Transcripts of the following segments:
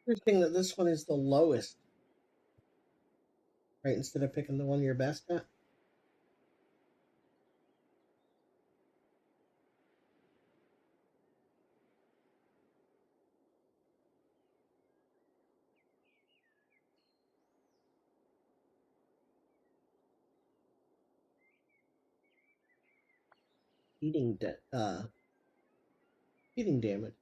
Interesting that this one is the lowest, right? Instead of picking the one you're best at. Heating, heating damage.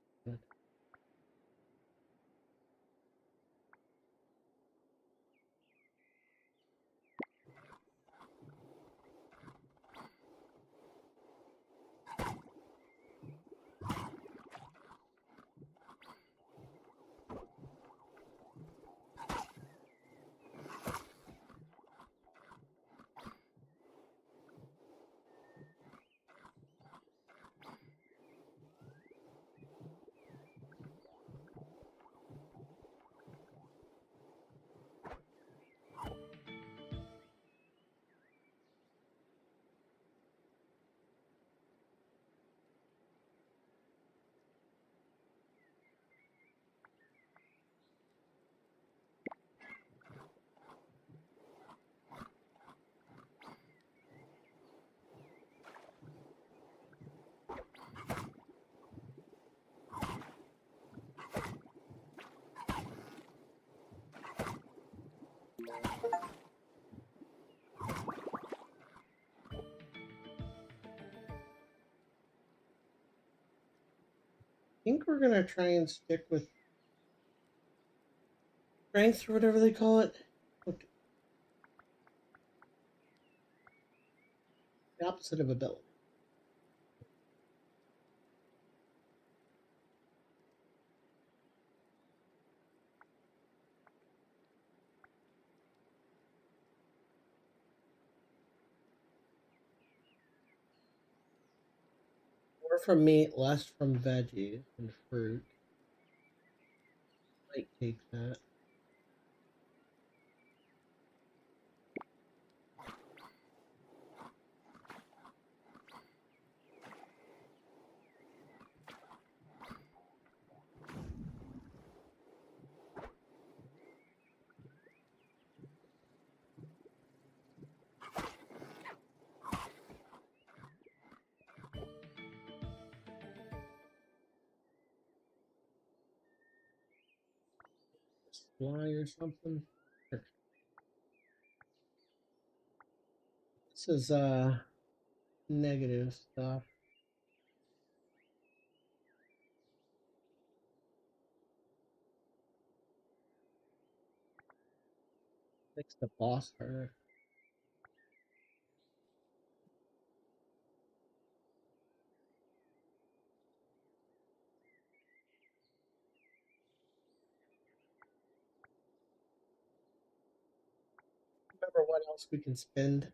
I think we're gonna try and stick with strength or whatever they call it. Okay. The opposite of ability. More from meat, less from veggies and fruit. Might take that. Fly or something. This is negative stuff. Makes the boss harder. Remember what else we can spend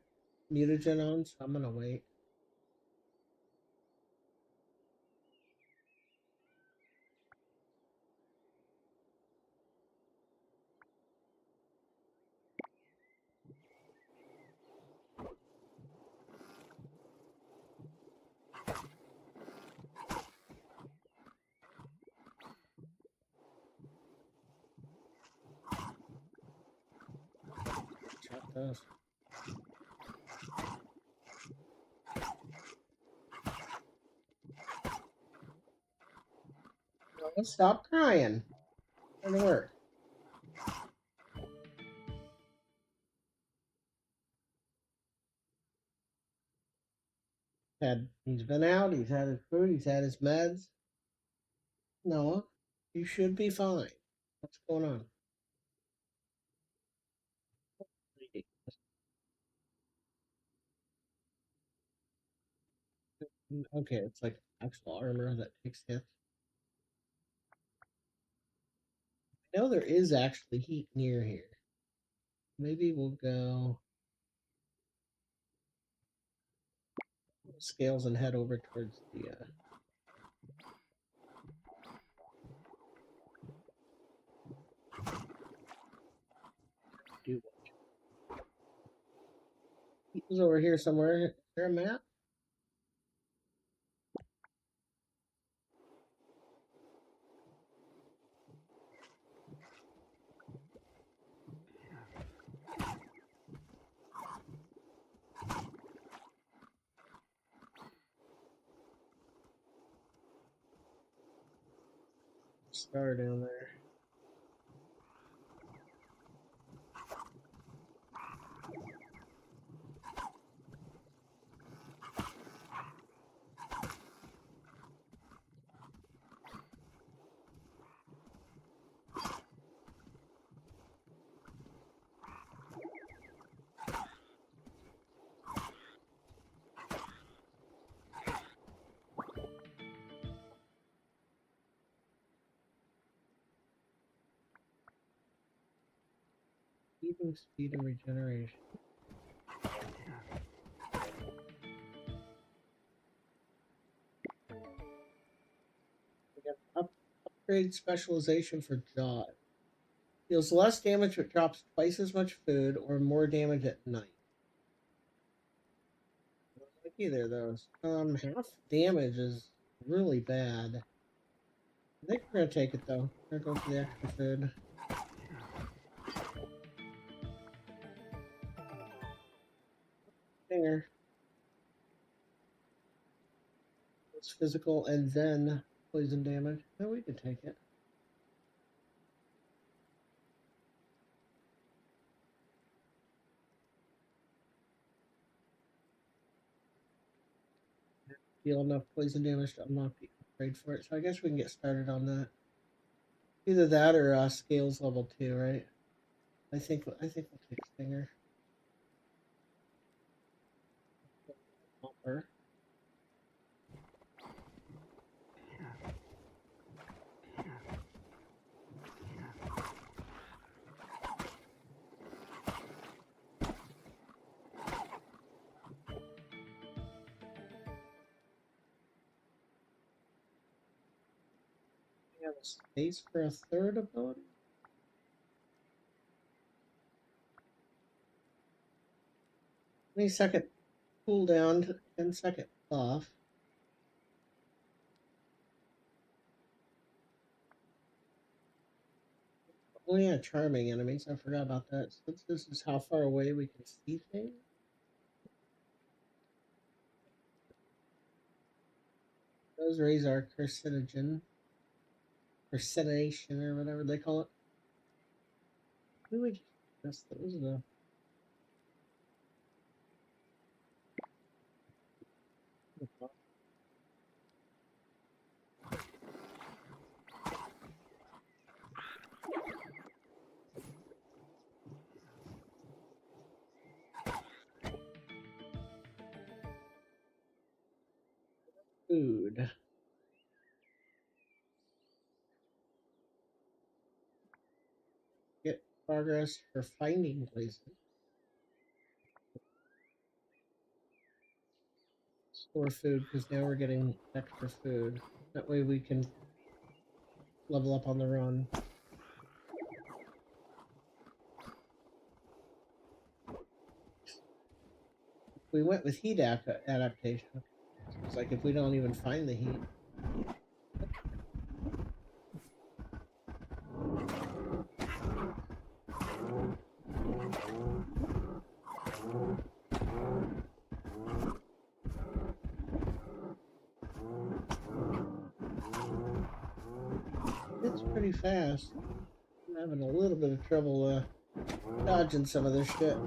mutagen on, so I'm gonna wait. Chop those. No, stop crying. Trying to work. He's been out, he's had his food, he's had his meds. Noah, you should be fine. What's going on? Okay, it's like actual armor that takes hits. I know there is actually heat near here. Maybe we'll go scales and head over towards the do. He's over here somewhere. Is there a map? star down there. Keeping speed and regeneration. We got upgrade specialization for jaw. Deals less damage but drops twice as much food or more damage at night. I don't like either of those. Half damage is really bad. I think we're gonna take it though. We're gonna go for the extra food. Stinger. It's physical and then poison damage. No, we could take it. Deal enough poison damage to unlock the upgrade for it. So I guess we can get started on that. Either that or scales level 2, right? I think we'll take Stinger. Hopper. We have a space for a third ability. 20-second cooldown, 10-second buff. Oh yeah, charming enemies. I forgot about that. Since this is how far away we can see things. Those raise our carcinogen. Carcination or whatever they call it. Who would just those though? Food. Get progress for finding places. Store food because now we're getting extra food. That way we can level up on the run. We went with heat adaptation. It's like if we don't even find the heat. It's pretty fast. I'm having a little bit of trouble dodging some of this shit.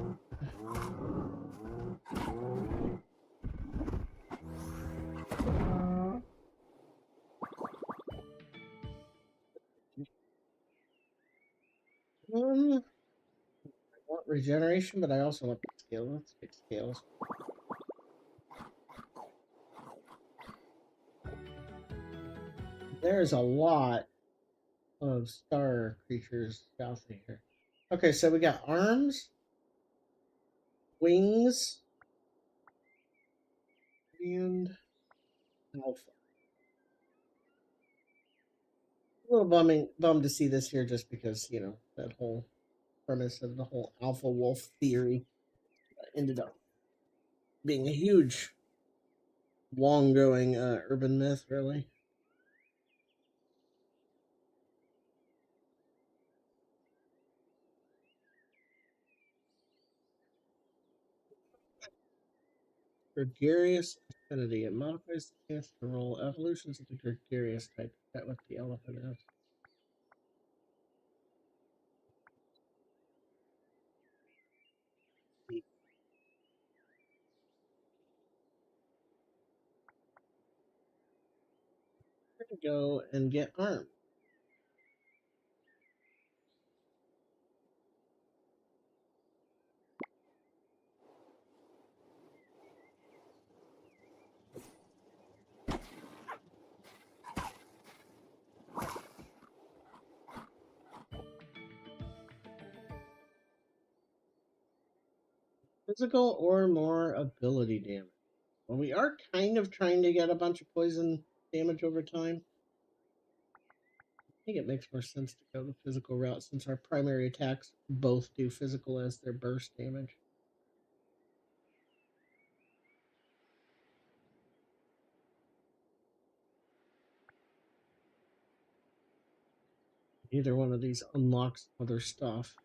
I want regeneration, but I also want scale. Let's get scales. There's a lot of star creatures south of here. Okay, so we got arms, wings, and alpha. A little bummed to see this here just because, you know, that whole premise of the whole alpha wolf theory ended up being a huge, long going urban myth, really. Gregarious affinity. It modifies the chance to roll evolutions of the gregarious type. That what the elephant is. Go and get armed. Physical or more ability damage. Well, we are kind of trying to get a bunch of poison damage over time. I think it makes more sense to go the physical route since our primary attacks both do physical as their burst damage. Either one of these unlocks other stuff.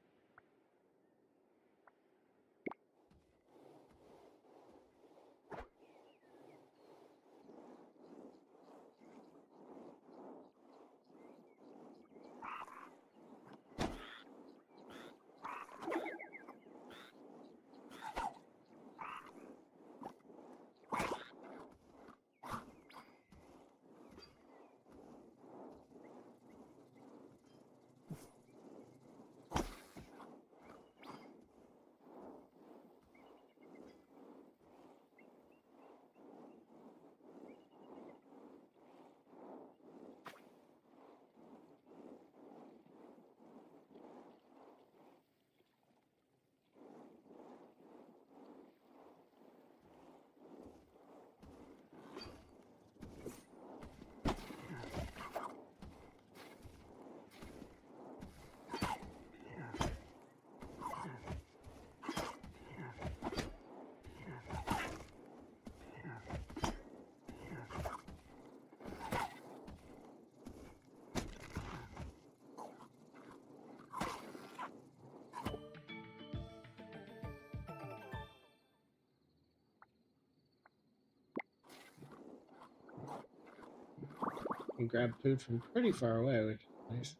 You can grab food from pretty far away, which is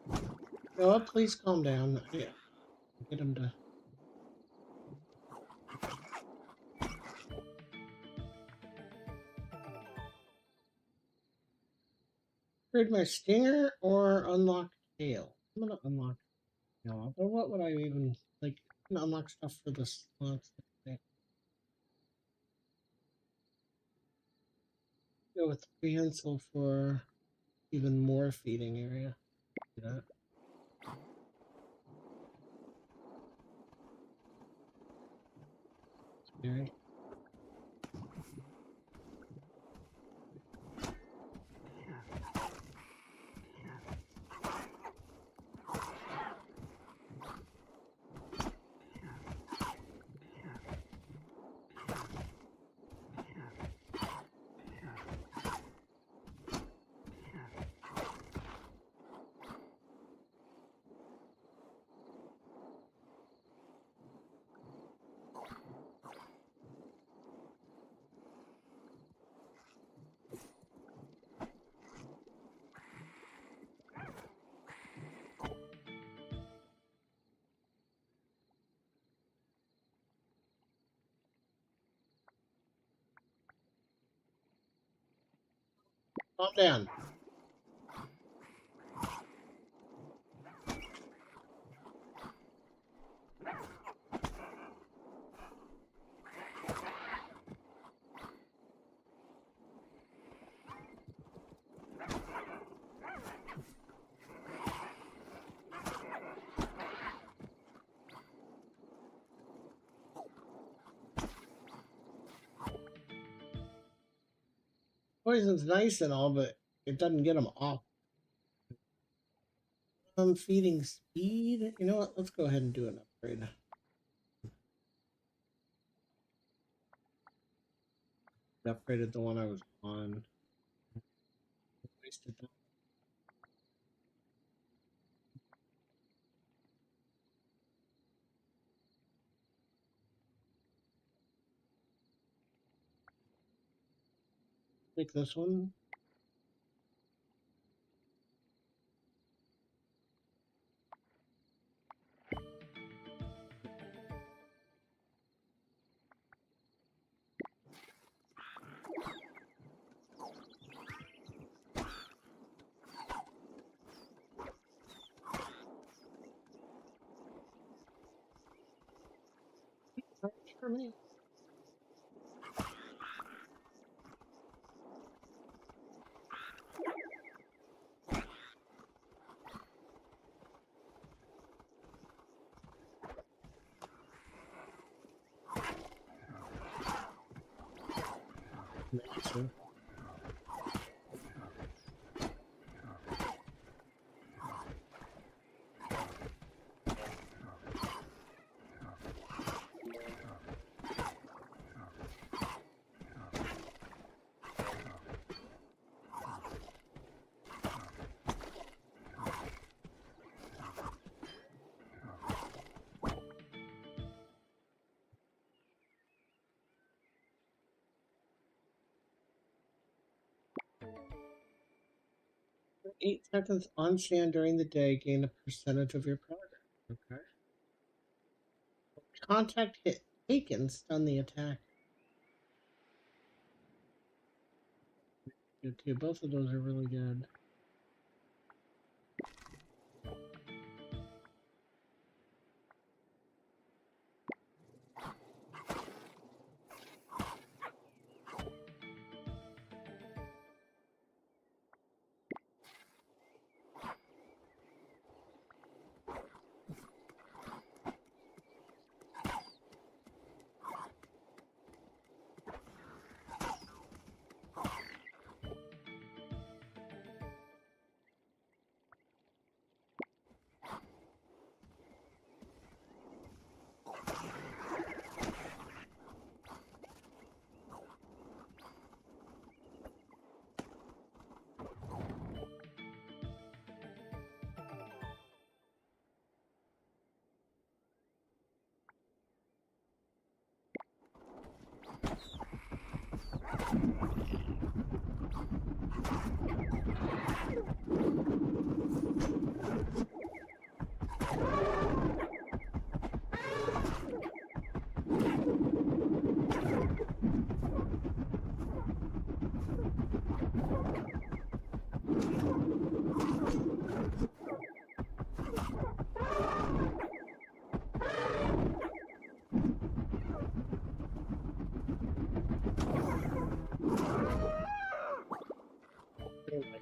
nice. Oh, please calm down. Yeah, get him to. Upgrade my stinger or unlock tail. I'm gonna unlock tail. But what would I even like? I'm gonna unlock stuff for the slots. Go with prehensile for even more feeding area. Do that. Scary. Calm down. Poison's nice and all, but it doesn't get them off. Feeding speed. You know what? Let's go ahead and do an upgrade. I upgraded the one I was on. Wasted that. Take this one. for me. Massive. For 8 seconds on sand during the day, gain a percentage of your progress. Okay. Contact hit taken, stun the attack. Good too. Both of those are really good.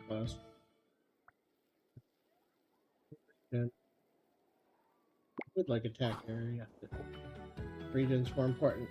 Likewise. Good. Would like attack area. Regions more important.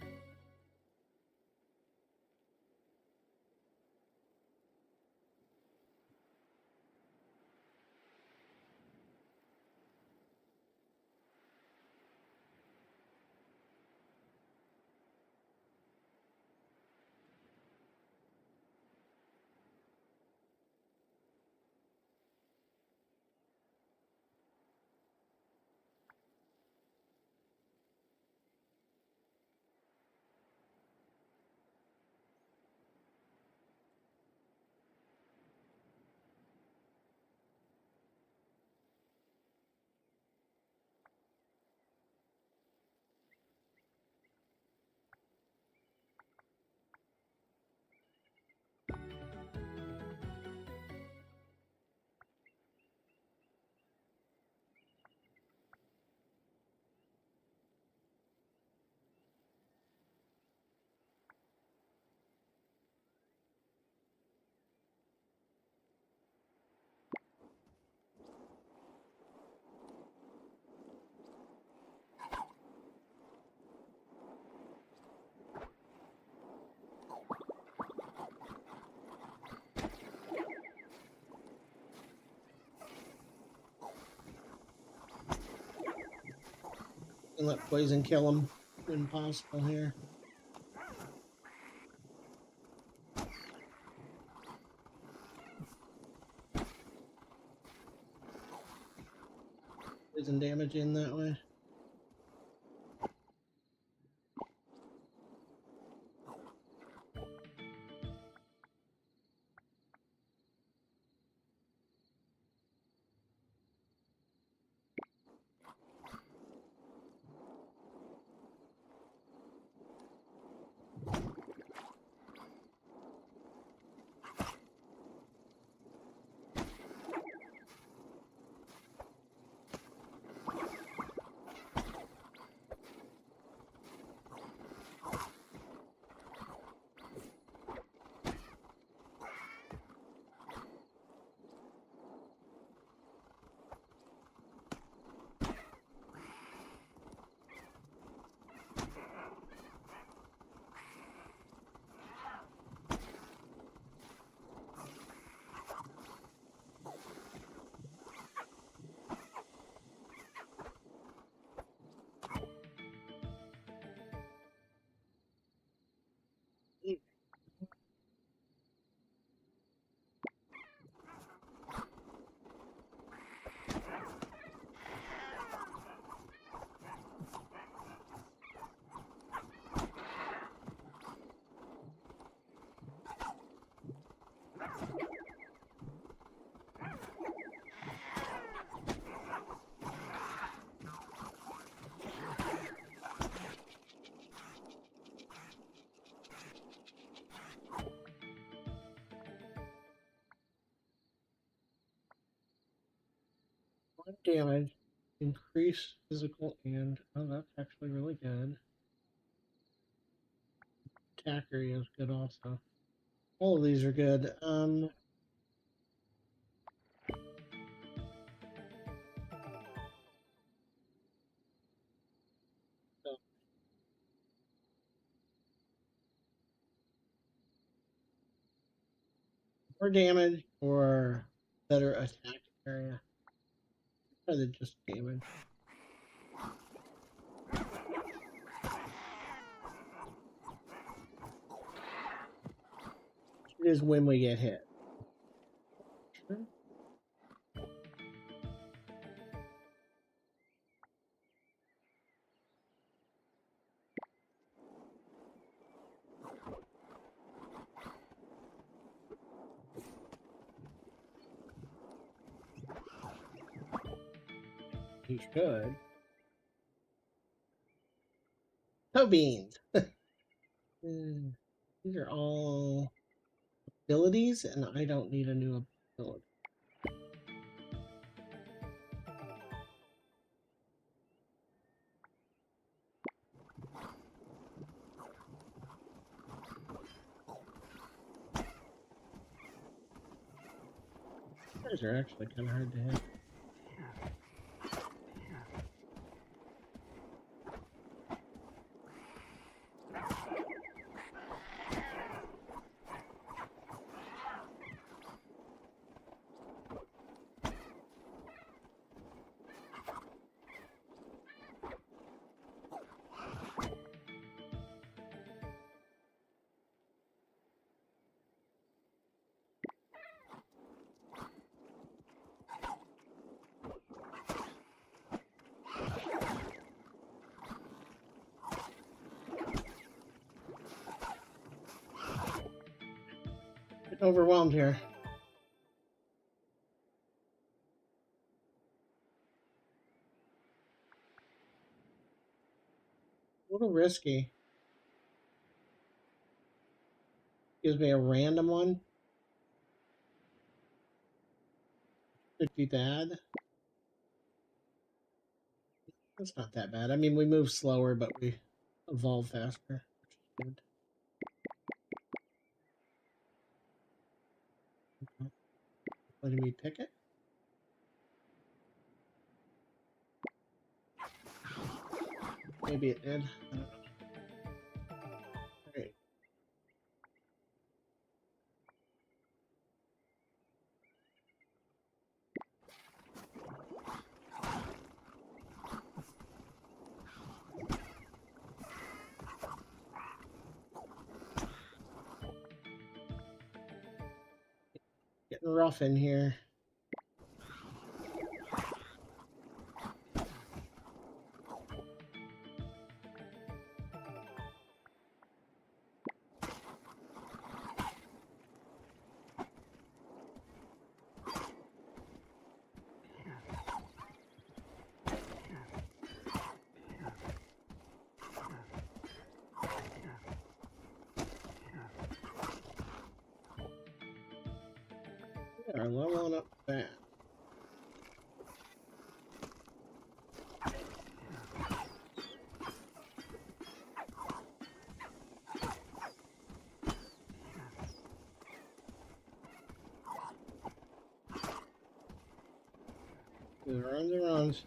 And let poison kill him when possible here. Poison damage in that way. 1 damage, increase physical, and oh, that's actually really good. Attack area is good also. All of these are good. So more damage or better attack area. Rather just damage. It is when we get hit. Sure. He should. Toe beans. These are all abilities, and I don't need a new ability. These are actually kind of hard to hit. Getting overwhelmed here. A little risky. Gives me a random one. Could be bad. That's not that bad. I mean, we move slower, but we evolve faster, which is good. Okay. Letting me pick it. Maybe it did. I don't know. Alright. Getting rough in here. We are leveling up fast. It runs and runs.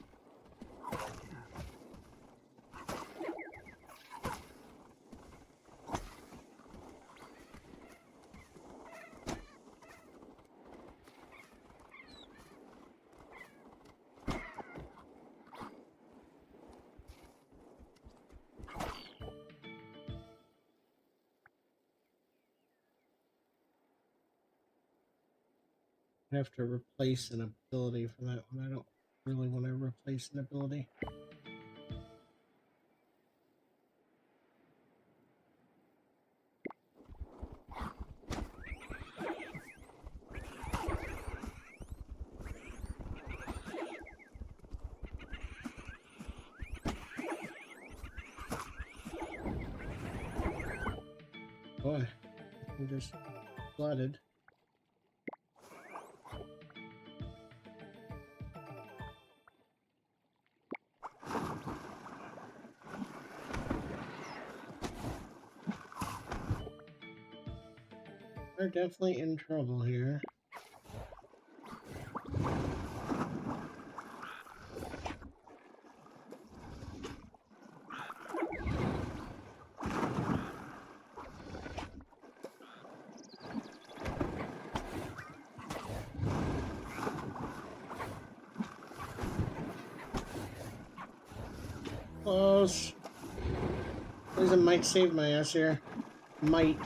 I have to replace an ability for that one. I don't really want to replace an ability. Boy, I'm just flooded. We're definitely in trouble here. Close. Poison might save my ass here. Might.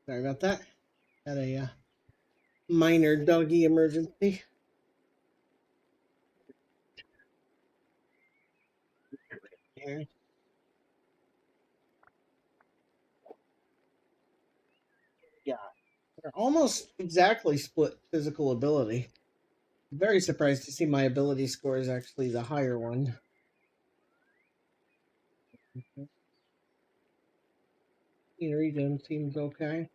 Sorry about that. Had a minor doggy emergency. Here. Yeah, they're almost exactly split physical ability. Very surprised to see my ability score is actually the higher one. Regen seems okay.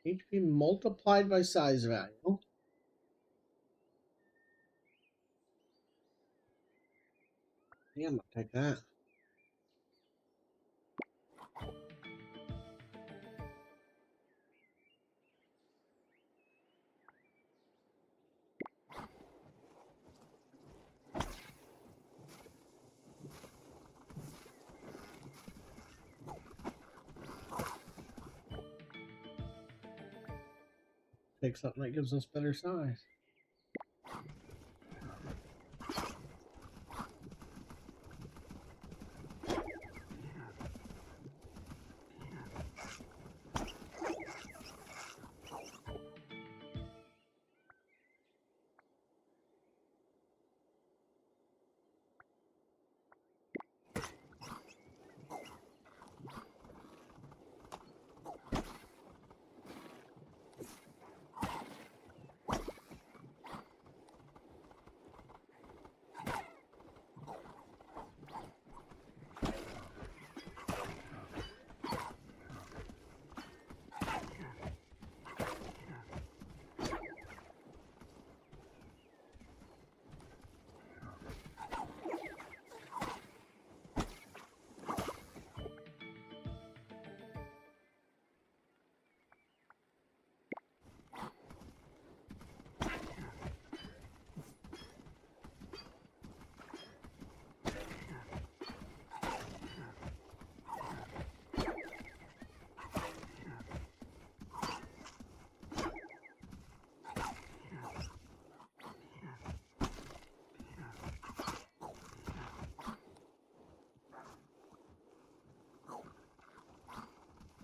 HP multiplied by size value. Yeah, I'm gonna take that. Take something that gives us better size.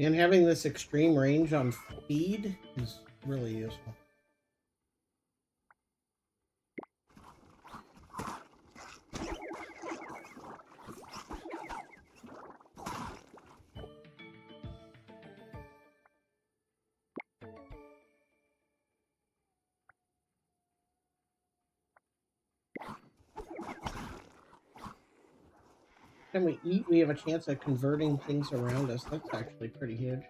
And having this extreme range on speed is really useful. When we eat, we have a chance at converting things around us. That's actually pretty huge.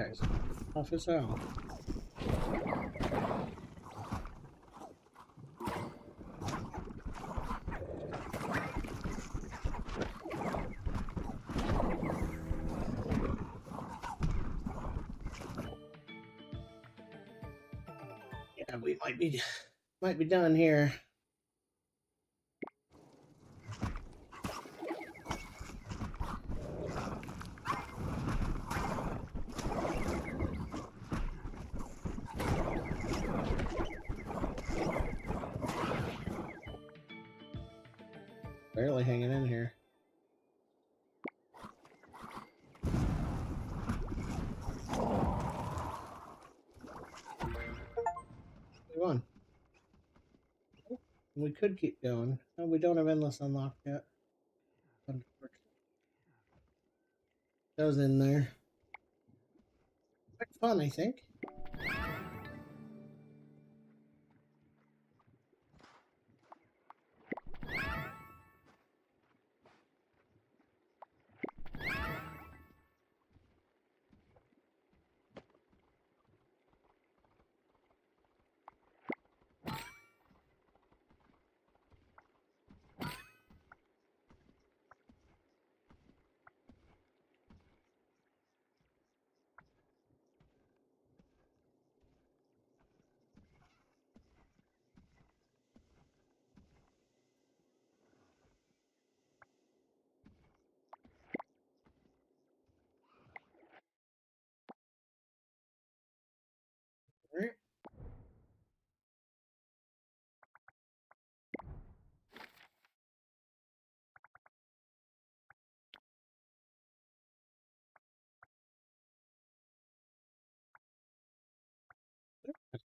Okay, so off is out. Yeah, we might be done here. Barely hanging in here. We won. We could keep going. No, we don't have endless unlocked yet. That was in there. Quite fun, I think. All right.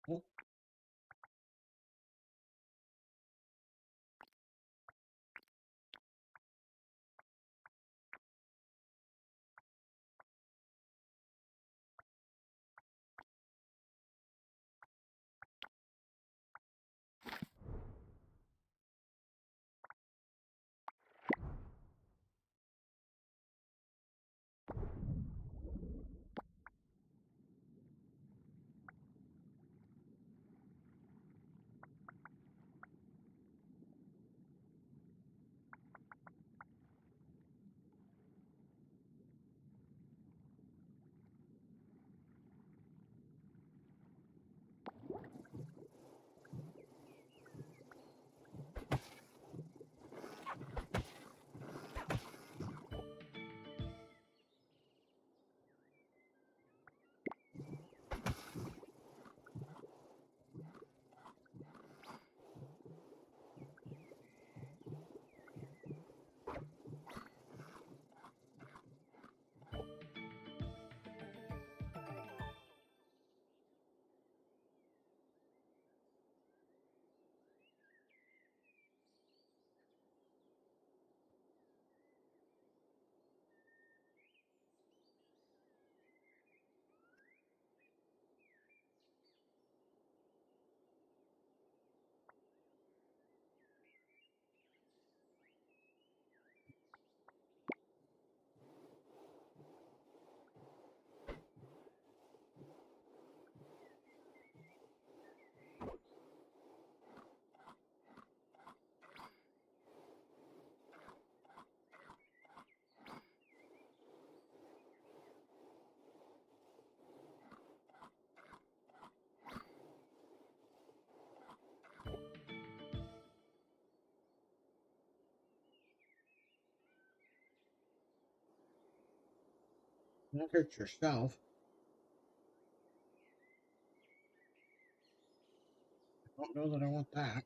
Well, don't hurt yourself. I don't know that I want that.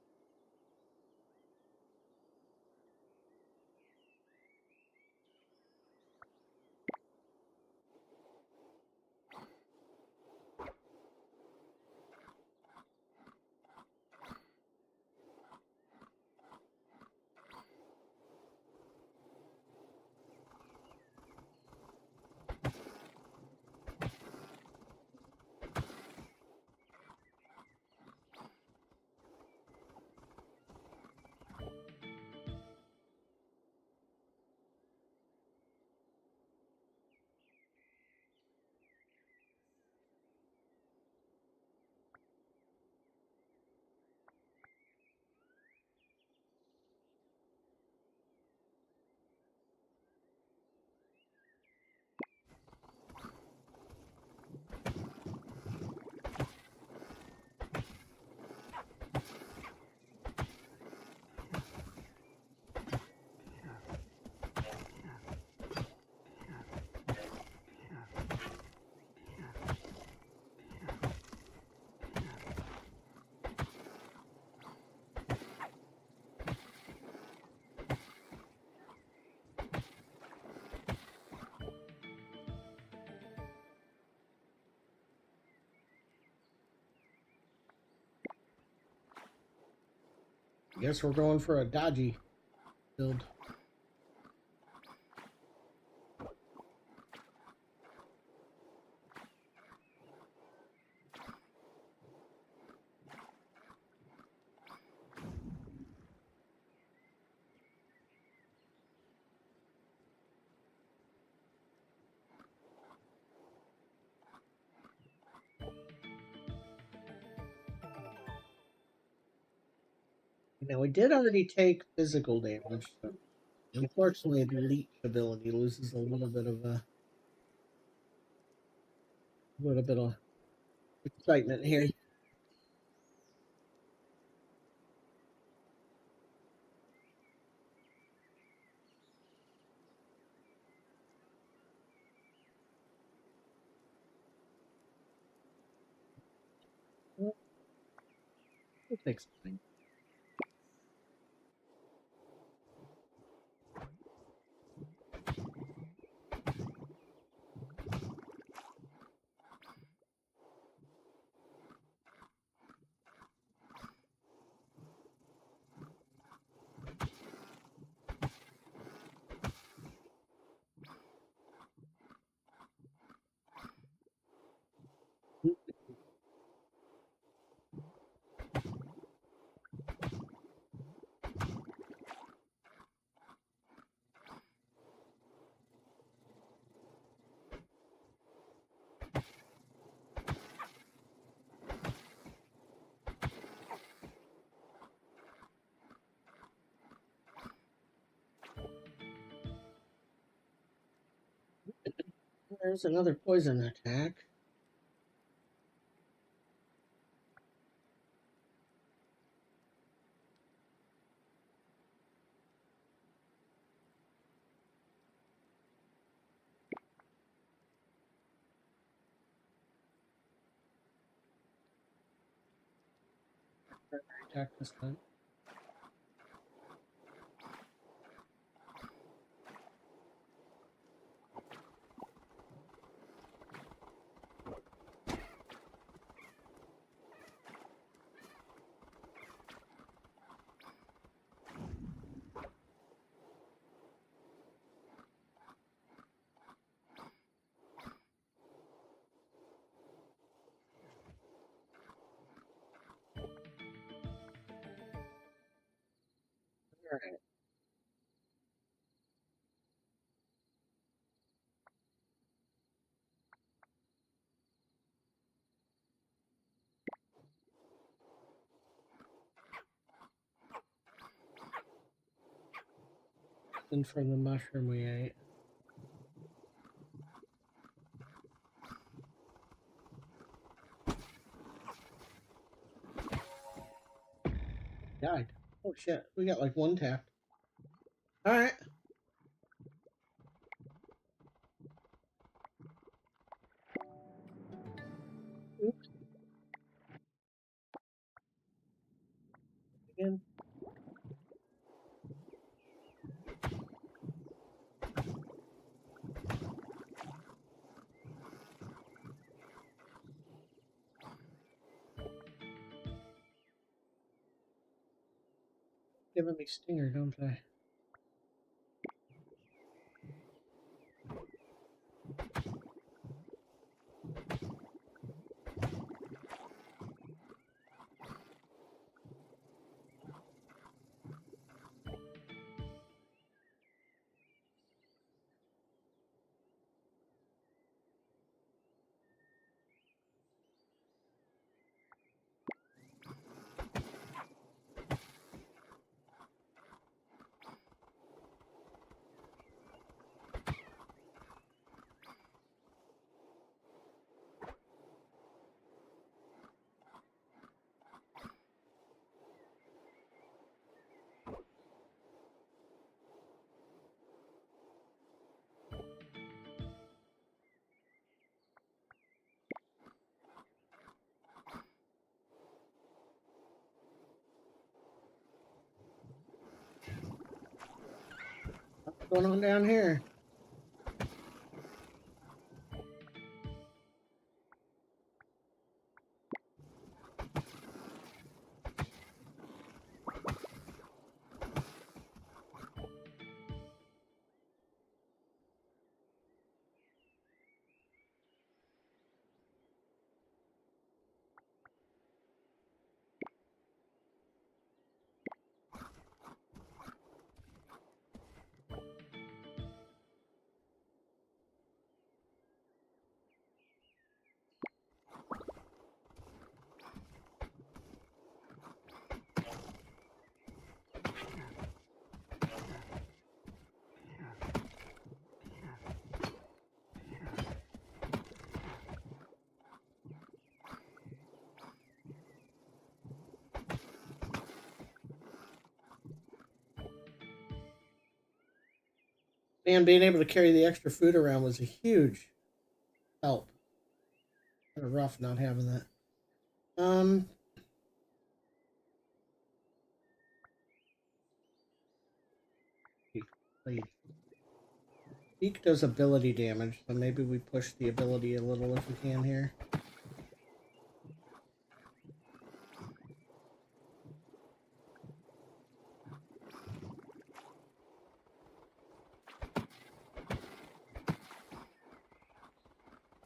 Guess we're going for a dodgy build. Now, we did already take physical damage, so unfortunately the leech ability loses a little bit of excitement here. We'll take something. There's another poison attack. Attack this time. All right. And from the mushroom we ate. Died. Oh shit, we got like one tap. All right. Oops. Again. Giving me stinger, don't I? What's going on down here? Man, being able to carry the extra food around was a huge help. Kind of rough not having that. Peak does ability damage, so maybe we push the ability a little if we can here.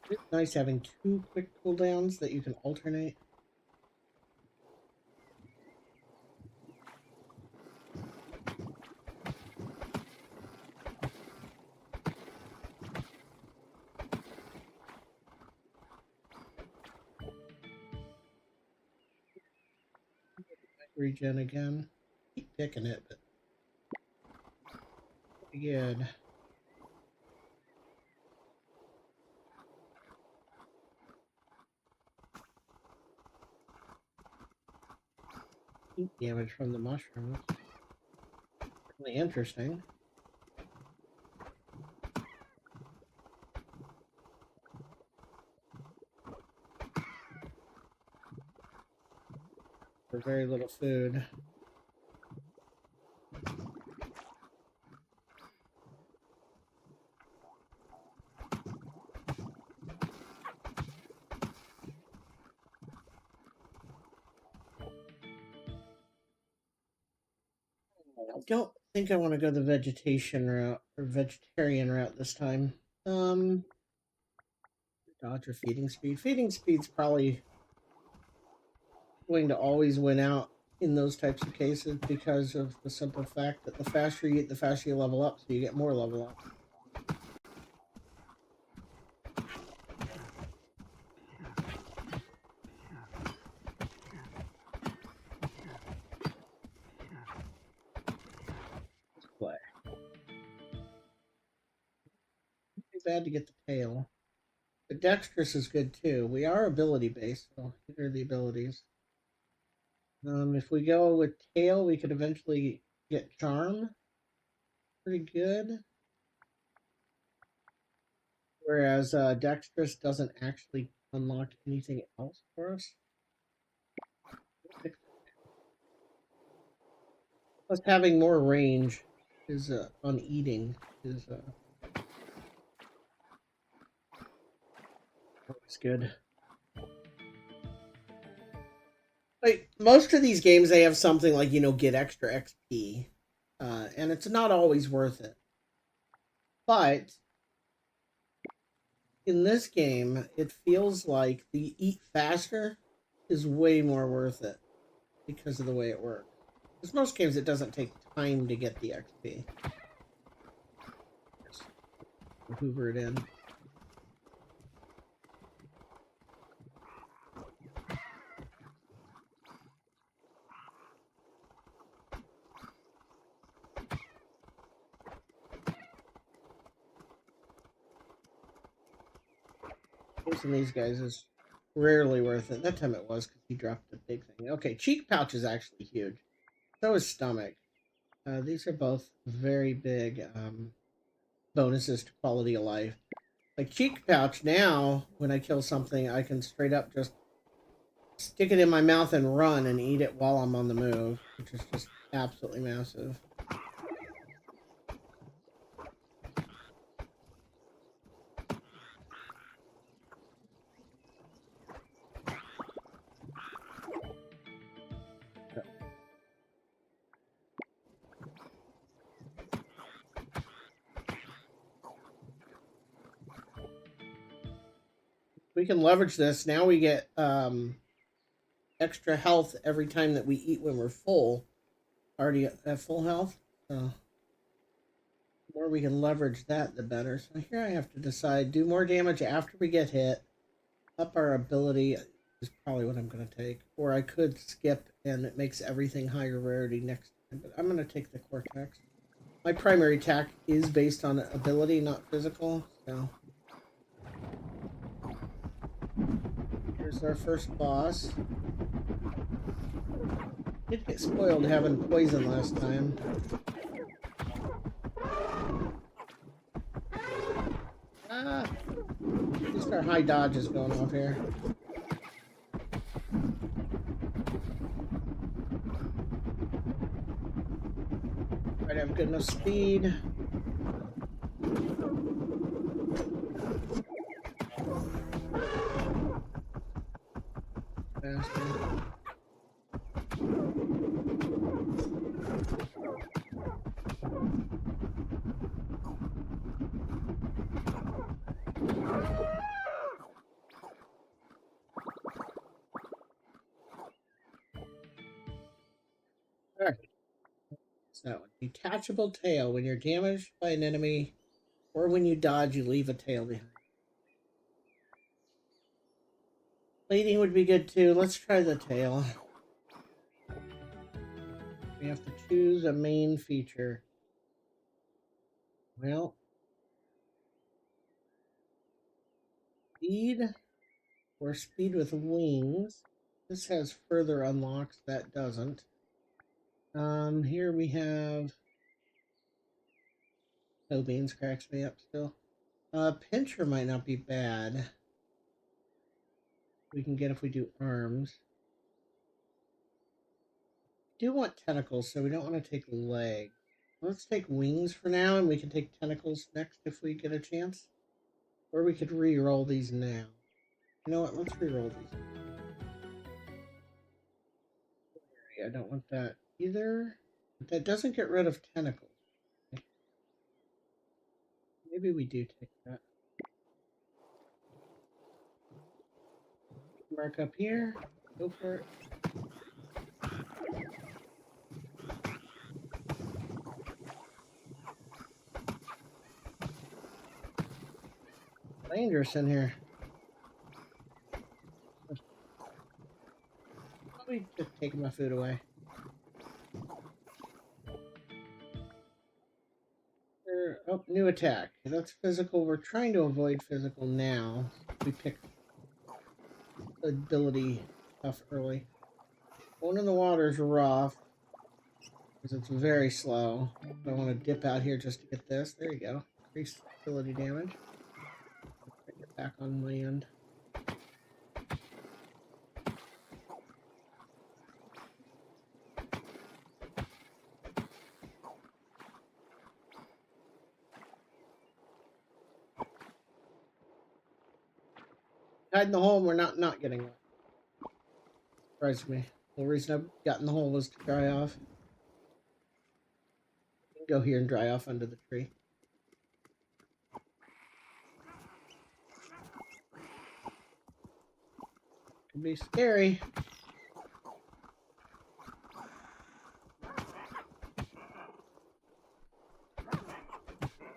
It's nice having 2 quick cooldowns that you can alternate. Regen again. Keep picking it, but pretty good. Heat damage from the mushrooms. Really interesting. For very little food. I don't think I want to go the vegetation route or vegetarian route this time. Dodge or feeding speed. Feeding speed's probably going to always win out in those types of cases because of the simple fact that the faster you eat, the faster you level up, so you get more level up. Let's play. Too bad to get the tail. But dexterous is good too. We are ability based, so here are the abilities. If we go with tail, we could eventually get charm. Pretty good. Whereas dexterous doesn't actually unlock anything else for us. Plus, having more range is on eating is always good. Like most of these games, they have something like get extra XP, and it's not always worth it. But in this game, it feels like the eat faster is way more worth it because of the way it works. Because most games, it doesn't take time to get the XP. Just hoover it in. Chasing these guys is rarely worth it. That time it was because he dropped the big thing. Okay, cheek pouch is actually huge. So is stomach. These are both very big bonuses to quality of life. Like cheek pouch now, when I kill something, I can straight up just stick it in my mouth and run and eat it while I'm on the move, which is just absolutely massive. We can leverage this. Now we get extra health every time that we eat when we're full. Already at full health. So the more we can leverage that, the better. So here I have to decide, do more damage after we get hit. Up our ability is probably what I'm going to take. Or I could skip and it makes everything higher rarity next time. But I'm going to take the Cortex. My primary attack is based on ability, not physical. So here's our first boss. Did get spoiled having poison last time. least our high dodge is going off here. Try to have good enough speed. Faster. All right. So, detachable tail. When you're damaged by an enemy or when you dodge, you leave a tail behind. Plating would be good too. Let's try the tail. We have to choose a main feature. Well, speed or speed with wings. This has further unlocks, that doesn't. Here we have toe beans cracks me up still. Pincher might not be bad. We can get if we do arms. We do want tentacles, so we don't want to take leg. Let's take wings for now, and we can take tentacles next if we get a chance. Or we could re-roll these now. You know what? Let's re-roll these. I don't want that either. But that doesn't get rid of tentacles. Maybe we do take that. Mark up here. Go for it. Dangerous in here. Probably just taking my food away. Oh, new attack. That's physical. We're trying to avoid physical now. We pick ability stuff early. Going in the water is rough because it's very slow. I want to dip out here just to get this. There you go. Increase ability damage. Bring it back on land. Hide in the hole and we're not getting wet. Surprised me. The whole reason I got in the hole was to dry off. Go here and dry off under the tree. Could be scary.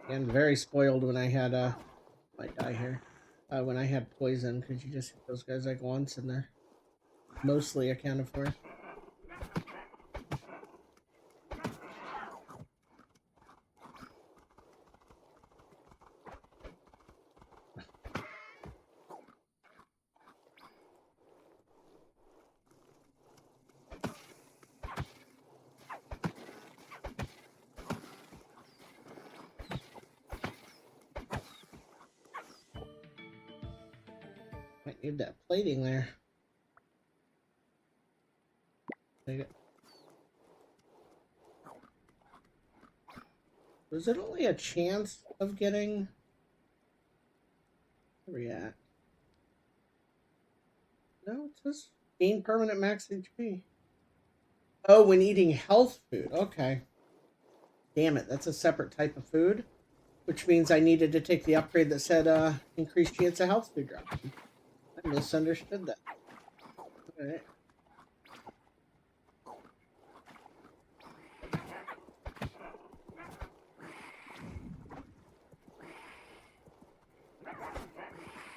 And very spoiled when I had might die here. When I had poison, because you just hit those guys like once and they're mostly accounted for. Might need that plating there. Take it. Was it only a chance of getting? Where are we at? No, it says gain permanent max HP. Oh, when eating health food. Okay. Damn it, that's a separate type of food. Which means I needed to take the upgrade that said increased chance of health food drop. I misunderstood that. Alright.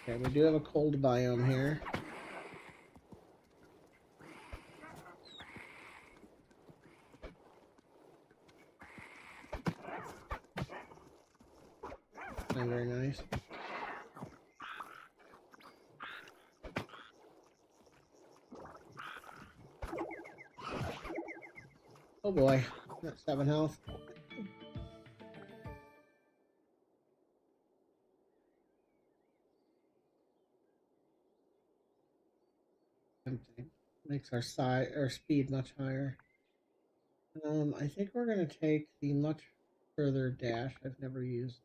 Okay, we do have a cold biome here. Not very nice. Oh boy, that's 7 health. Tempting. Makes our speed much higher. I think we're gonna take the much further dash. I've never used.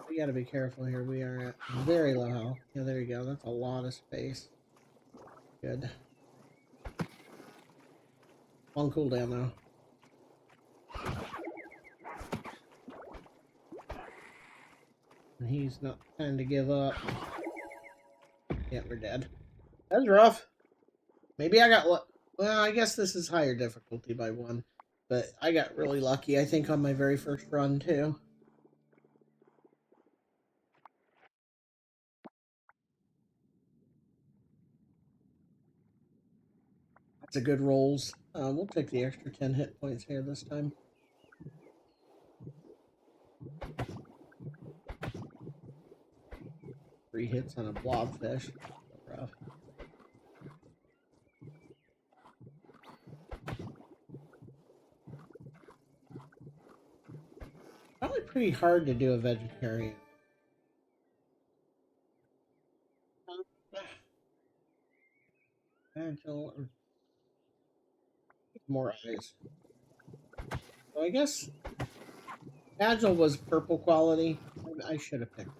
We gotta be careful here. We are at very low health. Yeah, there you go. That's a lot of space. Good. On cooldown though. And he's not trying to give up. Yeah, we're dead. That's rough. Maybe I got well, I guess this is higher difficulty by one. But I got really lucky, I think, on my very first run too. That's a good rolls. We'll take the extra 10 hit points here this time. Three hits on a blobfish. Rough. Probably pretty hard to do a vegetarian. Agile or more eyes. So I guess Agile was purple quality. I should have picked.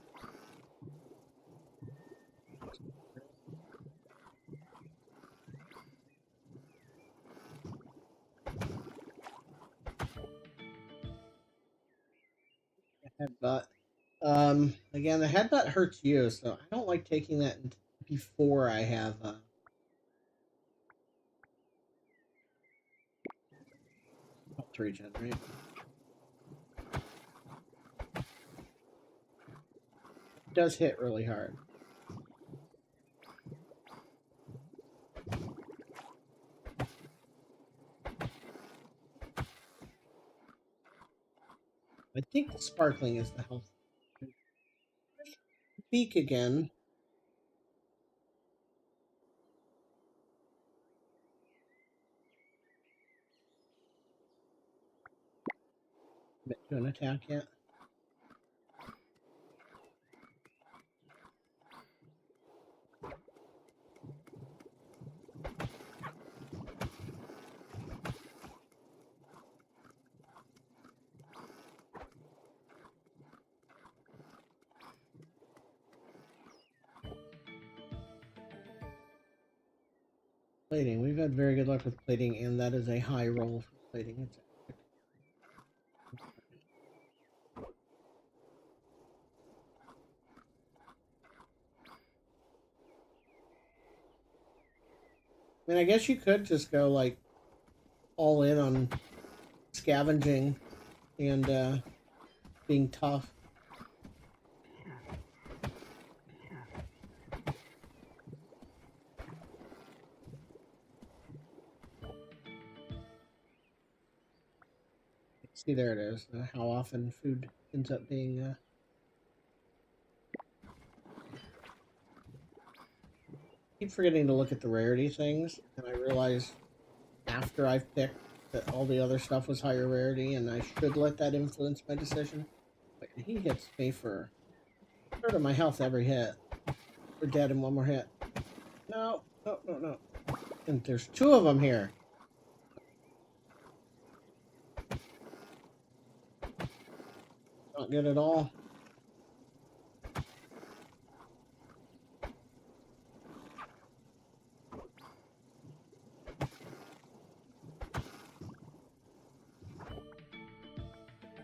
Headbutt. Again, the headbutt hurts you, so I don't like taking that before I have. Health regen, right? It does hit really hard. I think the sparkling is the health. Peak again. Commit to an attack yet? Plating. We've had very good luck with plating, and that is a high roll for plating. It's I mean, I guess you could just go like all in on scavenging and being tough. See, there it is. How often food ends up being. Keep forgetting to look at the rarity things, and I realize after I've picked that all the other stuff was higher rarity, and I should let that influence my decision. But he hits me for a third of my health every hit. We're dead in one more hit. No, no, no, no. And there's two of them here. Not good at all.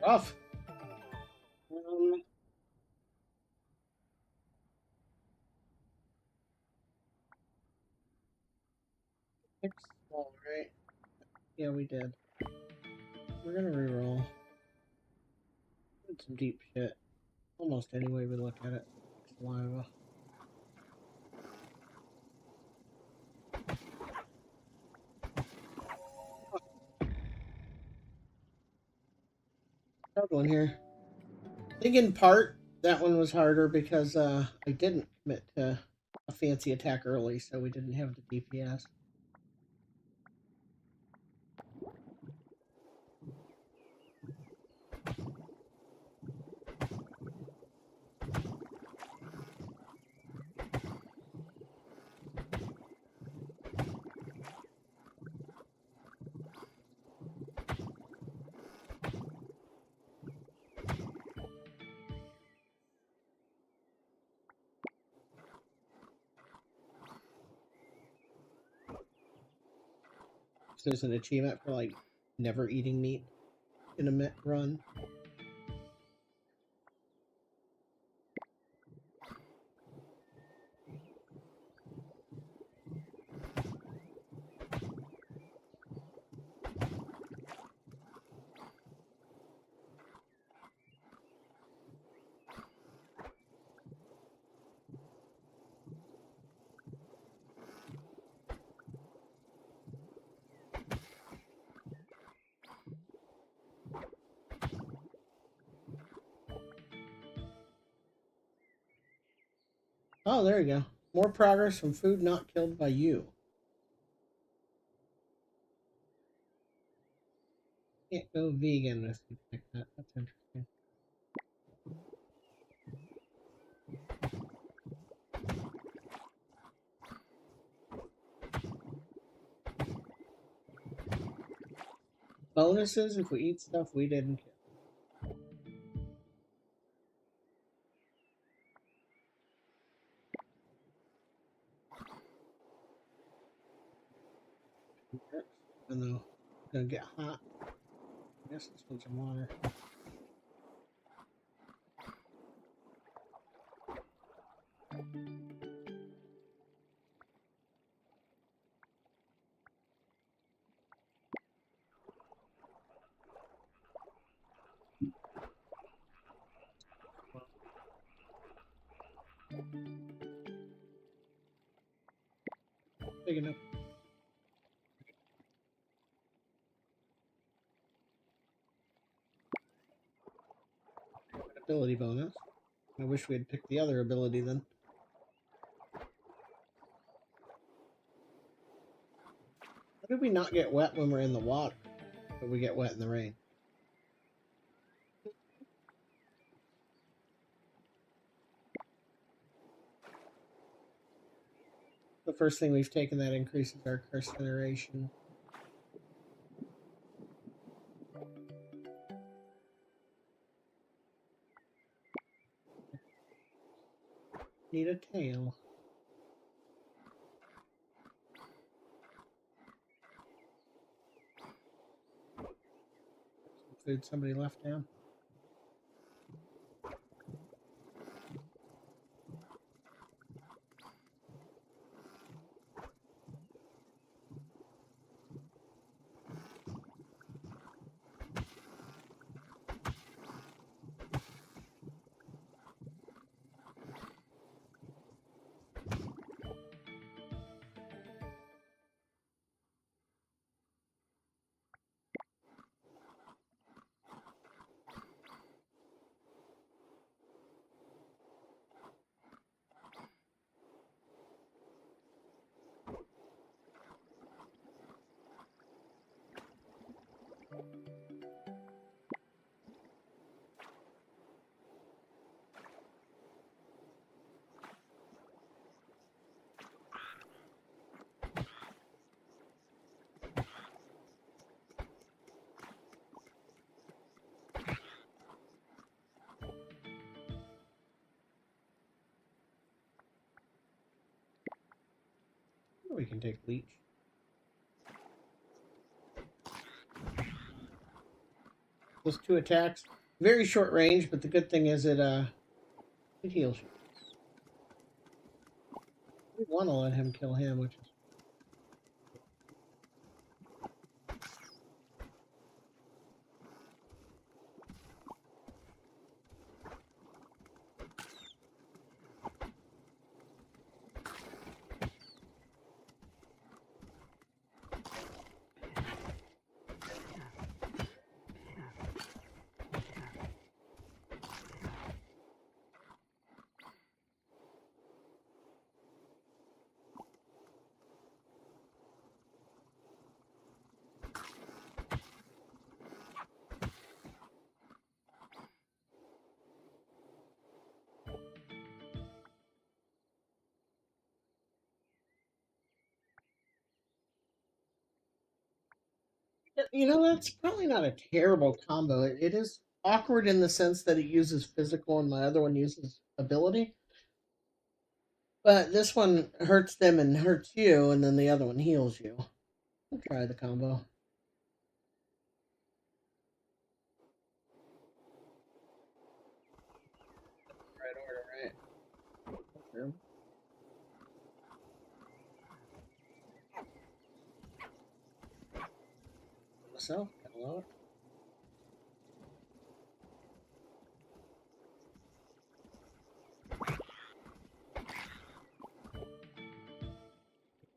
Rough. All right. Yeah, we did. We're gonna reroll. Did some deep shit. Almost any way we look at it. Saliva. Struggling here. I think in part that one was harder because I didn't commit to a fancy attack early, so we didn't have the DPS. there's an achievement for like never eating meat in a run. Oh, there you go. More progress from food not killed by you. Can't go vegan if you pick that. That's interesting. Bonuses if we eat stuff we didn't kill. Even though it's gonna get hot. I guess let's put some water. Big enough. Ability bonus. I wish we had picked the other ability then. How did we not get wet when we're in the water, but we get wet in the rain? The first thing we've taken that increases our curse generation. Need a tail. Some food somebody left down. We can take leech. Those two attacks, very short range, but the good thing is it heals you. We want to let him kill him, which is that's probably not a terrible combo. It is awkward in the sense that it uses physical and my other one uses ability. But this one hurts them and hurts you, and then the other one heals you. We'll try the combo. Right order, right? True. Myself, kind of love it.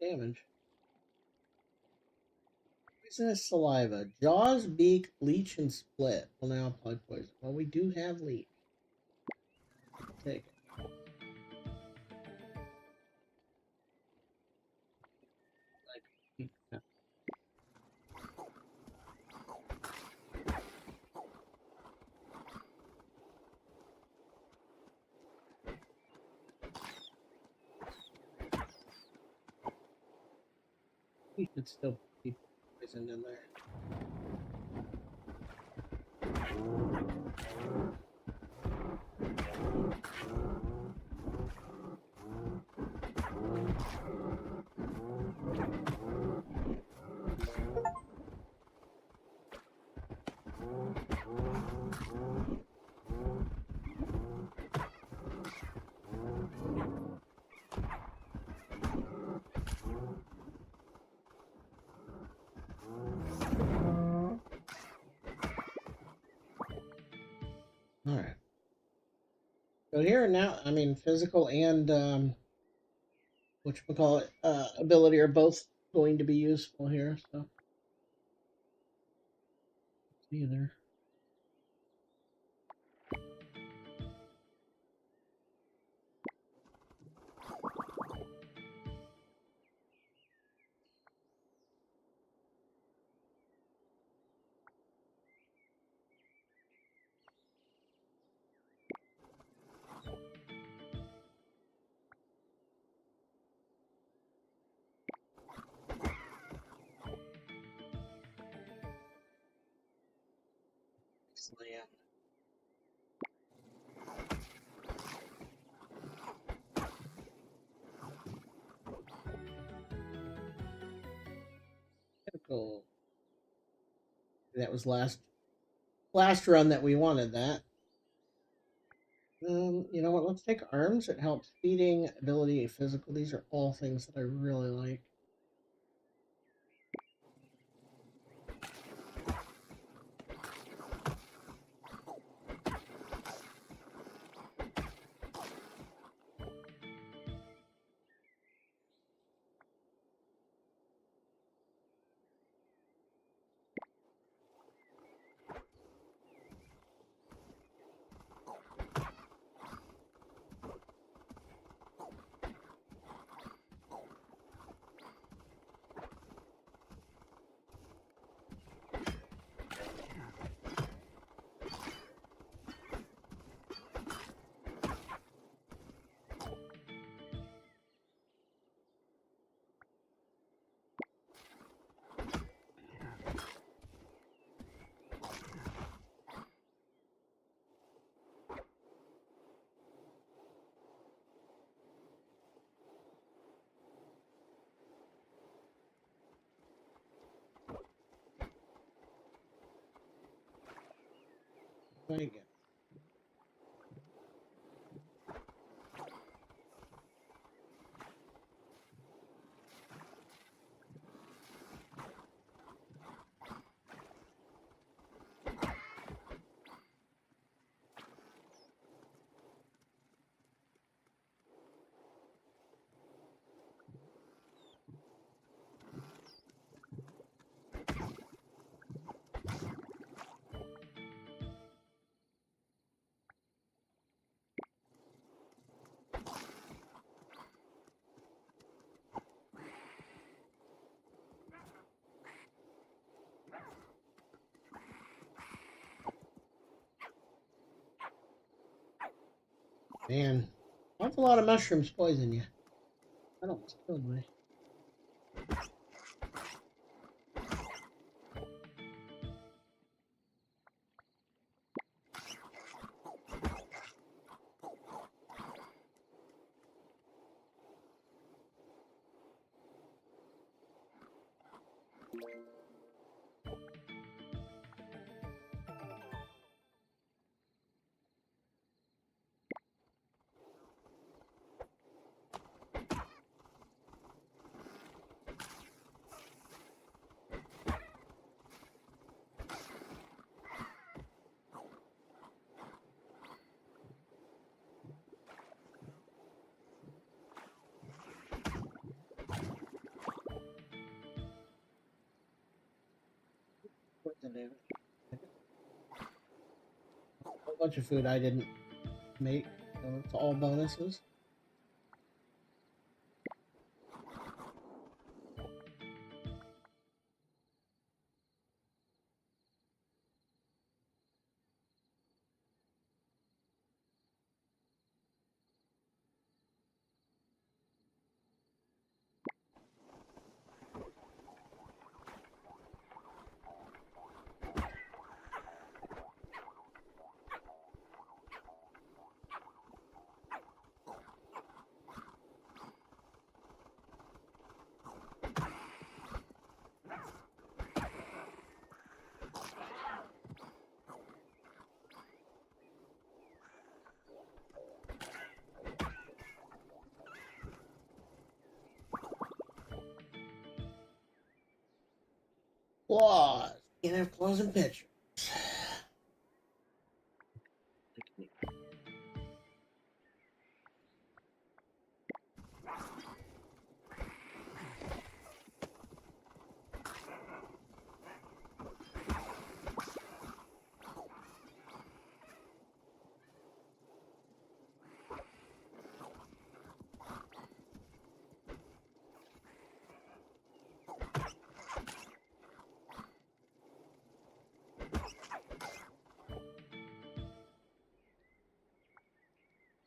Damage. Poisonous saliva. Jaws, beak, leech, and split. Will now apply poison. Well, we do have leech. I'll take it. Yeah. We could still keep poisoned in there. All right. So here now, I mean, physical and whatchamacallit, ability are both going to be useful here. So either. Slam. Critical. That was last run that we wanted that. You know what? Let's take arms. It helps feeding, ability, physical. These are all things that I really like. Try again. Man, awful lot of mushrooms poison you. That almost killed me. damn it. A whole bunch of food I didn't make, so it's all bonuses. Claws. Can't have claws and pictures.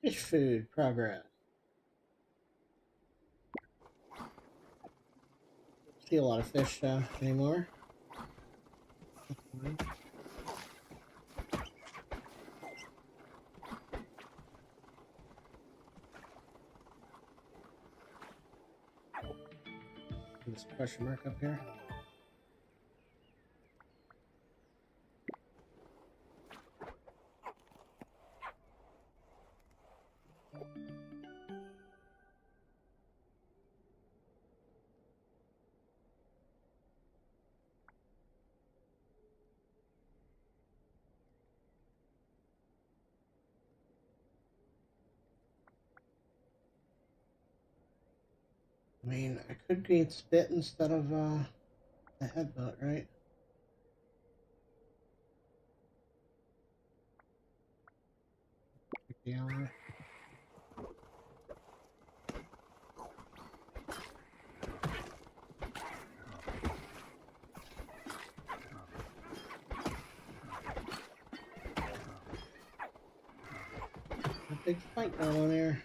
Fish food progress. See a lot of fish anymore. This question mark up here. I mean, I could gain spit instead of a headbutt, right? Pick the hour. A big fight going on there.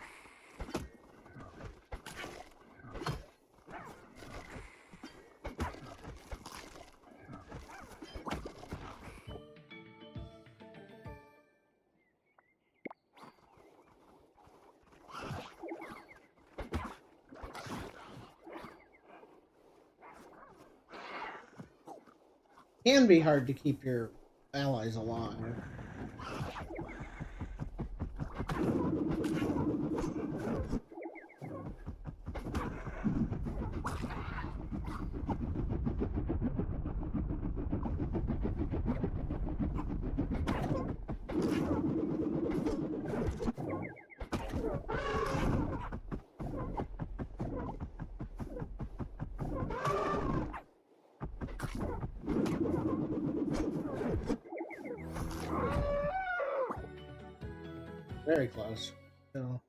Can be hard to keep your allies alive. Very close. So.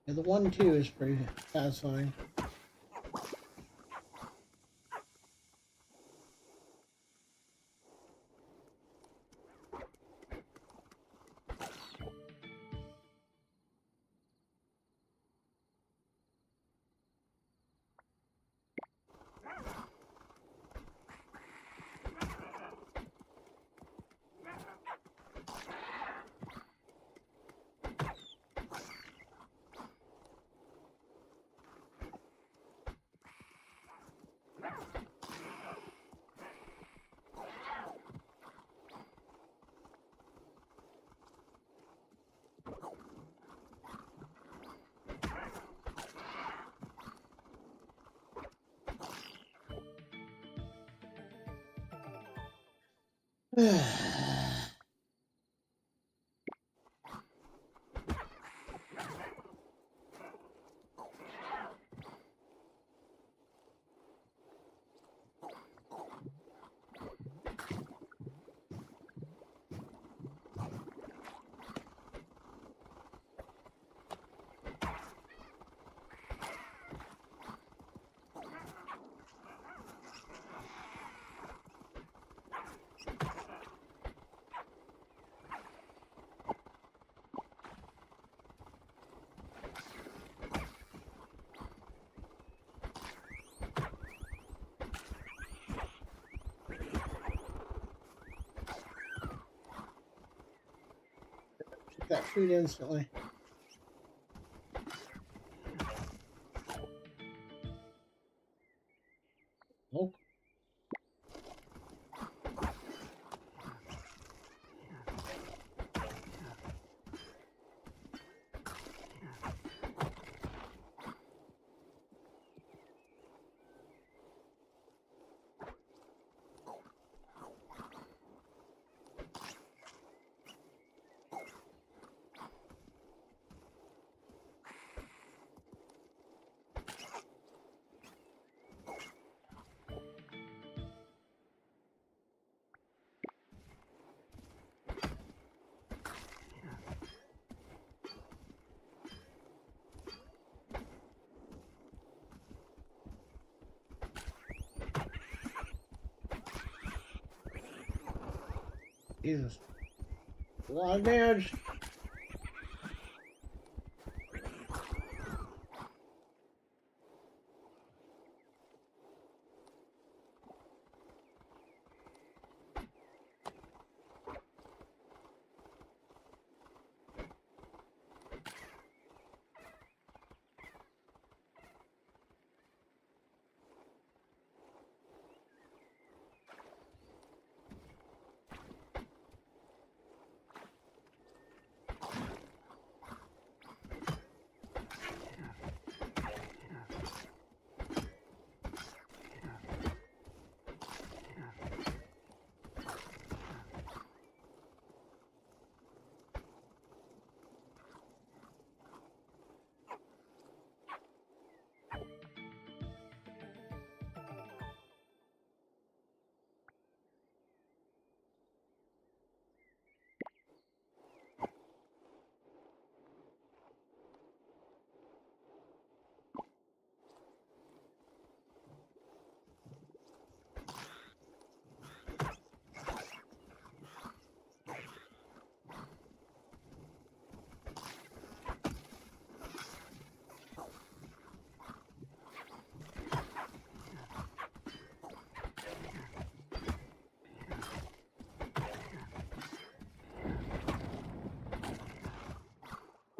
Yeah, the 1-2 is pretty satisfying. That food instantly. Oh. Jesus. A lot of damage.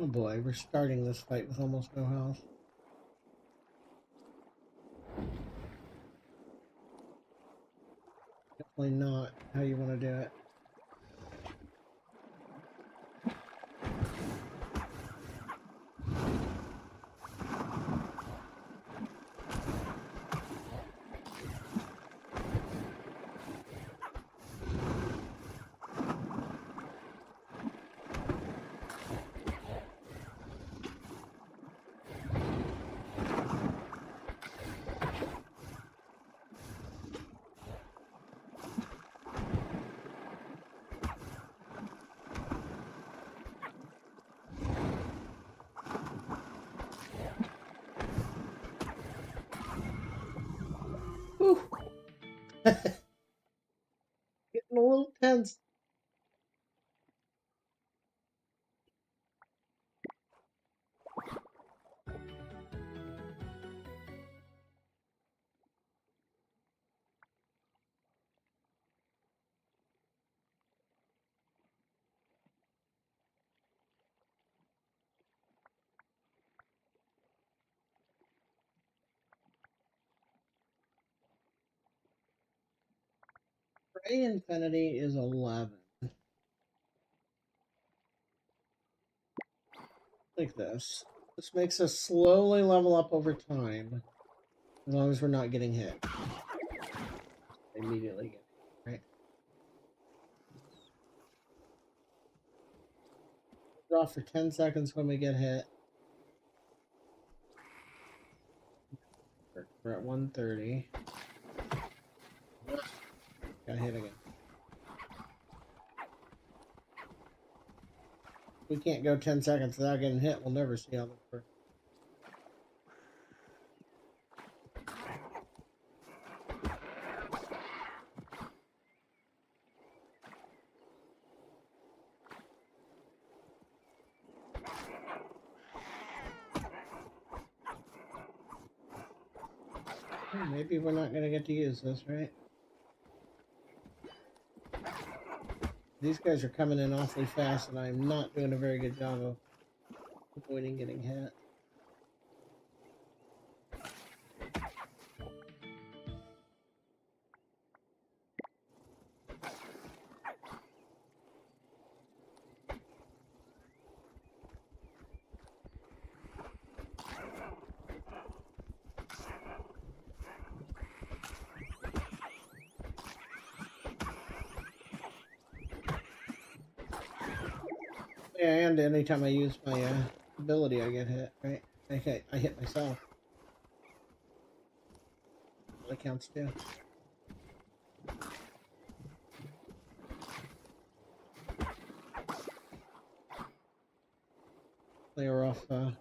Oh boy, we're starting this fight with almost no health. Definitely not how you want to do it. Whew. Getting a little tense. Ray Infinity is 11. Like this. This makes us slowly level up over time. As long as we're not getting hit. Immediately get hit, right? Draw for 10 seconds when we get hit. We're at 130. Got hit again. We can't go 10 seconds without getting hit. We'll never see how this works. Maybe we're not going to get to use this, right? These guys are coming in awfully fast, and I'm not doing a very good job of avoiding getting hit. Yeah, and anytime I use my ability, I get hit, right? Okay, I hit myself. That counts too. Clear off, bow.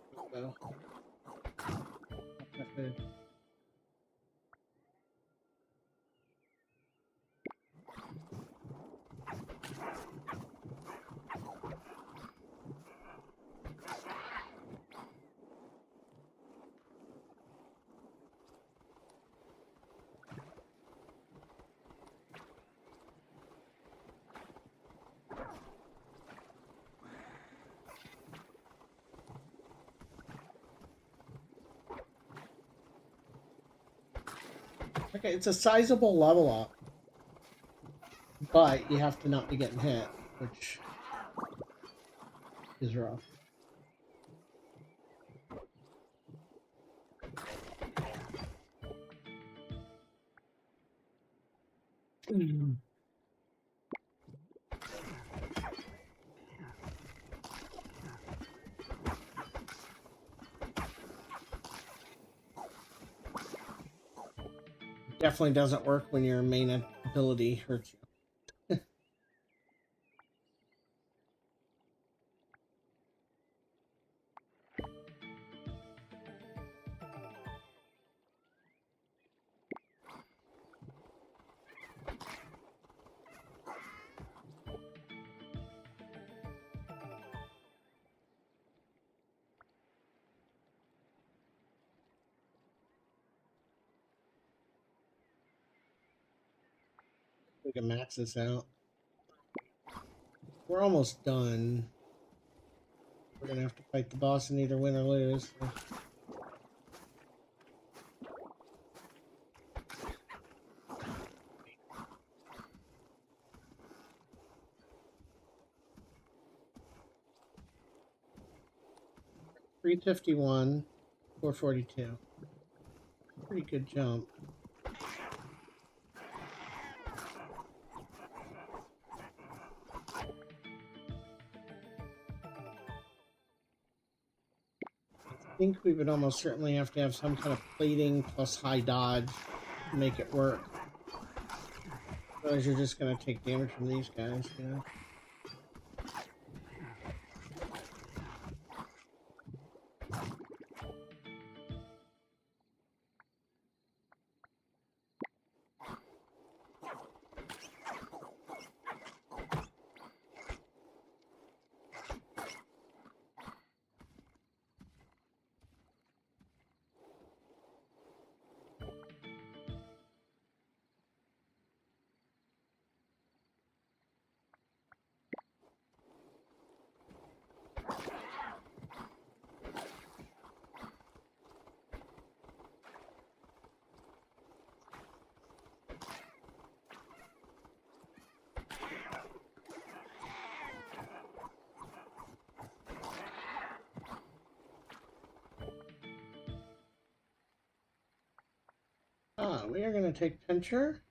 Okay, it's a sizable level up, but you have to not be getting hit, which is rough. Definitely doesn't work when your main ability hurts you. We can max this out. We're almost done. We're gonna have to fight the boss and either win or lose. So. $351, $442. Pretty good jump. I think we would almost certainly have to have some kind of plating plus high dodge to make it work. Otherwise, you're just going to take damage from these guys, you know? We are going to take Pincher.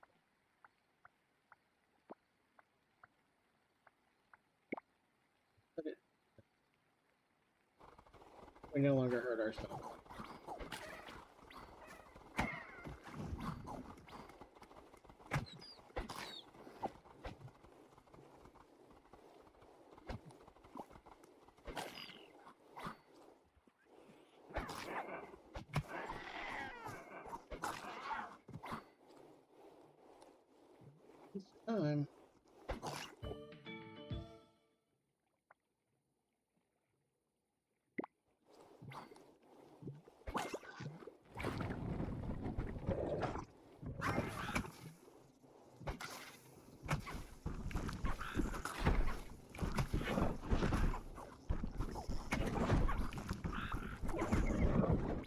We no longer hurt ourselves. This time.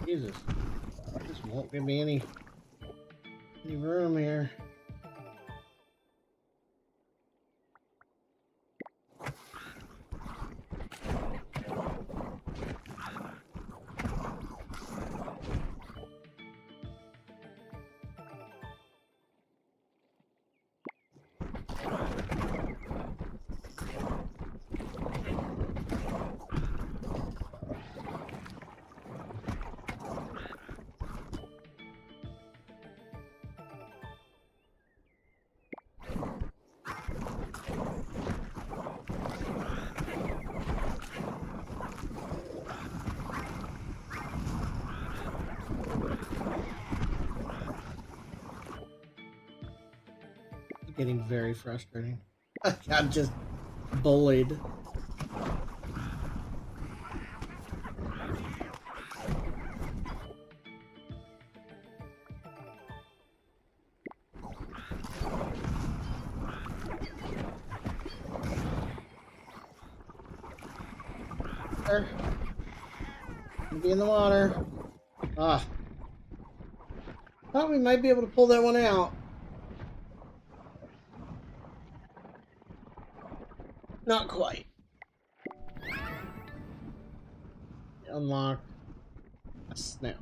Jesus. This won't give me any room here. Getting very frustrating. I'm just bullied. Be in the water. Ah. Thought we might be able to pull that one out. Not quite. Unlock a snout.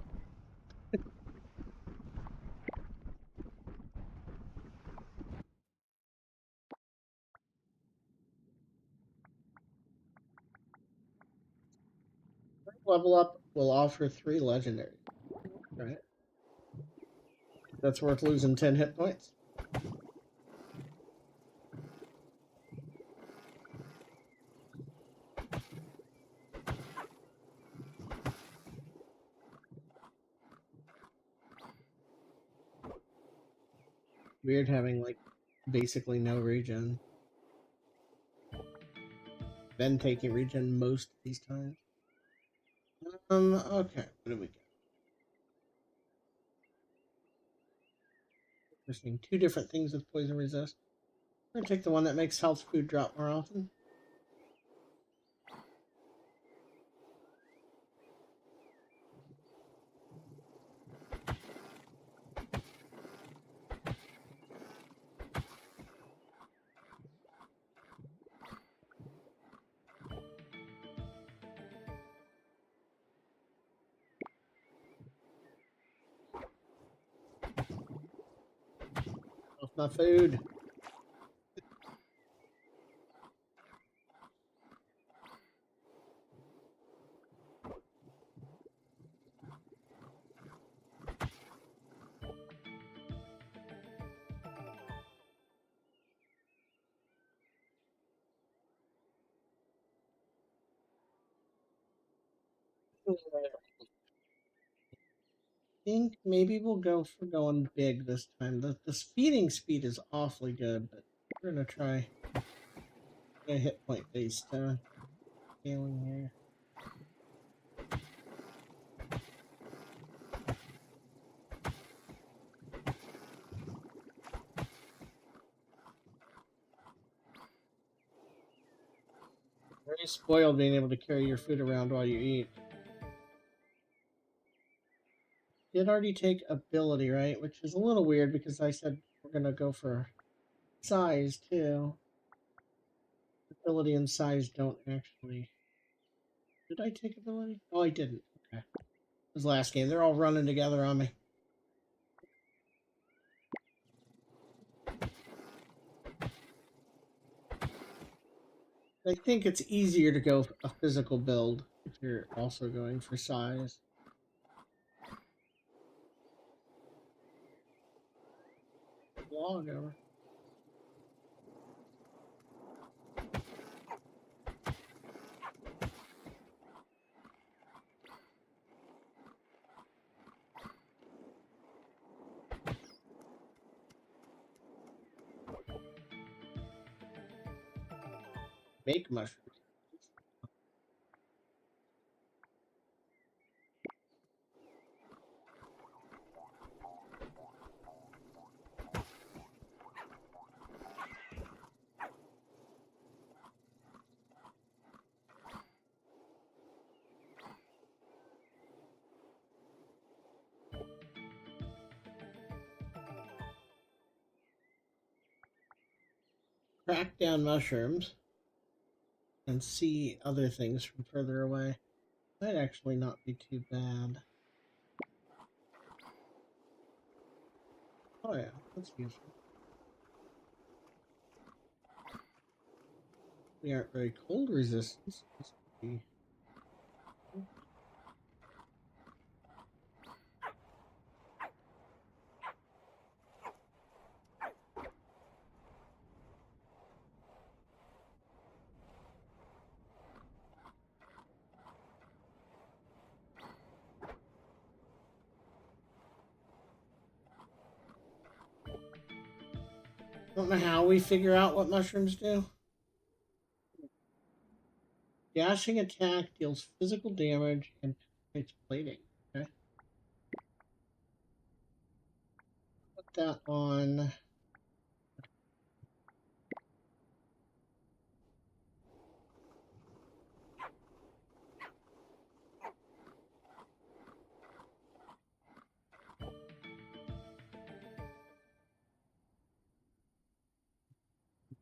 Level up will offer 3 legendary. Right? That's worth losing 10 hit points. Weird having like basically no regen. Been taking regen most of these times. Okay, what do we get? We're seeing 2 different things with poison resist. I'm gonna take the one that makes health food drop more often. Off my food. I think maybe we'll go for going big this time. The speeding speed is awfully good, but we're gonna try a hit point based scaling here. Very spoiled being able to carry your food around while you eat. Did already take ability, right? Which is a little weird because I said we're gonna go for size too. Ability and size don't actually. Did I take ability? Oh, I didn't. Okay. It was last game. They're all running together on me. I think it's easier to go a physical build. if you're also going for size. Log over. Make mushrooms. Track down mushrooms and see other things from further away. Might actually not be too bad. Oh yeah, that's useful. We aren't very cold resistant. This could be... Don't know how we figure out what mushrooms do. Dashing attack deals physical damage and penetrates plating. Okay. Put that on.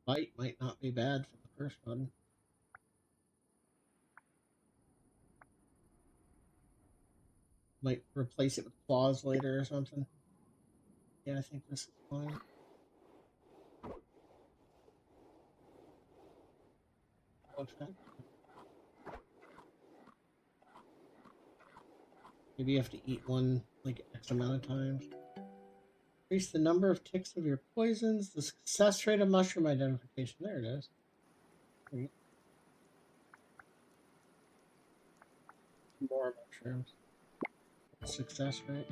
Bite might not be bad for the first one. Might replace it with claws later or something. Yeah, I think this is fine. Okay. Maybe you have to eat one like X amount of times. Increase the number of ticks of your poisons. The success rate of mushroom identification. There it is. More mushrooms. Success rate.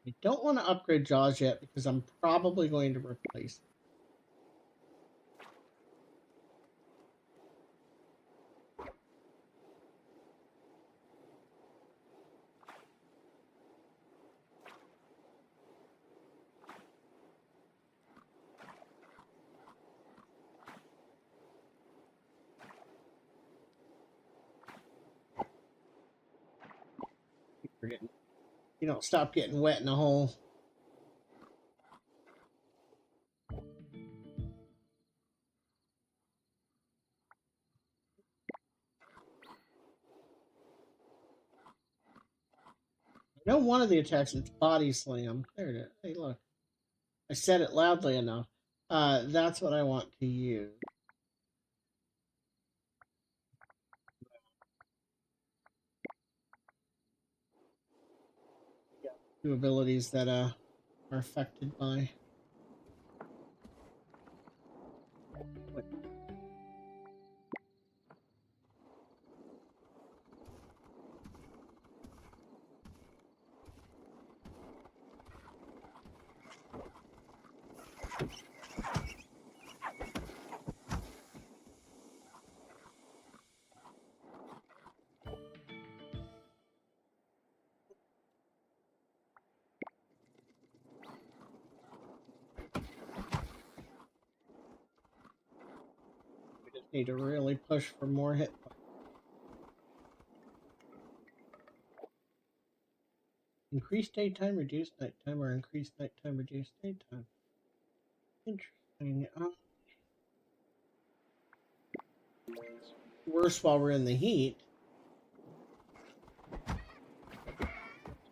I don't want to upgrade Jaws yet because I'm probably going to replace it. You don't stop getting wet in a hole. I know one of the attacks is body slam. There it is. Hey, look. I said it loudly enough. That's what I want to use. Yeah. Two abilities that are affected by. What? We just need to really push for more hit points. Increase daytime, reduce nighttime, or increase nighttime, reduce daytime. Interesting. Worse while we're in the heat.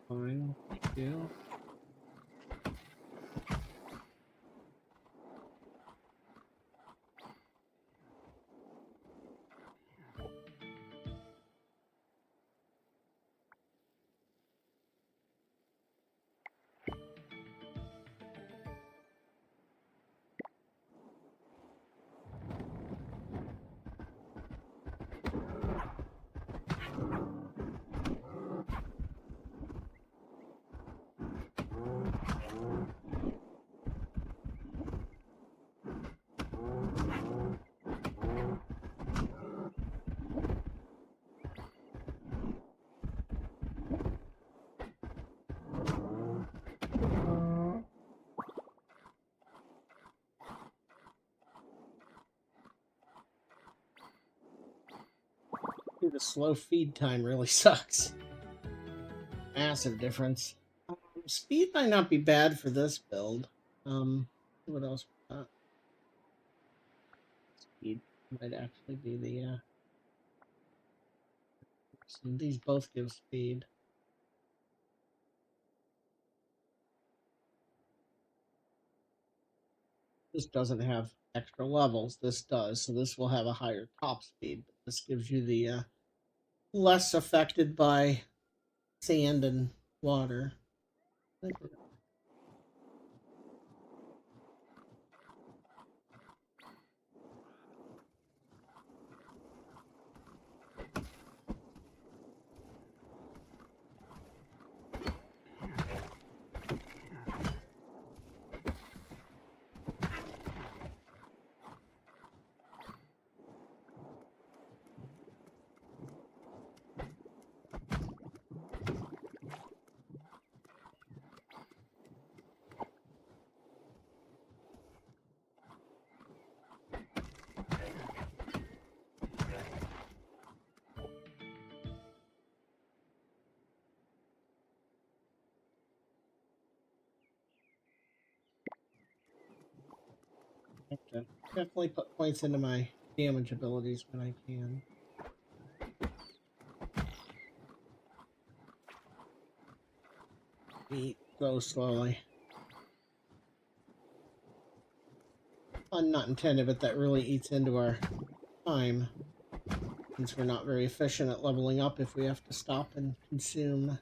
Fine. Thank you. The slow feed time really sucks. Massive difference. Speed might not be bad for this build. What else we got? Speed might actually be the these both give speed. This doesn't have extra levels. This does, so this will have a higher top speed. But this gives you the less affected by sand and water. I have to definitely put points into my damage abilities when I can. Eat so slowly. Pun not intended, but that really eats into our time, since we're not very efficient at leveling up if we have to stop and consume.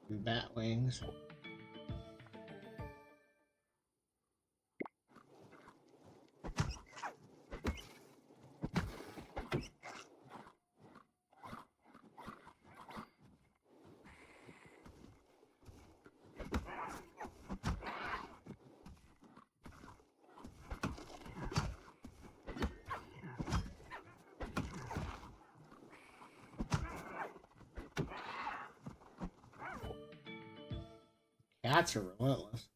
Bat wings. Cats are relentless.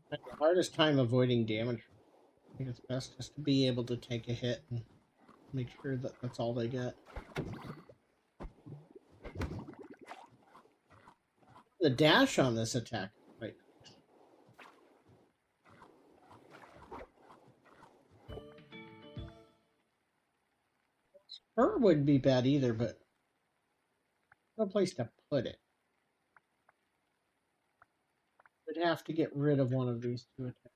I have the hardest time avoiding damage. I think it's best just to be able to take a hit and make sure that that's all they get. The dash on this attack is quite nice. Her wouldn't be bad either, but no place to put it. Would have to get rid of one of these two attacks.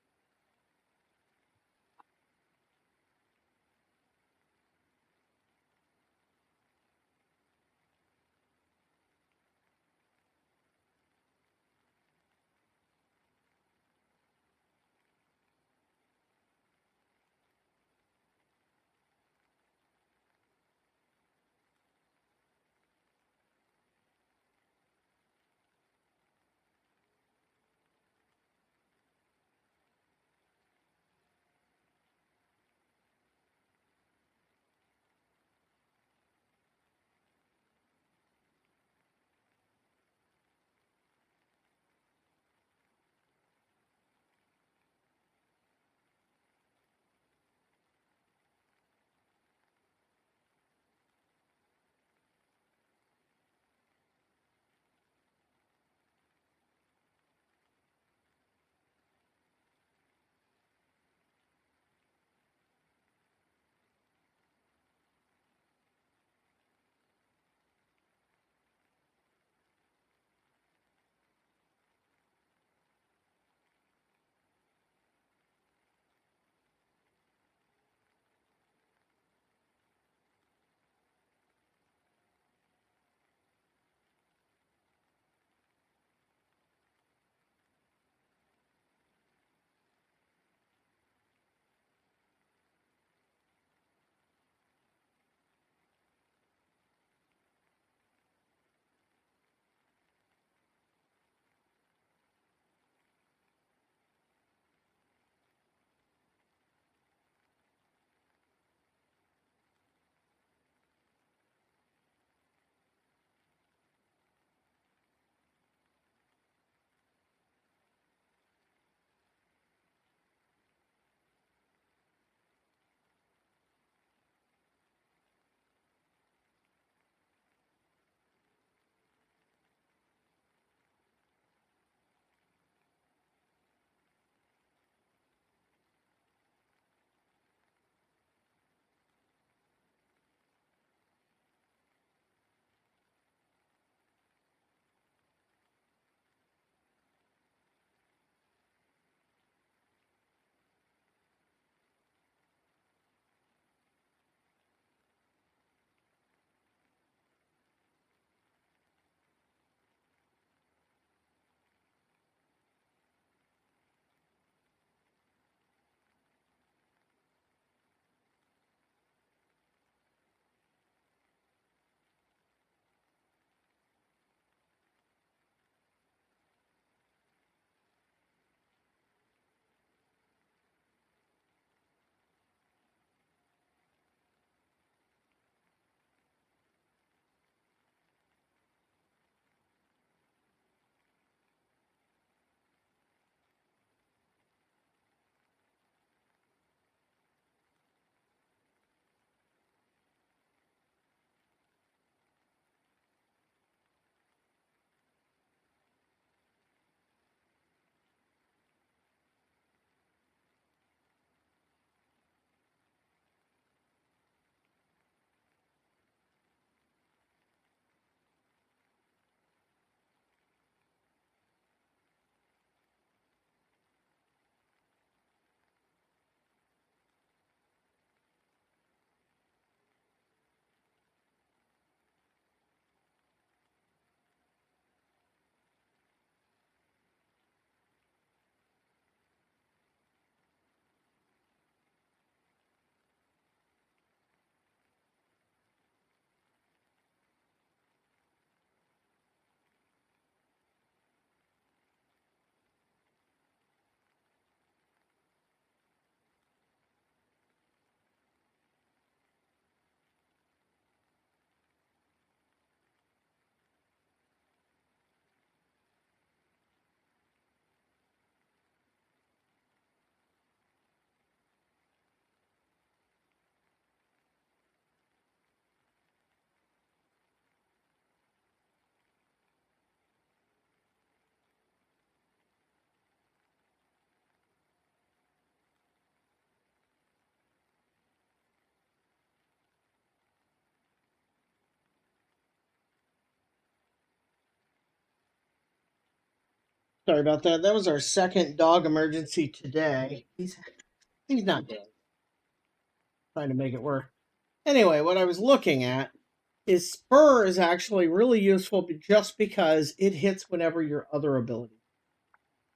Sorry about that. That was our second dog emergency today. He's not dead. Trying to make it work. Anyway, what I was looking at is Spur is actually really useful just because it hits whenever your other ability.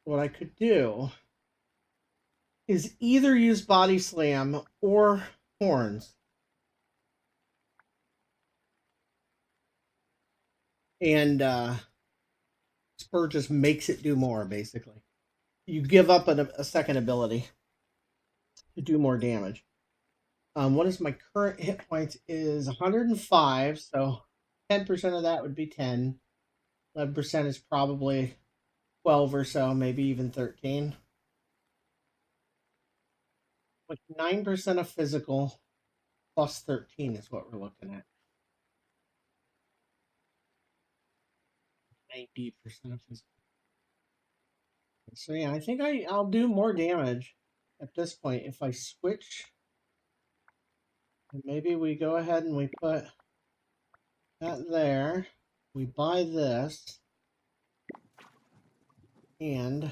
What I could do is either use Body Slam or Horns. And Spur just makes it do more, basically. You give up a second ability to do more damage. What is my current hit points is 105, so 10% of that would be 10. 11% is probably 12 or so, maybe even 13. Like 9% of physical plus 13 is what we're looking at. 90% of physical. So yeah, I think I'll do more damage at this point if I switch. And maybe we go ahead and we put that there. We buy this. And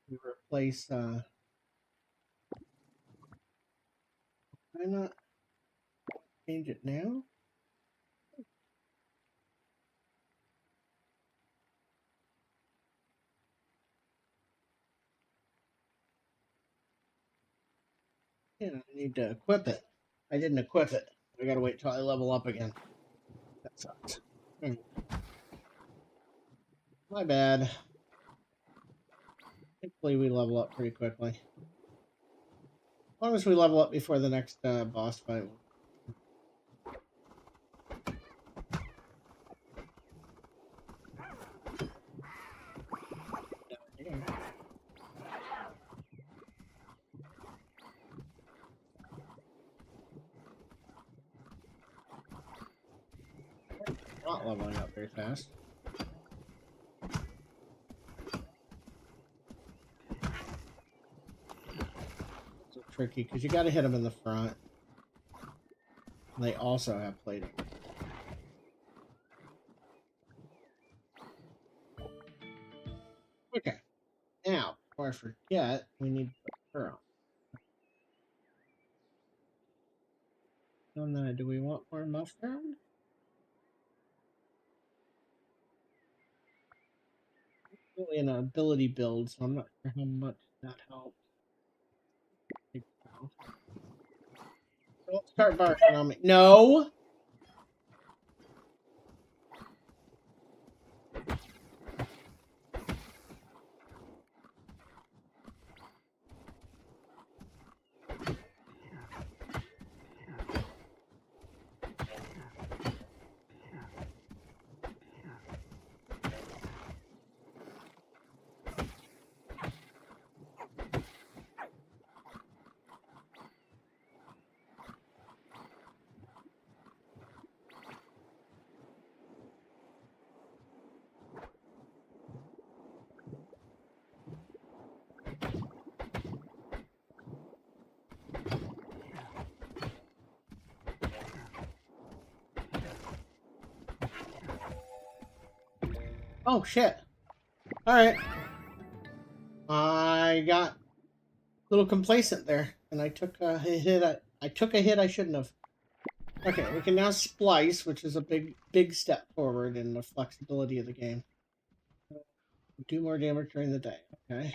we replace why not change it now? Yeah, I need to equip it. I didn't equip it. I gotta wait till I level up again. That sucks. My bad. Hopefully we level up pretty quickly. As long as we level up before the next boss fight. Not leveling up very fast. It's tricky because you got to hit them in the front. And they also have plating. Okay. Now, before I forget, we need to put her on. And then, do we want more mushroom? Really an ability build, so I'm not sure how much that helps. Don't start barking on me. No! Oh, shit. Alright. I got a little complacent there, and I took a hit. I took a hit I shouldn't have. Okay, we can now splice, which is a big step forward in the flexibility of the game. Do more damage during the day. Okay.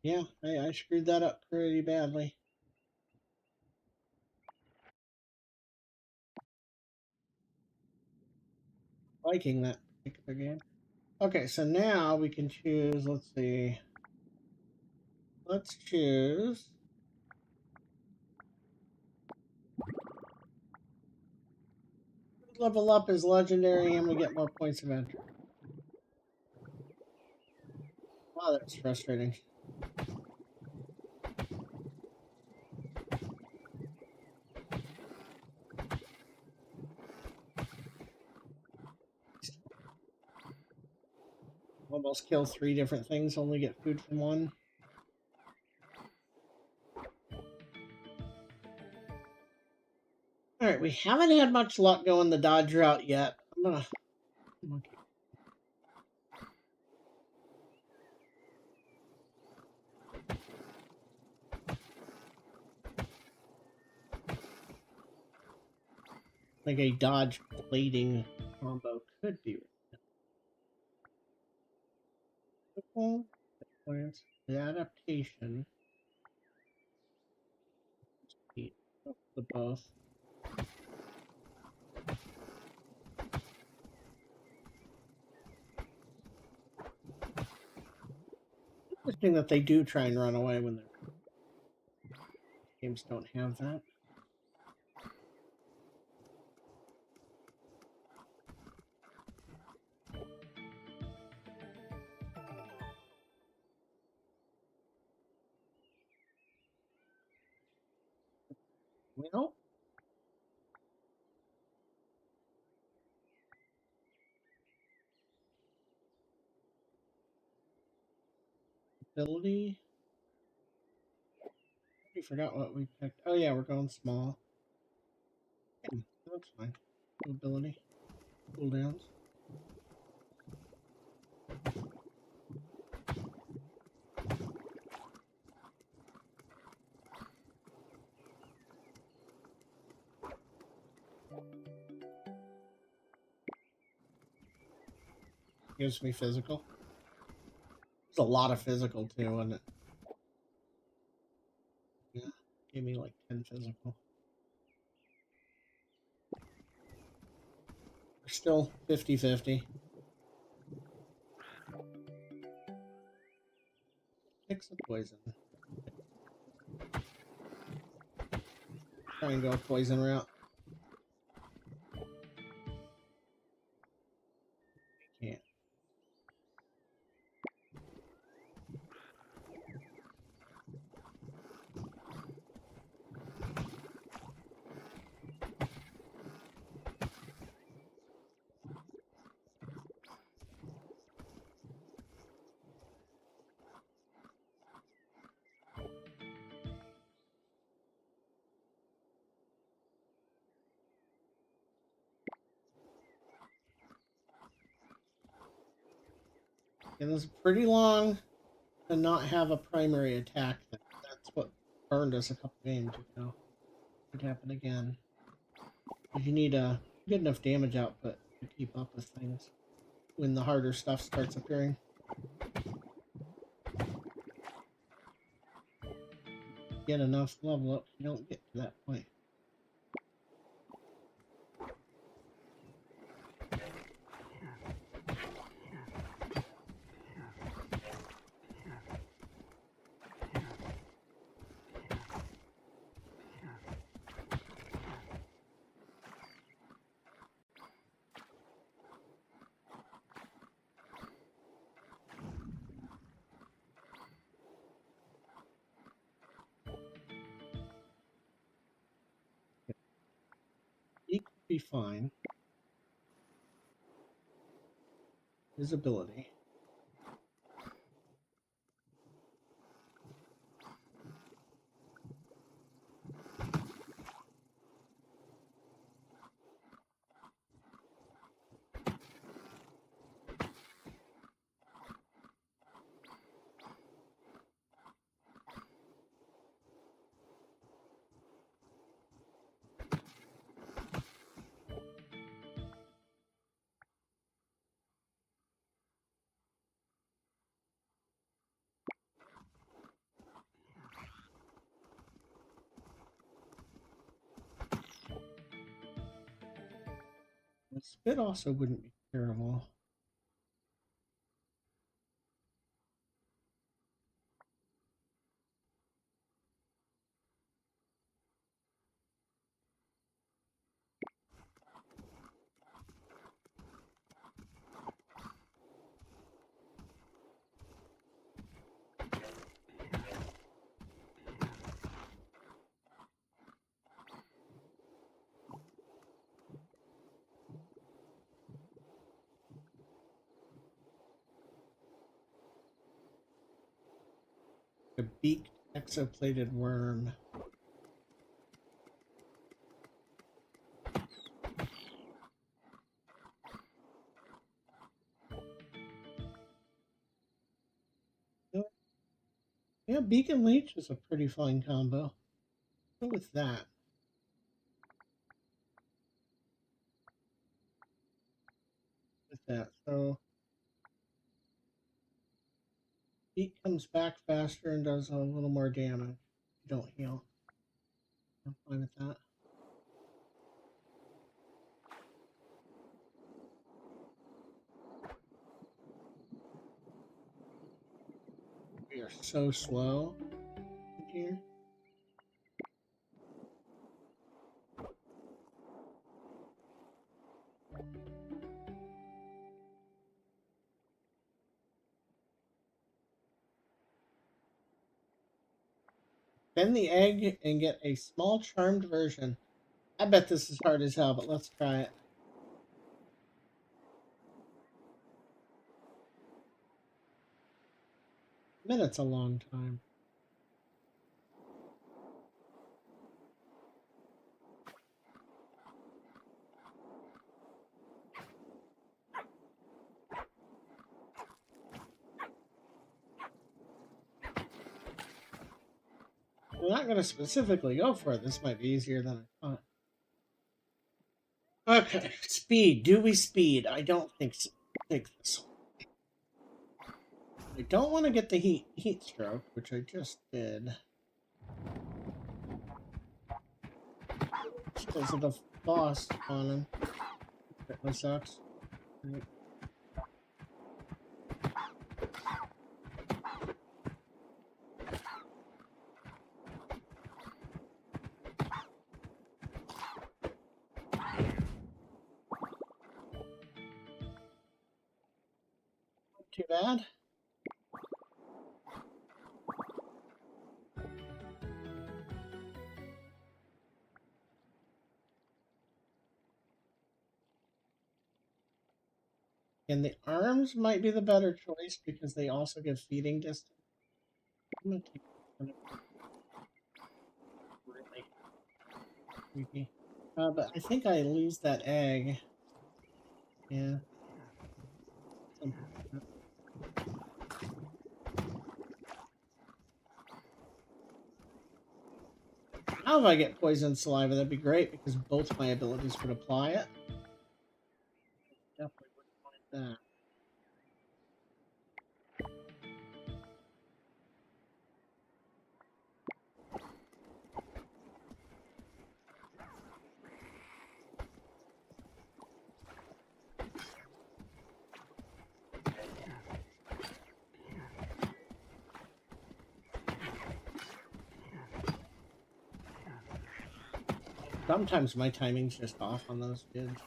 Yeah, I screwed that up pretty badly. Liking that particular game. Okay, so now we can choose, let's see. Let's choose. Level up is legendary and we get more points of entry. Wow, that's frustrating. Almost kill 3 different things, only get food from one. Alright, we haven't had much luck going the dodge route yet. I'm gonna Like a dodge plating combo could be replicable. The adaptation. The both. Interesting that they do try and run away when their games don't have that. Well, ability. I forgot what we picked. Oh yeah, we're going small. Yeah, that's fine. Ability. Cooldowns. Gives me physical. There's a lot of physical too, and it yeah, gave me like 10 physical. We're still 50-50. Pick some poison. Try and go poison route. Can't. It was pretty long to not have a primary attack. That's what burned us a couple games ago. Could happen again. You need a good enough damage output to keep up with things when the harder stuff starts appearing. Get enough level up, you don't get to that point. He could be fine. Visibility. The spit also wouldn't be terrible. A beaked exoplated worm. Yeah, Beacon Leech is a pretty fine combo. Go with that. that. So heat comes back faster and does a little more damage. You don't heal. I'm fine with that. We are so slow here. Bend the egg and get a small charmed version. I bet this is hard as hell, but let's try it. A minute's a long time. We're not going to specifically go for it. This might be easier than I thought. Okay, speed. Do we speed? I don't think so. Take this. I don't want to get the heat stroke, which I just did. Because of the boss spawning. That sucks. Right. Too bad. And the arms might be the better choice because they also give feeding distance. I'm gonna take really creepy. But I think I lose that egg. Yeah. Now if I get poison saliva, that'd be great because both my abilities would apply it. Definitely wouldn't mind that. Sometimes my timing's just off on those kids.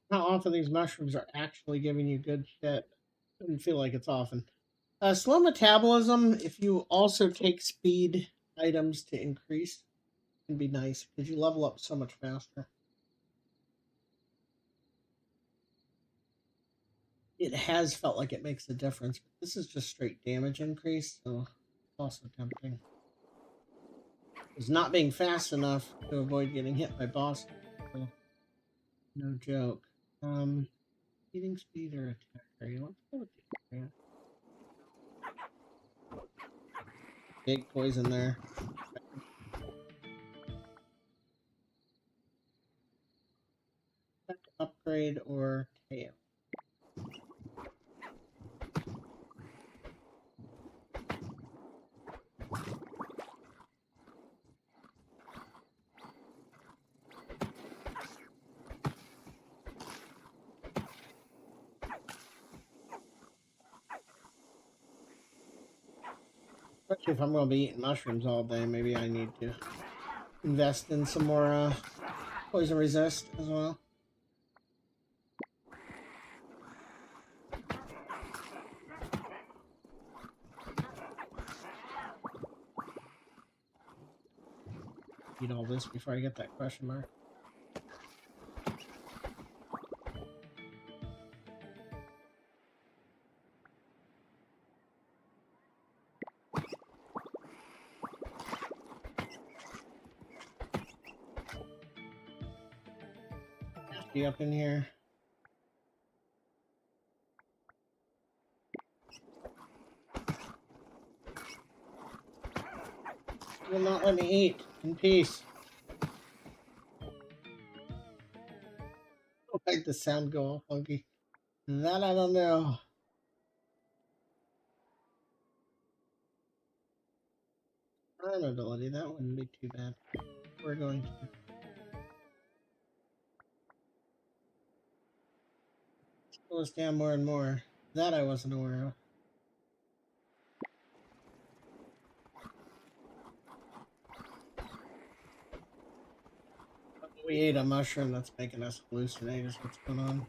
How often these mushrooms are actually giving you good shit? Doesn't feel like it's often. Slow metabolism, if you also take speed items to increase, can be nice because you level up so much faster. it has felt like it makes a difference. But this is just straight damage increase, so it's also tempting. It's not being fast enough to avoid getting hit by bosses. So no joke. Eating speed or attack area? Let's go with the area. Big poison there. Upgrade or tail? Especially if I'm going to be eating mushrooms all day, maybe I need to invest in some more poison resist as well. Eat all this before I get that question mark. Be up in here. Will not let me eat in peace. Oh, make the sound go all funky. That I don't know. Arm ability, that wouldn't be too bad. We're going to slow us down more and more. That I wasn't aware of. We ate a mushroom that's making us hallucinate is what's going on.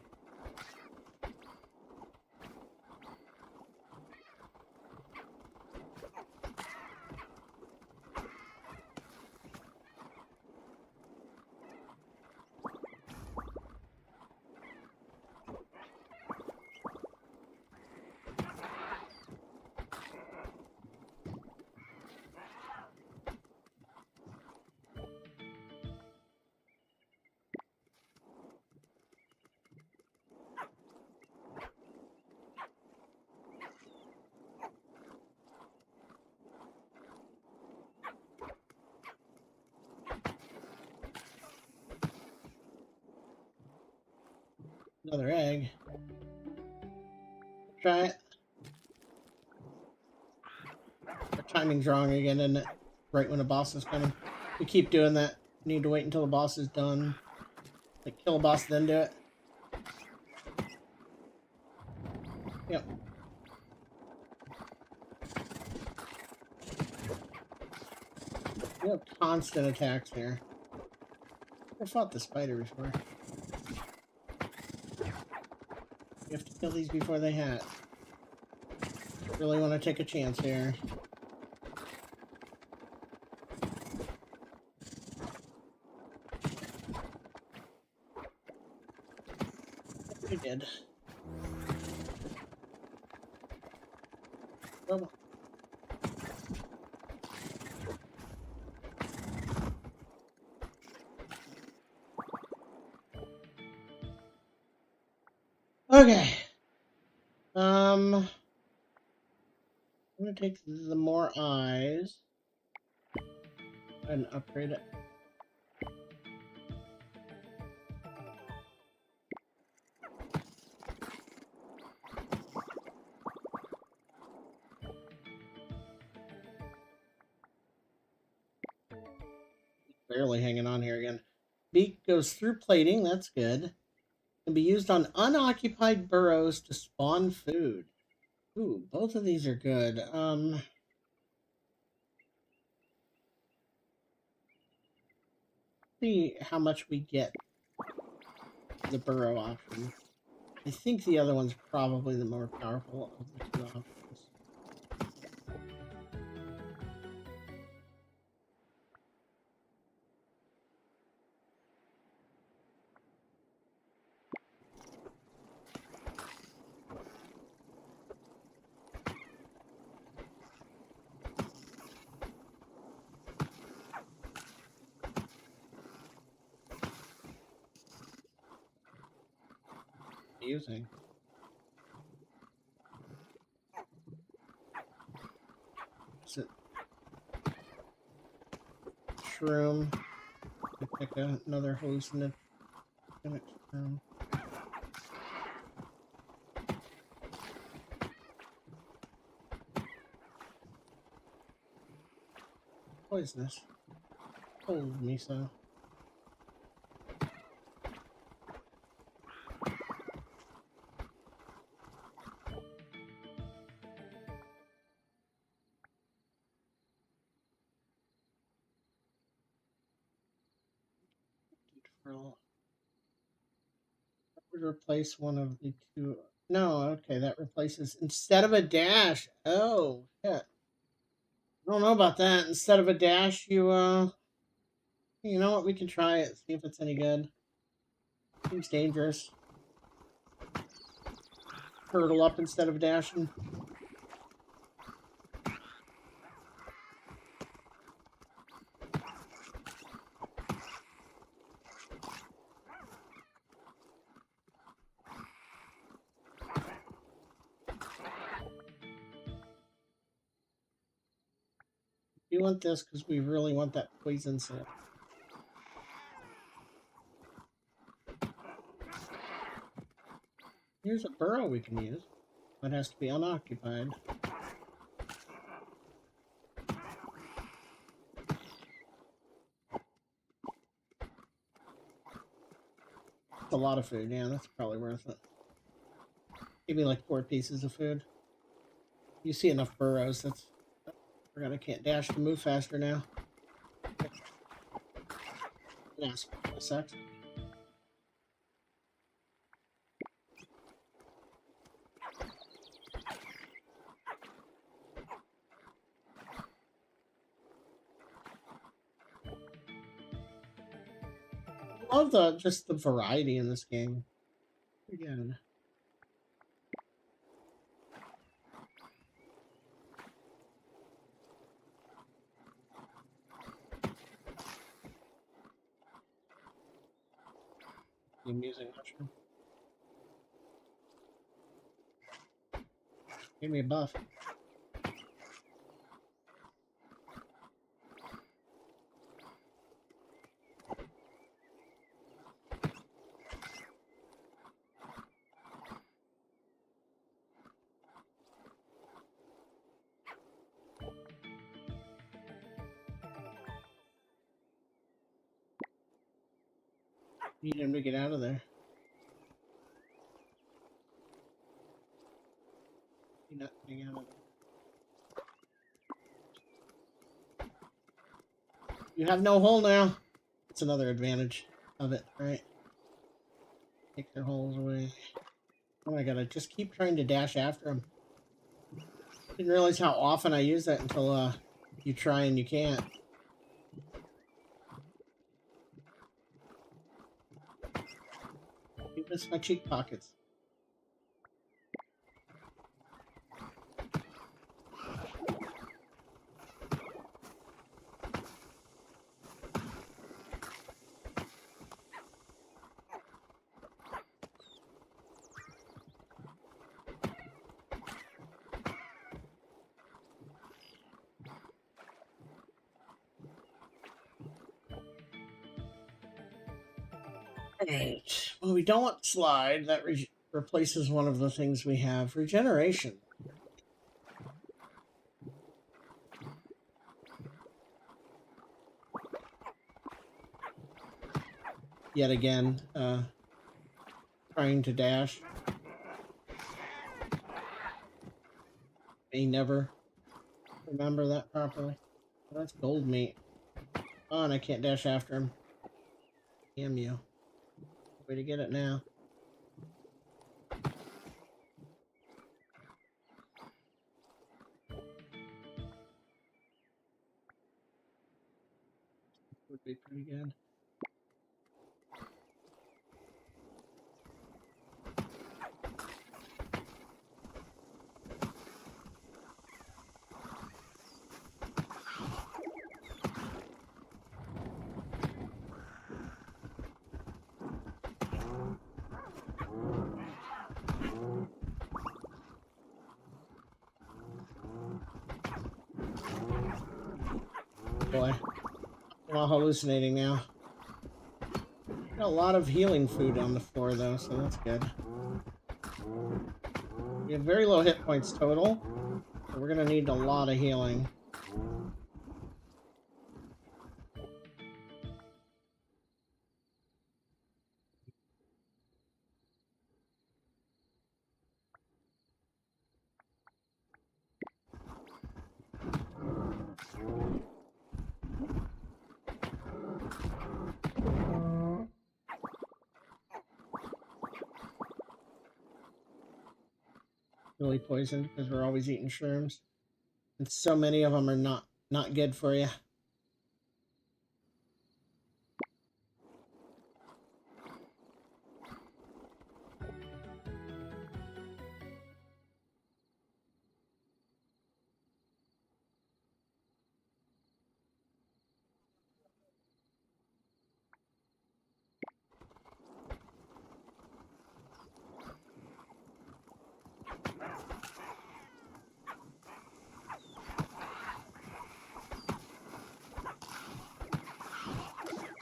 Another egg. Try it. Our timing's wrong again, isn't it? Right when a boss is coming. We keep doing that. We need to wait until the boss is done. Like, kill a boss, then do it. Yep. We have constant attacks here. I fought the spider before. You have to kill these before they hatch. Really want to take a chance here. We did. Oh. Okay. I'm gonna take the more eyes and upgrade it. Barely hanging on here again. Beak goes through plating, that's good. Can be used on unoccupied burrows to spawn food. Ooh, both of these are good. See how much we get the burrow option. I think the other one's probably the more powerful of the two options. using? Is it shroom? I pick another hallucinogenic shroom. Poisonous. Told me so. Would replace one of the two. No, okay, that replaces instead of a dash. Oh, shit. I don't know about that. Instead of a dash, you know what? We can try it. See if it's any good. Seems dangerous. Hurdle up instead of dashing. We want this because we really want that poison set. Here's a burrow we can use. It has to be unoccupied. That's a lot of food. Yeah, that's probably worth it. Give me like 4 pieces of food. You see enough burrows. That's. I forgot I can't dash to move faster now. Yes, XBSeX. I love just the variety in this game. Again. Using mushroom. Give me a buff. Need him to get out of there. You're not getting out of there. You have no hole now. That's another advantage of it, right? Take their holes away. Oh my god, I just keep trying to dash after him. Didn't realize how often I use that until you try and you can't. You miss my cheek pockets. Alright. Well, we don't want slide. That replaces one of the things we have. Regeneration. Yet again, trying to dash. May never remember that properly. Oh, that's gold meat. Oh, and I can't dash after him. Damn you. Way to get it now. Would be pretty good. boy. I'm all hallucinating now. Got a lot of healing food on the floor, though, so that's good. We have very low hit points total, so we're going to need a lot of healing. Really poisoned because we're always eating shrooms. And so many of them are not good for you.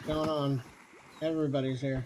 What's going on? Everybody's here.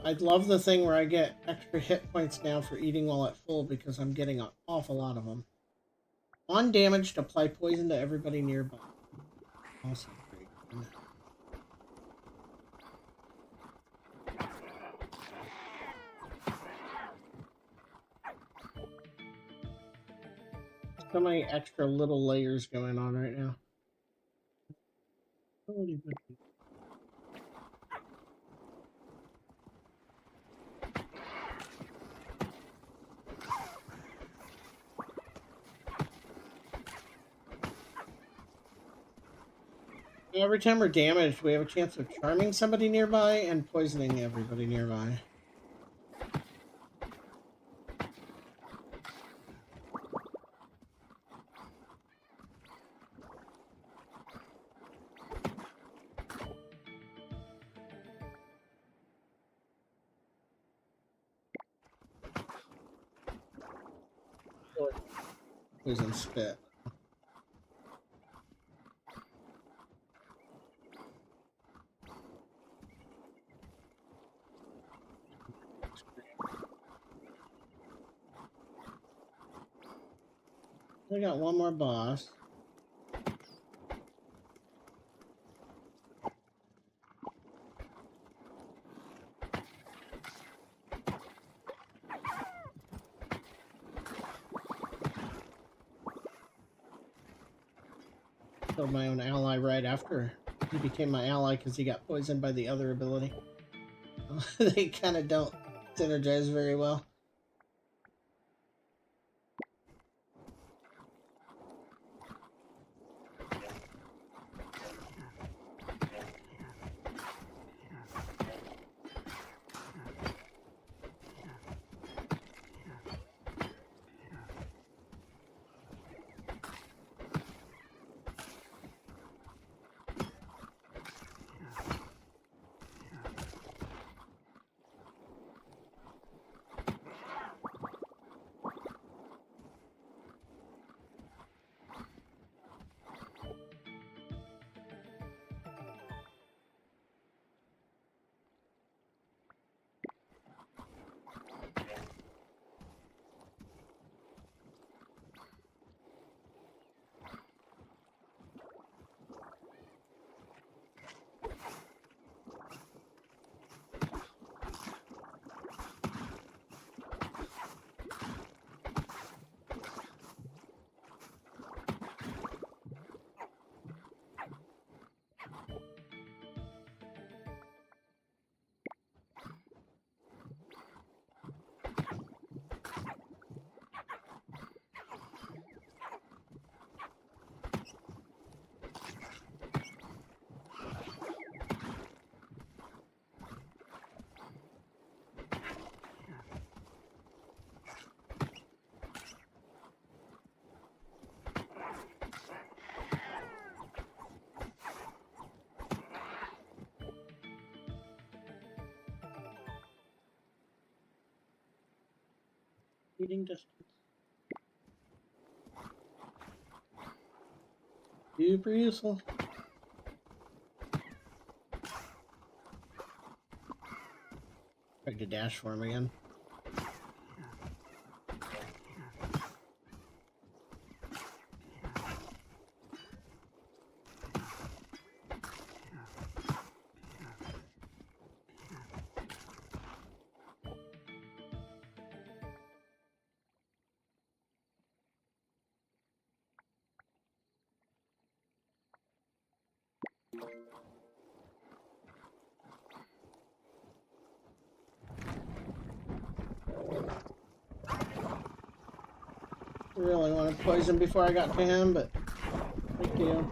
I love the thing where I get extra hit points now for eating while at full because I'm getting an awful lot of them. On damage to apply poison to everybody nearby. Awesome. So many extra little layers going on right now. Every time we're damaged, we have a chance of charming somebody nearby and poisoning everybody nearby. Poison spit. We got one more boss. Killed my own ally right after he became my ally because he got poisoned by the other ability. They kind of don't synergize very well. Eating distance. Super useful. Try to dash for him again. Really wanted poison before I got to him, but thank you.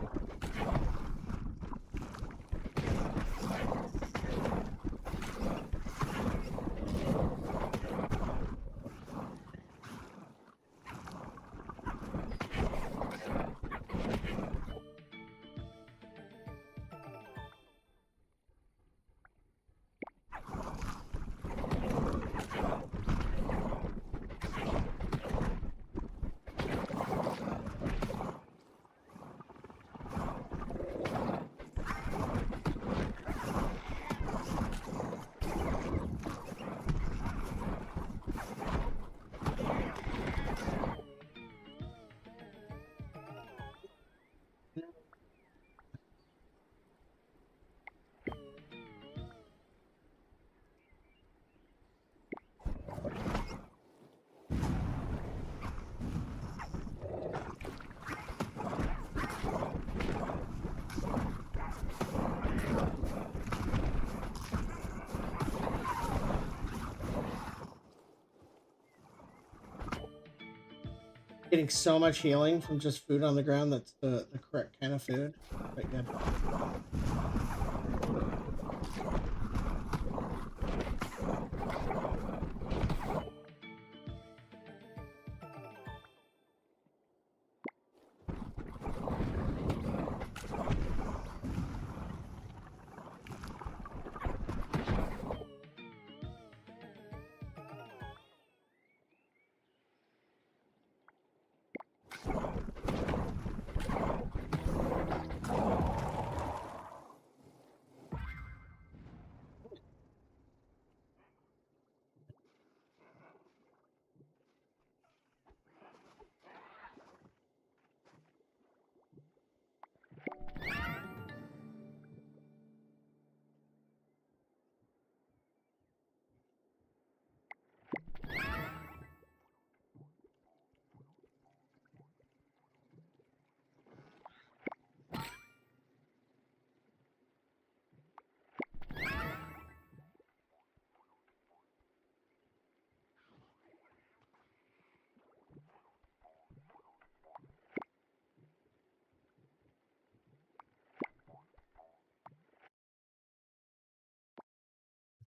Getting so much healing from just food on the ground. That's the correct kind of food. Quite good.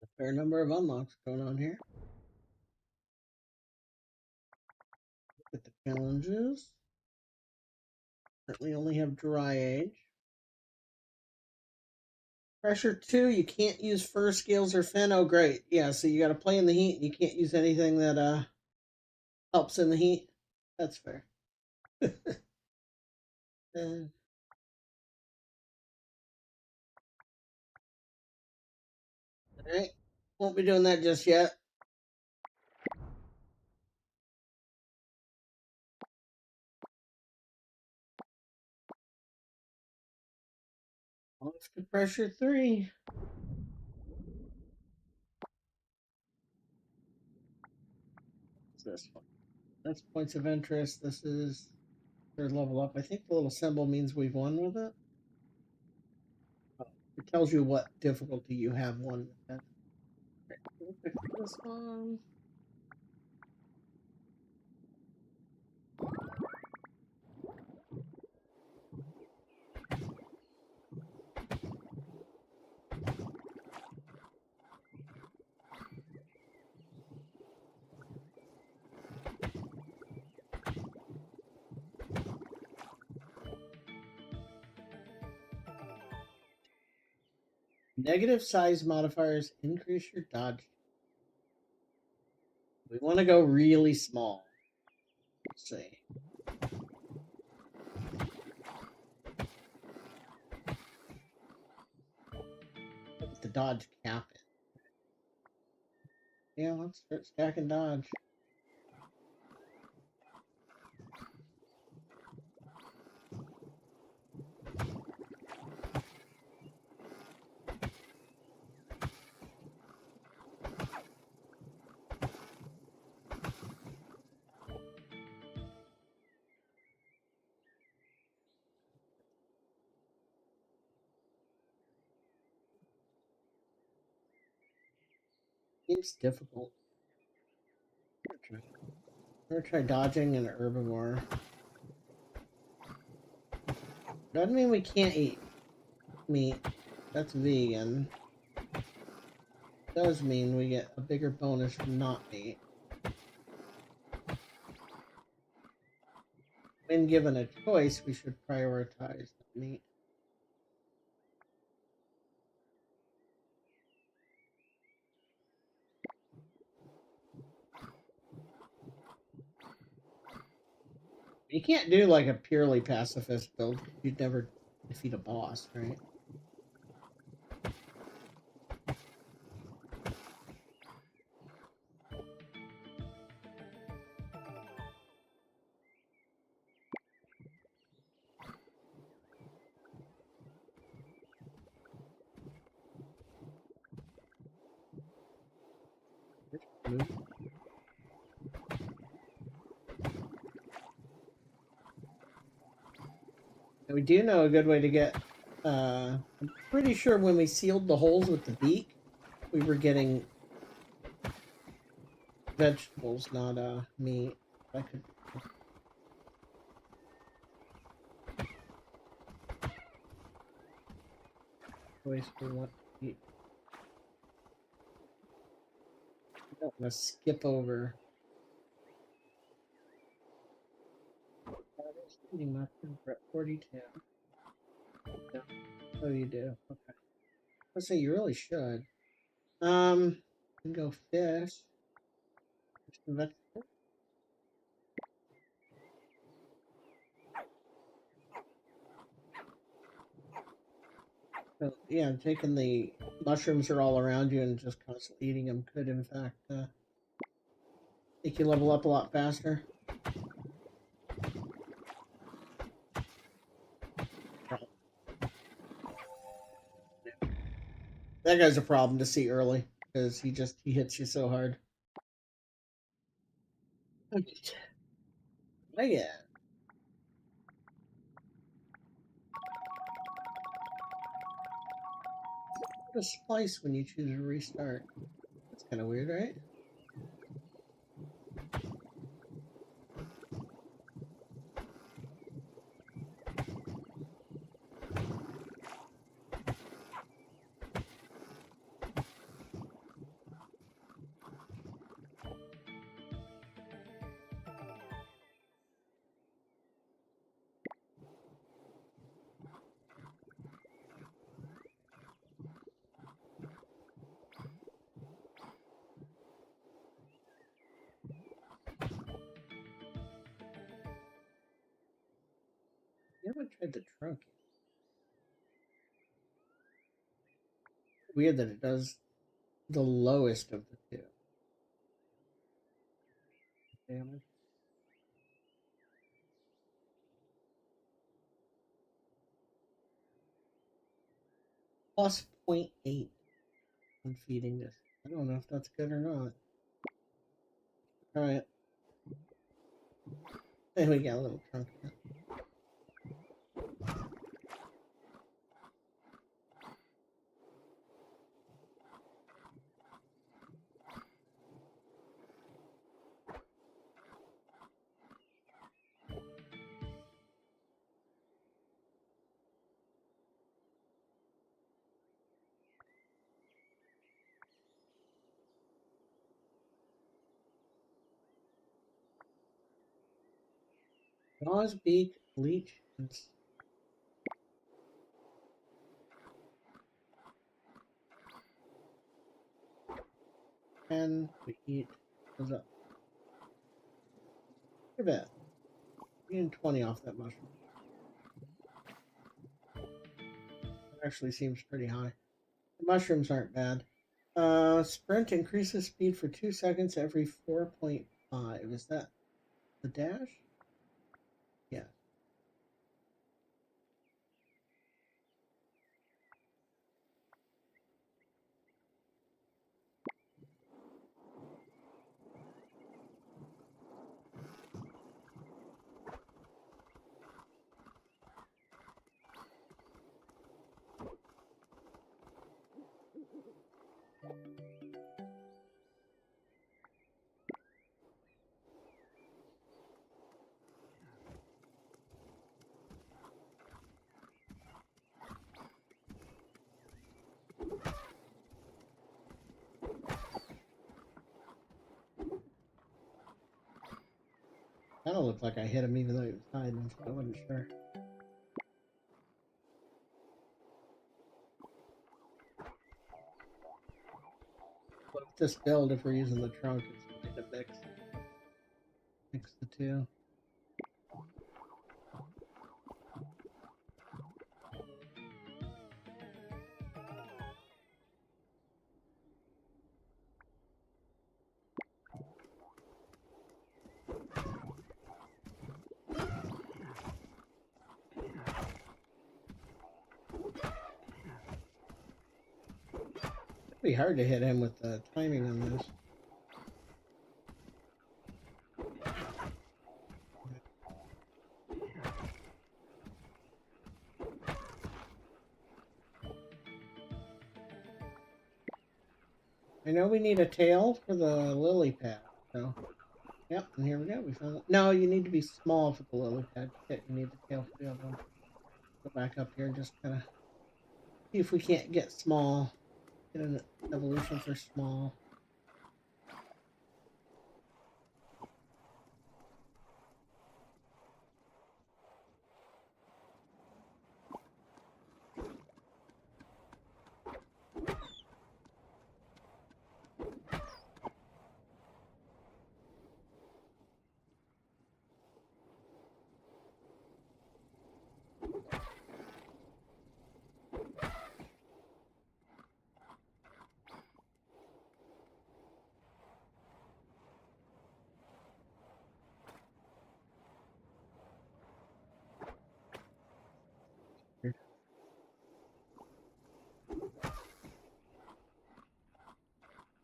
A fair number of unlocks going on here. Look at the challenges. Currently only have dry age. Pressure 2, you can't use fur, scales, or fin. Oh, great. Yeah, so you got to play in the heat. And you can't use anything that helps in the heat. That's fair. All right. Won't be doing that just yet. Off to pressure 3. What's this one? That's points of interest. This is third level up. I think the little symbol means we've won with it. Oh, it tells you what difficulty you have won with that. Okay, we'll pick this one. Negative size modifiers increase your dodge We want to go really small. Let's see. Put the dodge cap in. Yeah, let's start stacking dodge. Seems difficult. I'm gonna try dodging an herbivore. Doesn't mean we can't eat meat. That's vegan. Does mean we get a bigger bonus from not meat. When given a choice, we should prioritize meat. You can't do like a purely pacifist build. You'd never defeat a boss, right? And we do know a good way to get. I'm pretty sure when we sealed the holes with the beak, we were getting vegetables, not meat. I could. Choice we want to eat. I don't want to skip over. Eating mushroom for 42. No. Oh, you do. Okay. Let's say you really should. You can go fish. Vegetable. So, yeah, taking the mushrooms are all around you and just constantly eating them could, in fact, make you level up a lot faster. That guy's a problem to see early because he hits you so hard. Oh yeah. Put a splice when you choose to restart. That's kind of weird, right? You haven't tried the trunk. Weird that it does the lowest of the two. Damage. Plus 0.8 when feeding this. I don't know if that's good or not. Alright. There we got a little trunk. Jaws, beak, leech, and we eat those up. Too bad. Getting 20 off that mushroom. That actually seems pretty high. The mushrooms aren't bad. Sprint increases speed for 2 seconds every 4.5. Is that the dash? Yeah. Kind of looked like I hit him even though he was hiding, so I wasn't sure. But with this build, if we're using the trunk, it's going to mix the two. It'd be hard to hit him with the timing on this. I know we need a tail for the lily pad, so yep, and here we go. We found it. No, you need to be small for the lily pad. You need the tail for the other one. Go back up here and just kind of see if we can't get small. Get an evolution for small.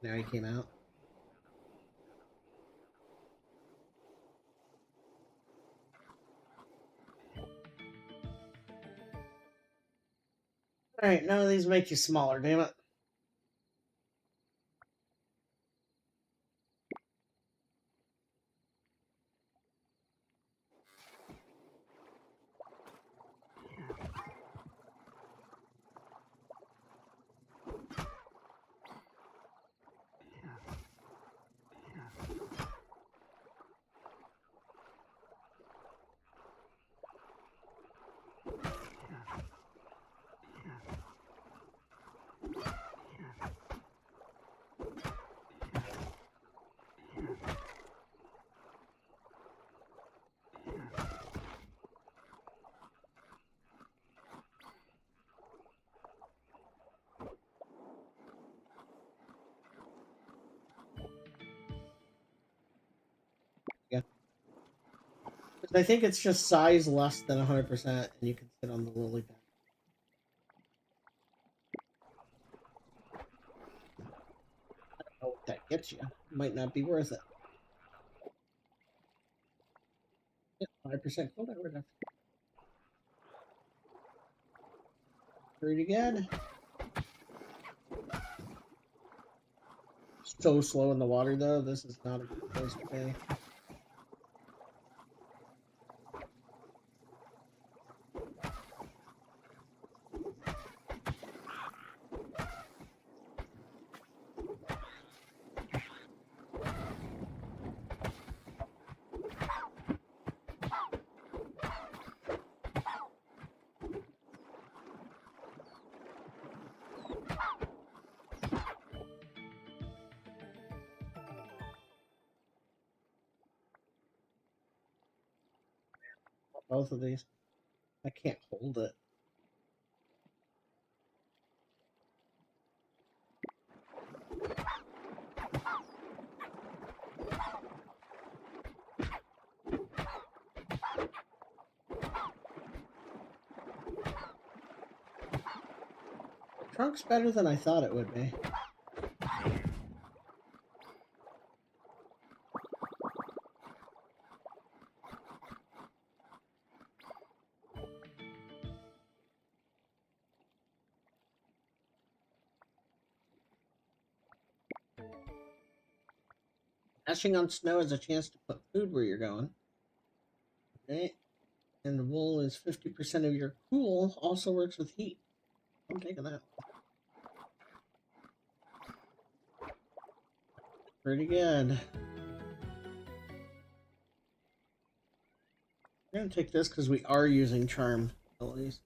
Now he came out. Alright, none of these make you smaller, damn it. Yeah. I think it's just size less than 100%, and you can sit on the lily pad. I don't know what that gets you. Might not be worth it. 5% cooldown reduction. Read it again. So slow in the water, though. This is not a good place to be. Both of these. I can't hold it. Trunk's better than I thought it would be. Dashing on snow has a chance to put food where you're going. Okay. And the wool is 50% of your cool, also works with heat. I'm taking that. Pretty good. I'm going to take this because we are using charm abilities.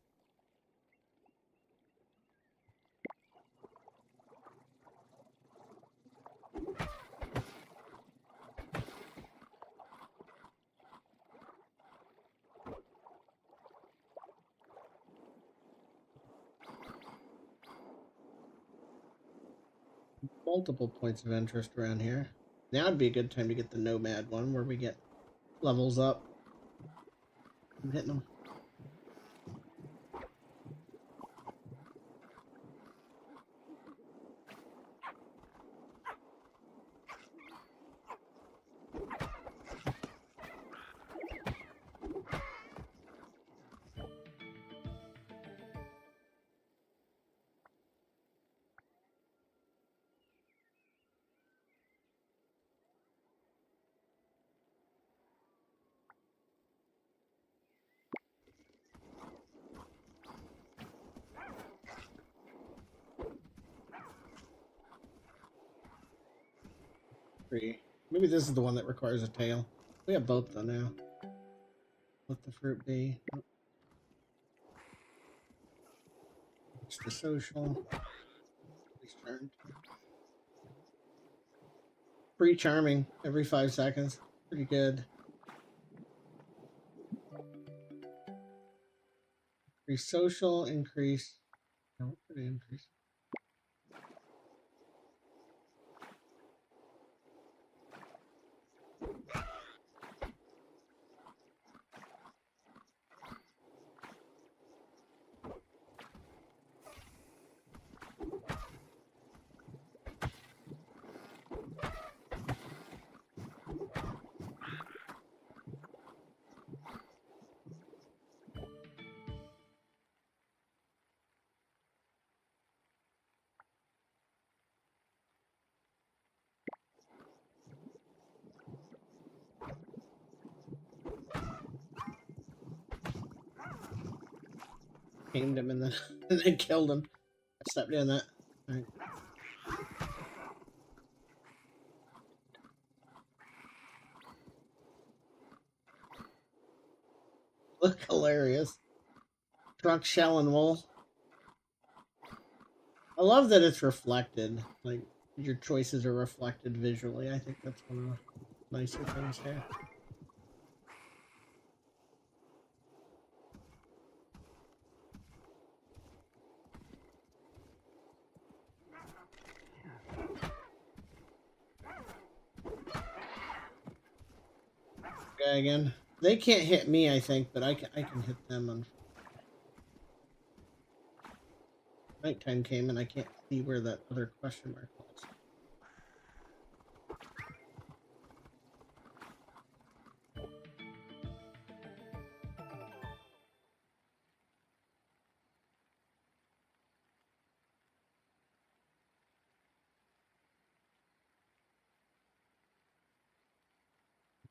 Multiple points of interest around here. Now would be a good time to get the nomad one where we get levels up. I'm hitting them. Maybe this is the one that requires a tail. We have both though now. Let the fruit be. It's the social. Free charming every 5 seconds. Pretty good. Free social increase. No, pretty increase. Aimed him and then, and then killed him. Stop doing that. All right. Look hilarious. Truck shell and wool. I love that it's reflected. Like your choices are reflected visually. I think that's one of the nicer things here. Okay, again. They can't hit me, I think, but I can hit them. On nighttime came and I can't see where that other question mark was.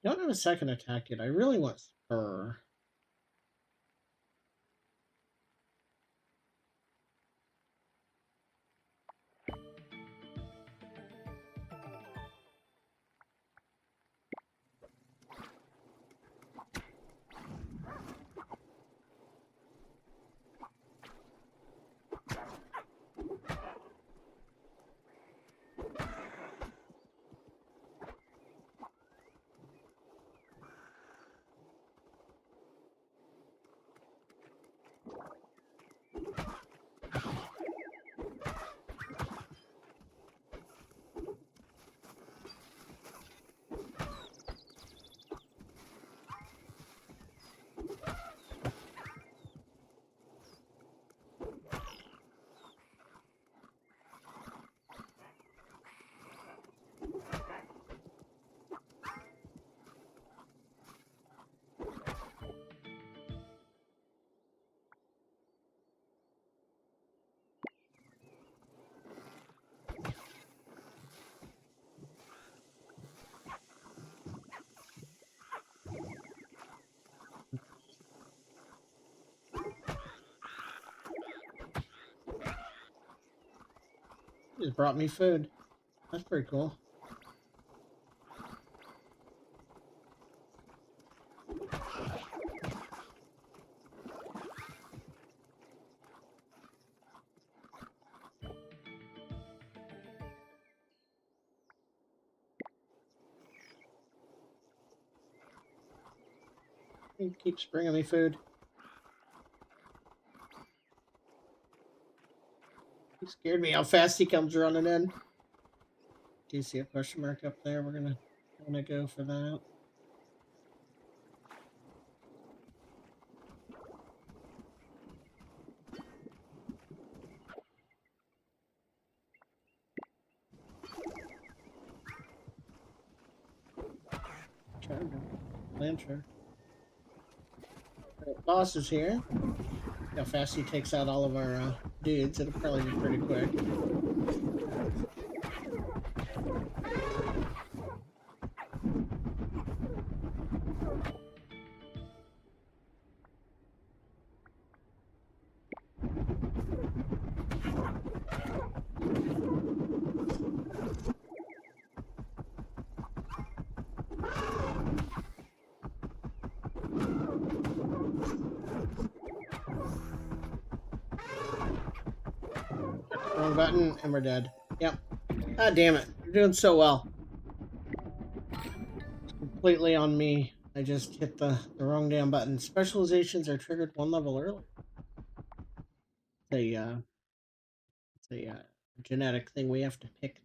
I don't have a second attack yet. I really want Spur. Just brought me food. That's pretty cool. He keeps bringing me food. He scared me how fast he comes running in. Do you see a question mark up there? We're gonna go for that. Lantern. Right, boss is here. How fast he takes out all of our dudes. It'll probably be pretty quick. Wrong button, and we're dead. Yep. God damn it. You're doing so well. It's completely on me. I just hit the wrong damn button. Specializations are triggered one level early. It's a genetic thing we have to pick.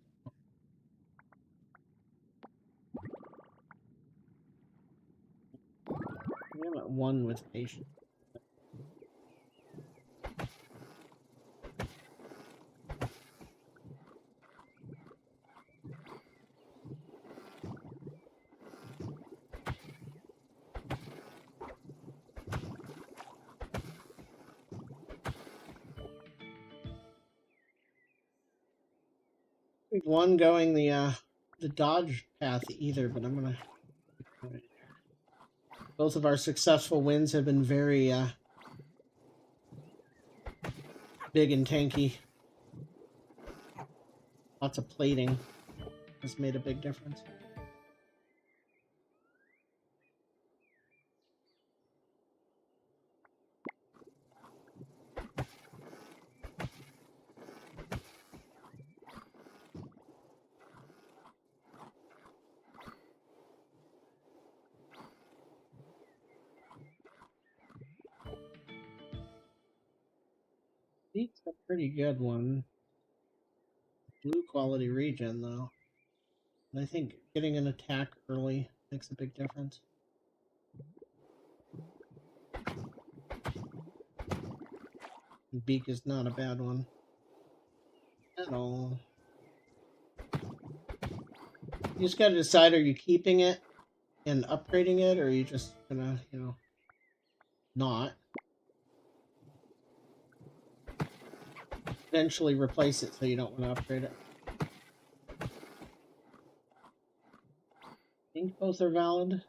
I'm at 1 with patience. We've one going the dodge path either, but I'm gonna. Both of our successful wins have been very big and tanky. Lots of plating has made a big difference. Beak's a pretty good one. Blue quality regen though. And I think getting an attack early makes a big difference. Beak is not a bad one at all. You just gotta decide, are you keeping it and upgrading it, or are you just gonna, you know, not? Eventually replace it so you don't want to upgrade it. I think both are valid.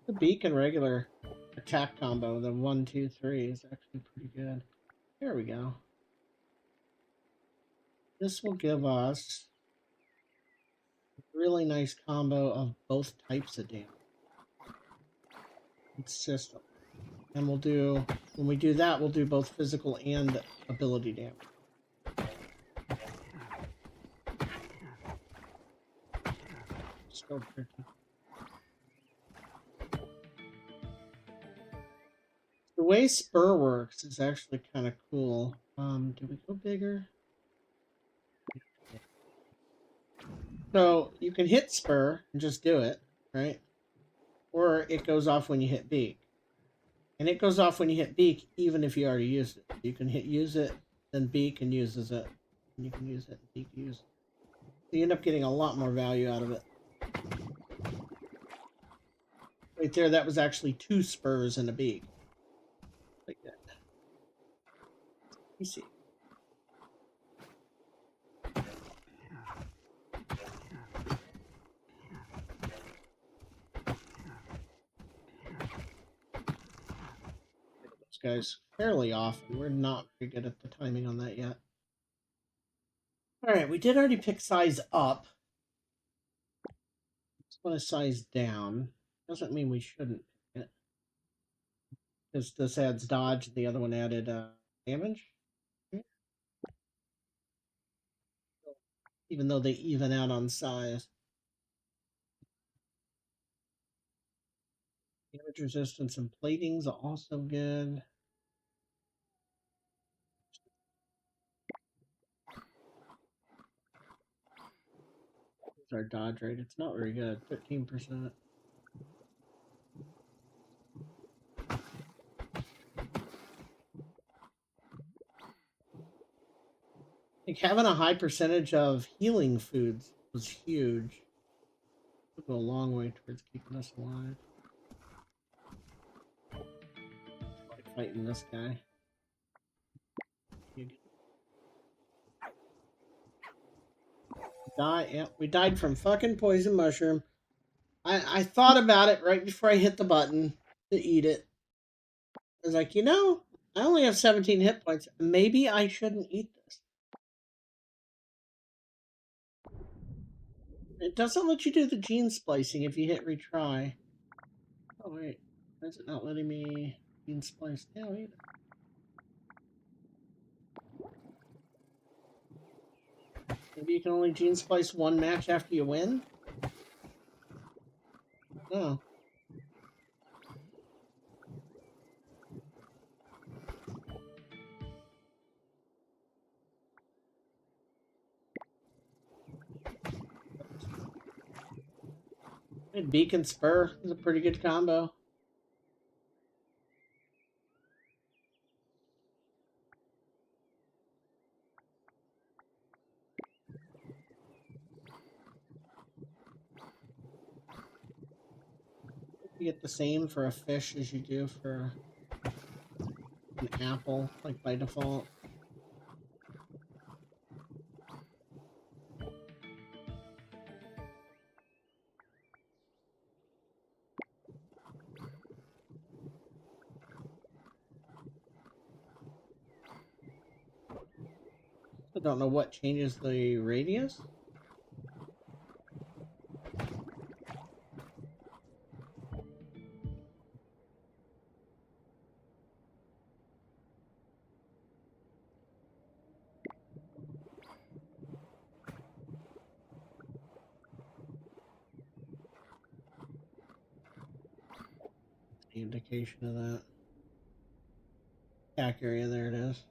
The beak and regular attack combo, the 1, 2, 3, is actually pretty good. There we go. This will give us a really nice combo of both types of damage. It's system. And we'll do, when we do that, we'll do both physical and ability damage. So tricky. The way Spur works is actually kind of cool. Do we go bigger? So you can hit Spur and just do it, right? Or it goes off when you hit Beak. And it goes off when you hit Beak, even if you already used it. You can hit use it, then Beak and uses it. And you can use it, and Beak use it. So you end up getting a lot more value out of it. Right there, that was actually 2 Spurs and a Beak. Like that. me see. Those guys fairly often. We're not very good at the timing on that yet. All right, we did already pick size up. Let's want to size down. Doesn't mean we shouldn't pick it. Because this adds dodge, the other one added damage. Even though they even out on size. Damage resistance and platings are also good. It's our dodge rate. It's not very good. 13%. Like having a high percentage of healing foods was huge. It'll go a long way towards keeping us alive. Like fighting this guy. Yeah, we died from fucking poison mushroom. I thought about it right before I hit the button to eat it. I was like, you know, I only have 17 hit points. Maybe I shouldn't eat this. It doesn't let you do the gene splicing if you hit retry. Oh, wait. Why is it not letting me gene splice now either? Maybe you can only gene splice one match after you win? No. And Beacon Spur is a pretty good combo. You get the same for a fish as you do for an apple, like by default. I don't know what changes the radius. The indication of that. Back area, there it is.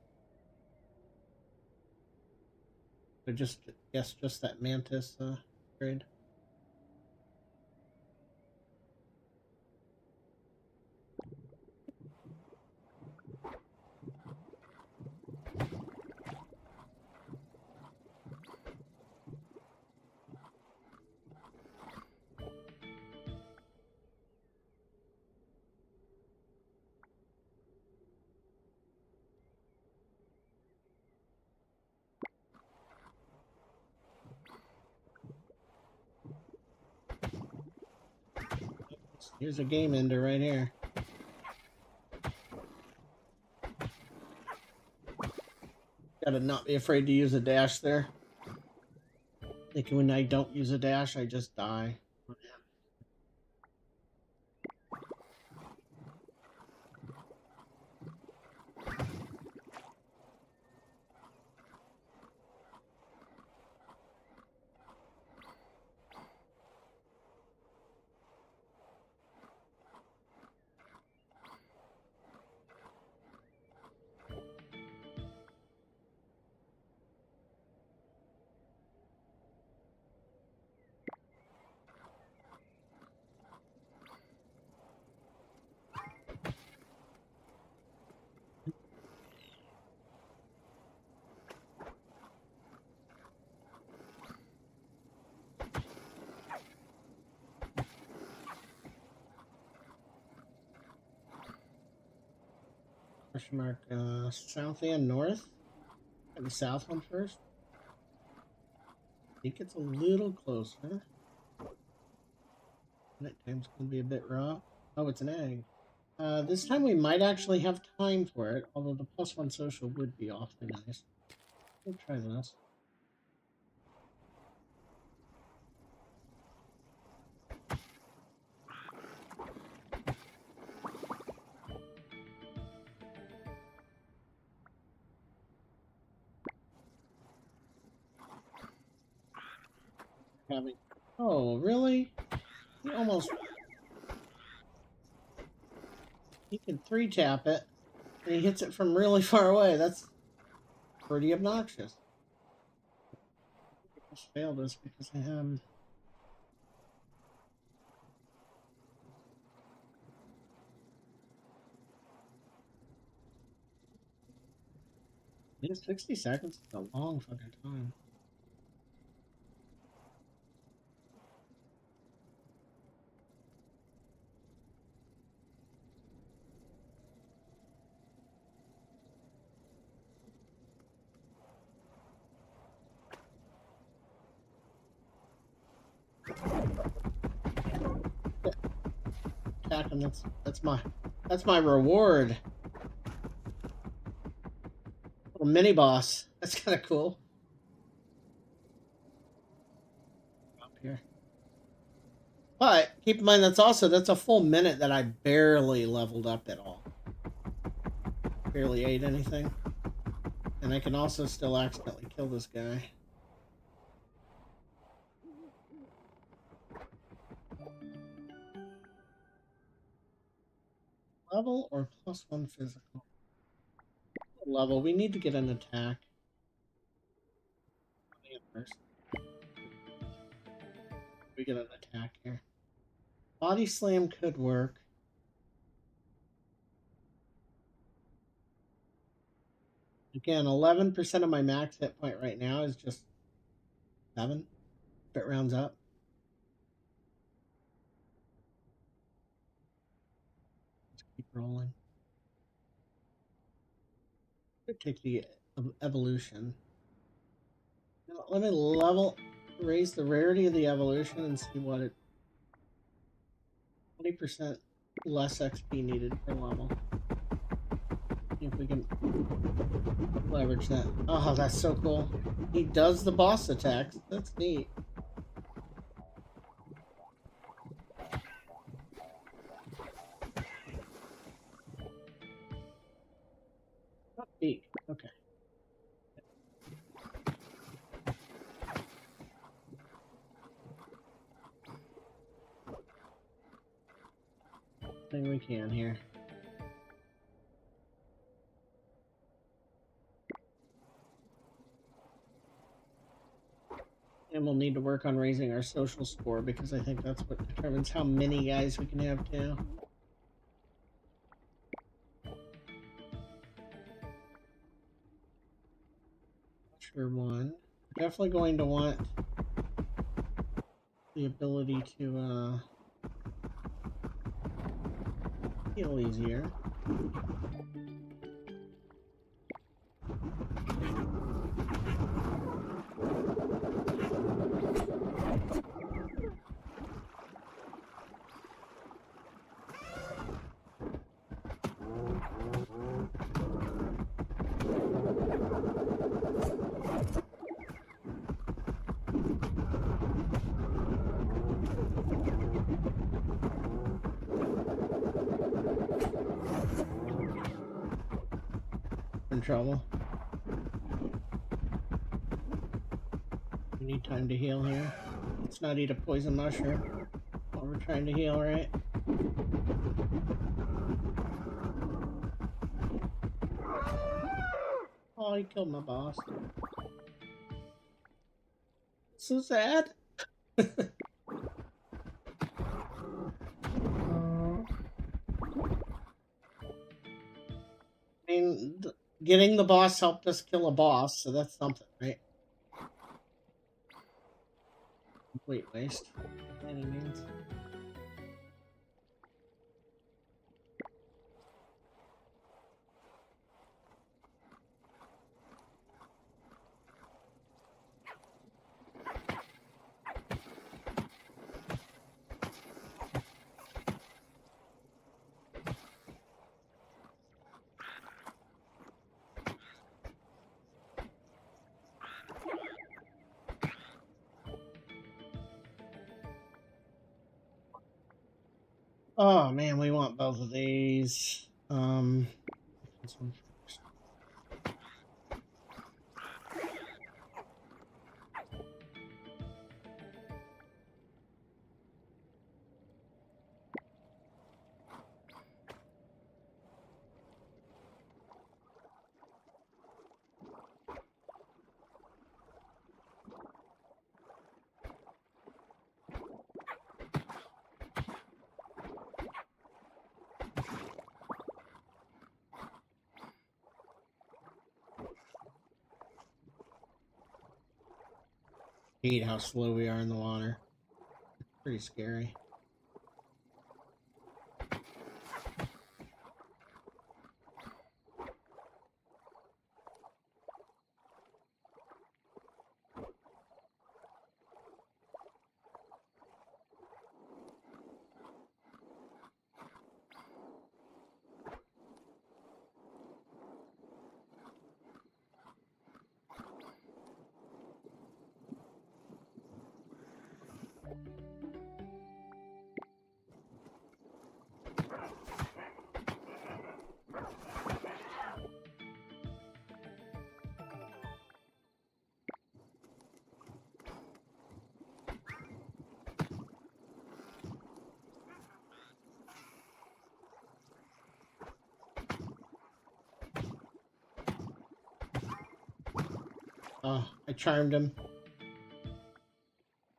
So just that mantis grade. Here's a game ender right here. Gotta not be afraid to use a dash there. Like when I don't use a dash, I just die. Question mark, south and north? Try the south one first. I think it's a little closer. Night time's gonna be a bit rough. Oh, it's an egg. This time we might actually have time for it, although the +1 social would be awfully nice. We'll try this. Having. Oh, really? He almost. He can 3-tap it, and he hits it from really far away. That's pretty obnoxious. I just failed this because I have. Yeah, 60 seconds is a long fucking time. Attack him. That's my reward. Little mini boss. That's kind of cool. Up here. But keep in mind that's a full minute that I barely leveled up at all. Barely ate anything. And I can also still accidentally kill this guy. Level or +1 physical? Level. We need to get an attack. First. We get an attack here. Body slam could work. Again, 11% of my max hit point right now is just 7. If it rounds up. Let's keep rolling. Could take the evolution. Let me raise the rarity of the evolution and see what it. 20% less XP needed per level. See if we can leverage that. Oh, that's so cool. He does the boss attacks. That's neat. Not peak. Okay. Thing we can here. And we'll need to work on raising our social score because I think that's what determines how many guys we can have too. Sure one. Definitely going to want the ability to heal easier. In trouble. We need time to heal here. Let's not eat a poison mushroom while we're trying to heal, right? Oh, he killed my boss. So sad. I mean, getting the boss helped us kill a boss, so that's something, right? Complete waste. By any means. Oh man, we want both of these. This one first. I hate how slow we are in the water. It's pretty scary. Oh, I charmed him.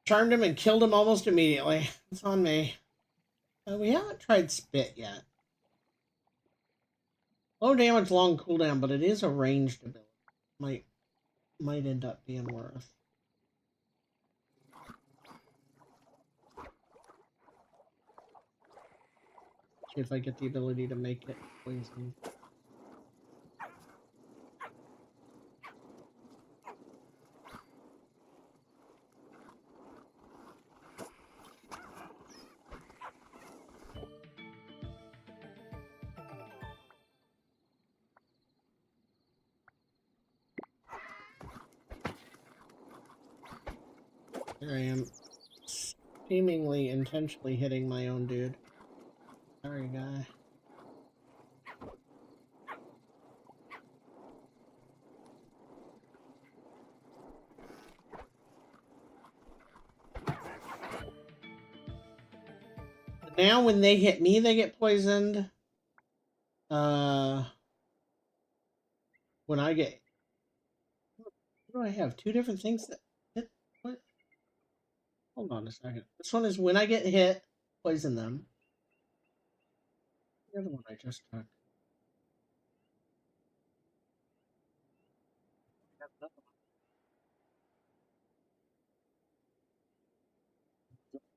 Charmed him and killed him almost immediately. It's on me. We haven't tried spit yet. Low damage, long cooldown, but it is a ranged ability. Might end up being worth. See if I get the ability to make it poison. Here I am, seemingly intentionally hitting my own dude. Sorry, guy. Now when they hit me, they get poisoned. When I get... What do I have? Two different things that hit... What? Hold on a second. This one is when I get hit, poison them. The other one I just took.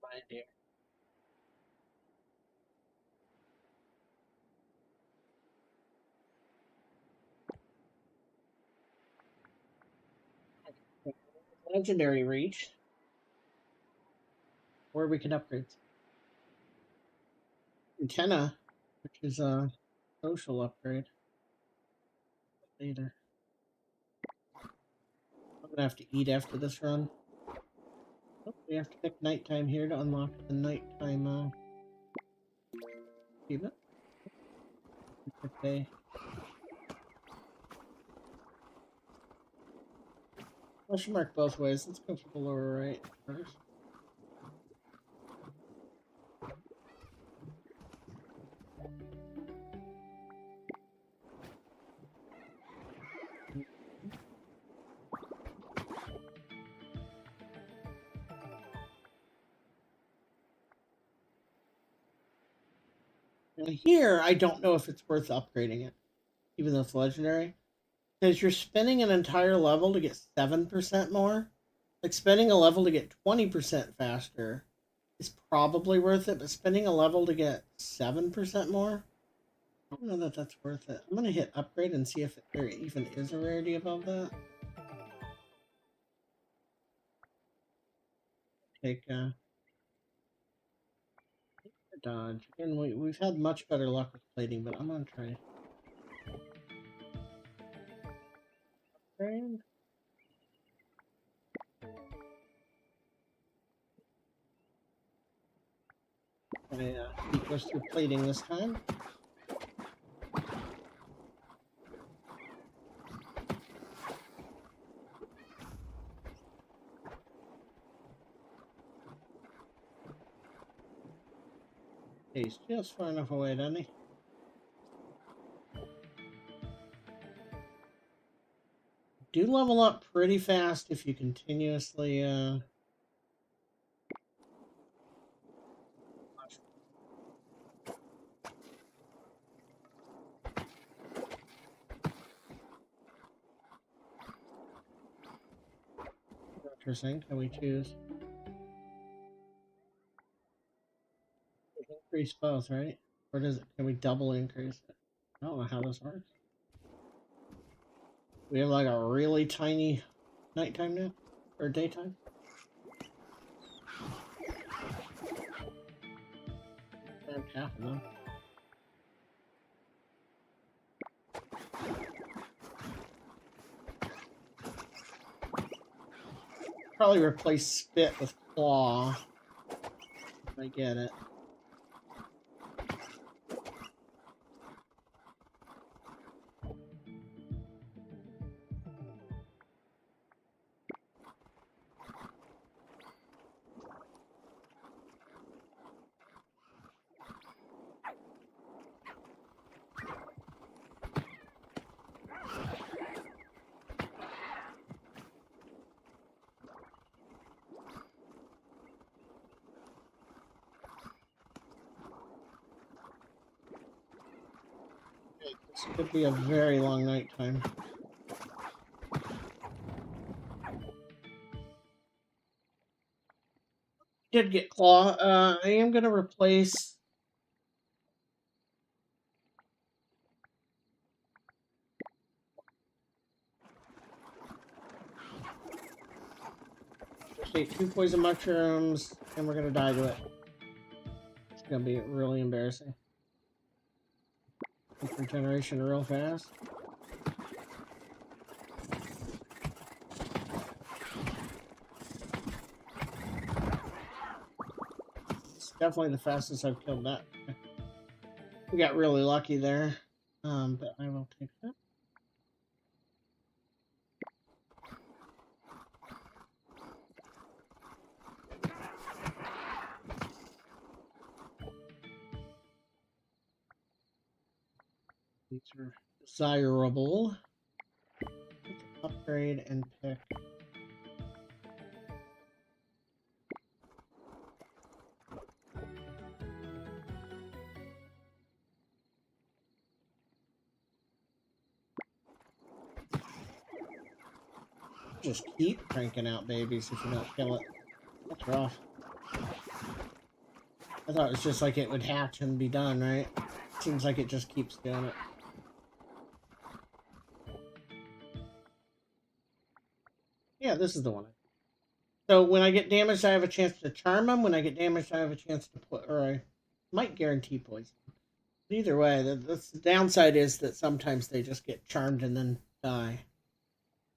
Find here. Legendary reach. Or we can upgrade. Antenna, which is a social upgrade. Later. I'm gonna have to eat after this run. Oh, we have to pick nighttime here to unlock the nighttime achievement. Okay. Question mark both ways. Let's go for the lower right first. And here, I don't know if it's worth upgrading it, even though it's legendary. Because you're spending an entire level to get 7% more. Like, spending a level to get 20% faster is probably worth it, but spending a level to get 7% more, I don't know that that's worth it. I'm going to hit upgrade and see if there even is a rarity above that. Take dodge. Again, we've had much better luck with plating, but I'm going to try upgrade. beak goes through plating this time. He's just far enough away, doesn't he? Do level up pretty fast if you continuously interesting. Can we choose? Increase both, right? Or does it, can we double increase it? I don't know how this works. We have like a really tiny nighttime now? Or daytime? Half of them. Probably replace spit with claw. If I get it. This could be a very long nighttime. Did get claw. I am gonna replace. Just ate 2 poison mushrooms, and we're gonna die to it. It's gonna be really embarrassing. Regeneration real fast. It's definitely the fastest I've killed that. We got really lucky there, but I will take that. These are desirable. Upgrade and pick. Just keep cranking out babies if you don't kill it. That's rough. I thought it was just like it would hatch and be done, right? Seems like it just keeps doing it. Yeah, this is the one. So when I get damaged, I have a chance to charm them. When I get damaged, I have a chance to put, or I might guarantee poison. But either way, the downside is that sometimes they just get charmed and then die.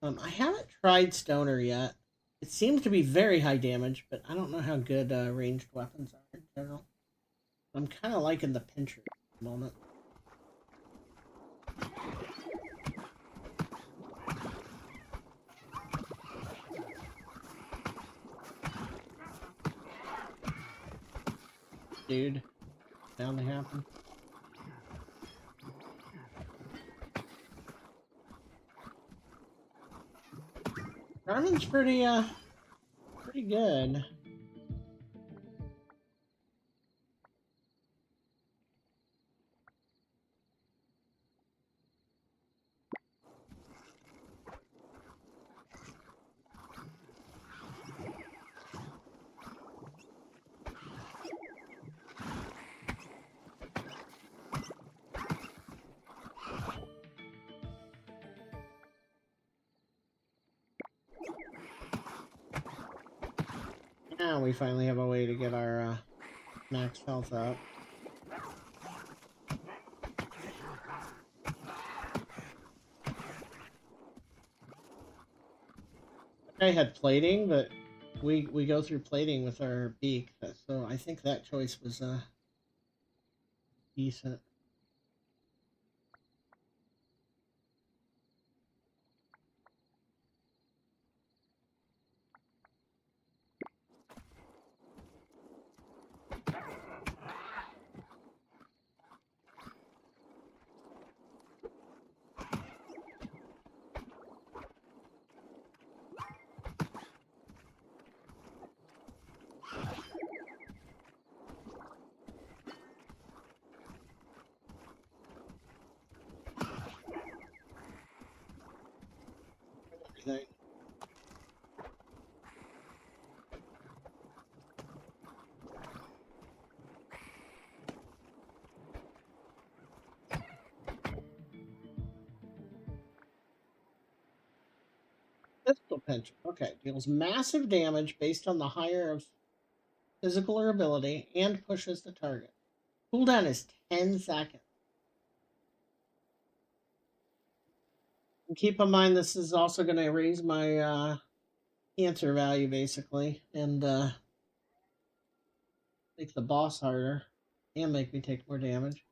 I haven't tried Stoner yet. It seems to be very high damage, but I don't know how good ranged weapons are in general. I'm kind of liking the pincher at the moment. Dude, bound to happen. Garmin's pretty good. Now we finally have a way to get our max health up. I had plating, but we go through plating with our beak, so I think that choice was decent. Everything. Physical pinch. Okay. Deals massive damage based on the higher of physical or ability and pushes the target. Cooldown is 10 seconds. And keep in mind, this is also going to raise my cancer value, basically, and make the boss harder and make me take more damage.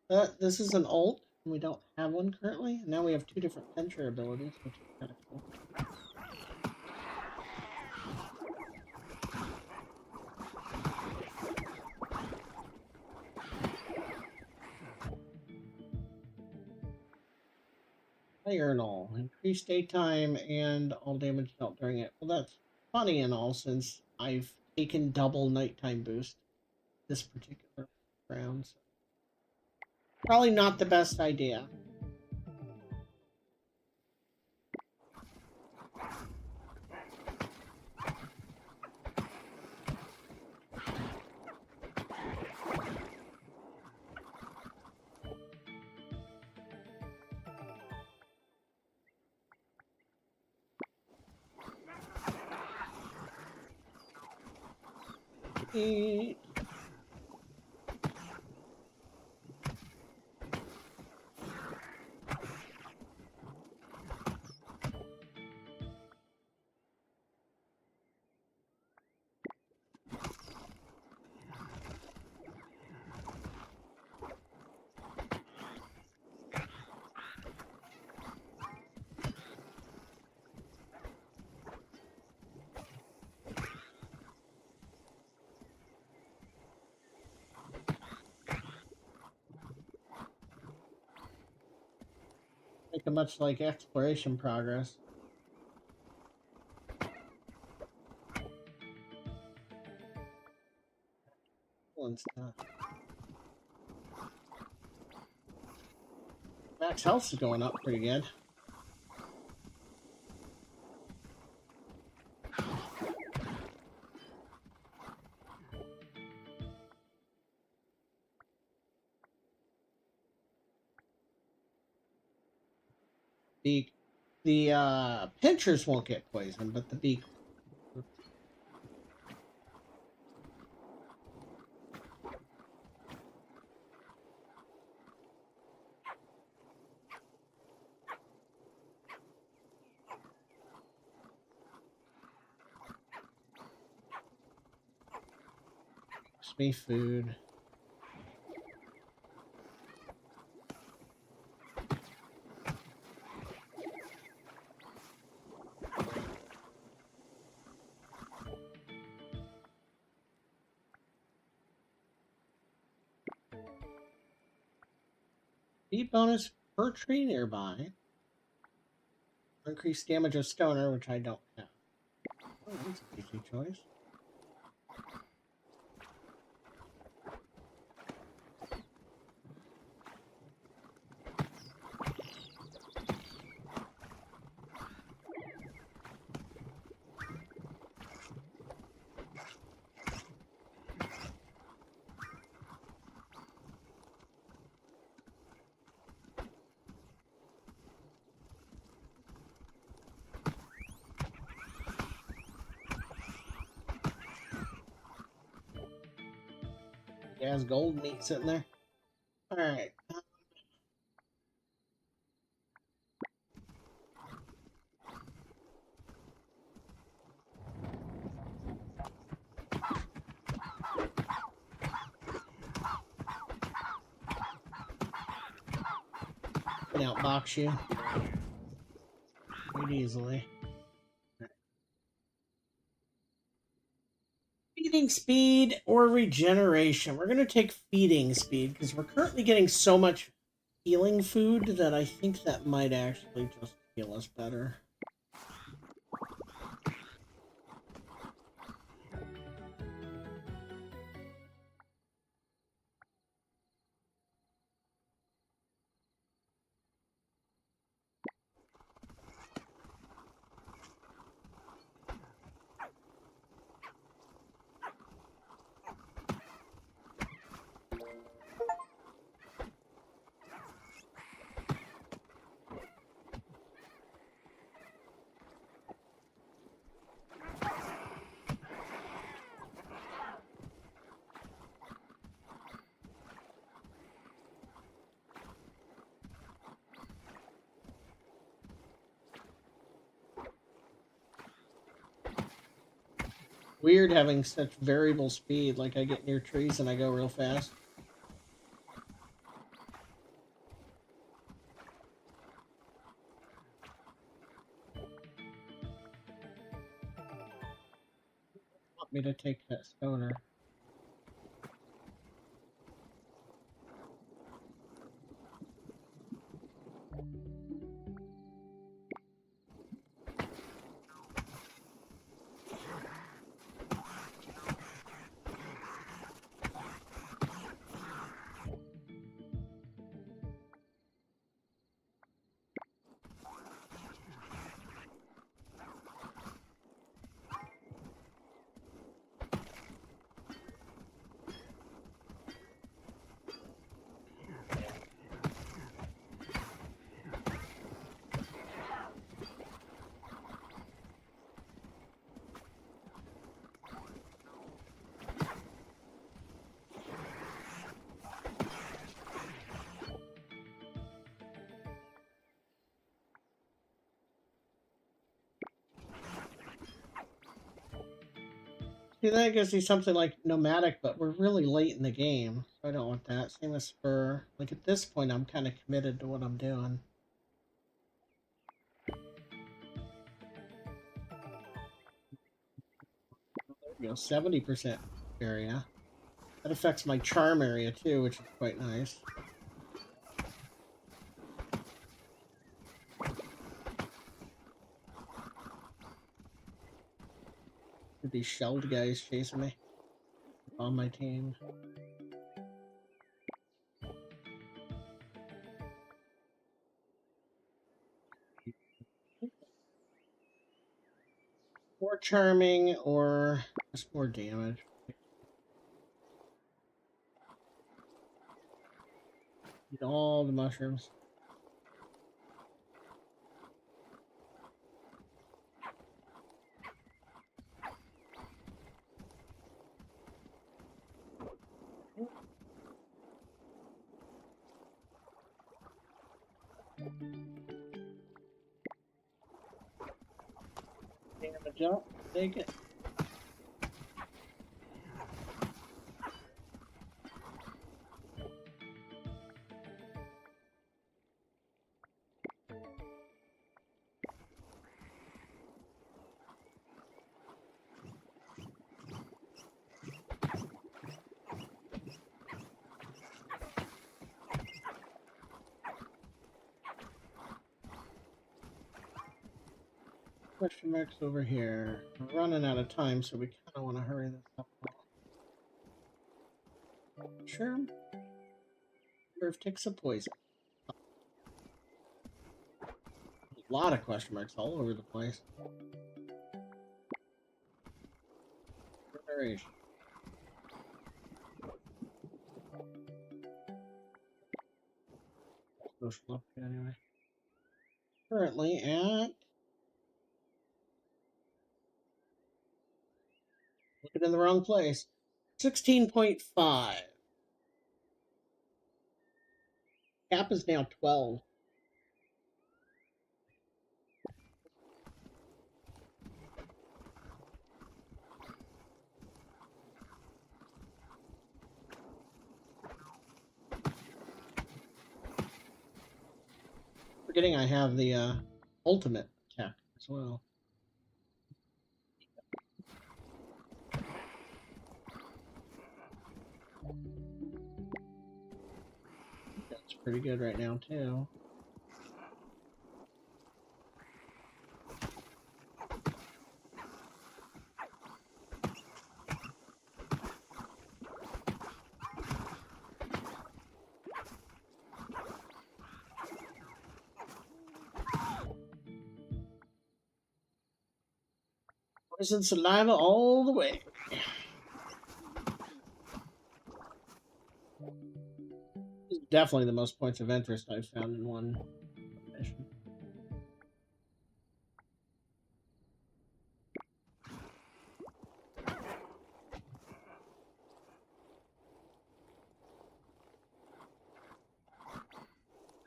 But this is an ult, and we don't have one currently. Now we have two different pincher abilities, which is kind of cool. Fire and all. Increased daytime and all damage dealt during it. Well, that's funny and all, since I've taken double nighttime boost this particular round. So probably not the best idea. Eat. Make it much like exploration progress. And stuff. Max health is going up pretty good. The pinchers won't get poisoned, but the beak. Gives me food. Speed bonus per tree nearby. Increased damage of stoner, which I don't have. Oh, that's an easy choice. It has gold meat sitting there. Alright. can outbox you quite easily. Feeding speed or regeneration? We're going to take feeding speed because we're currently getting so much healing food that I think that might actually just heal us better. Weird having such variable speed, like I get near trees and I go real fast. Want me to take that stoner? See, that gives you something like nomadic, but we're really late in the game, so I don't want that. Same with spur. Like at this point, I'm kind of committed to what I'm doing. There we go, 70% area. That affects my charm area too, which is quite nice. These shelled guys chasing me on my team. More charming or just more damage. Eat all the mushrooms. Damage up, take it. Question marks over here. We're running out of time, so we kind of want to hurry this up. Sure. Nerve ticks of poison. A lot of question marks all over the place. Preparation. Social up anyway. Currently at looking in the wrong place. 16.5. Cap is now 12. forgetting I have the ultimate attack as well. That's pretty good right now too. Poison saliva all the way. This is definitely the most points of interest I've found in one mission.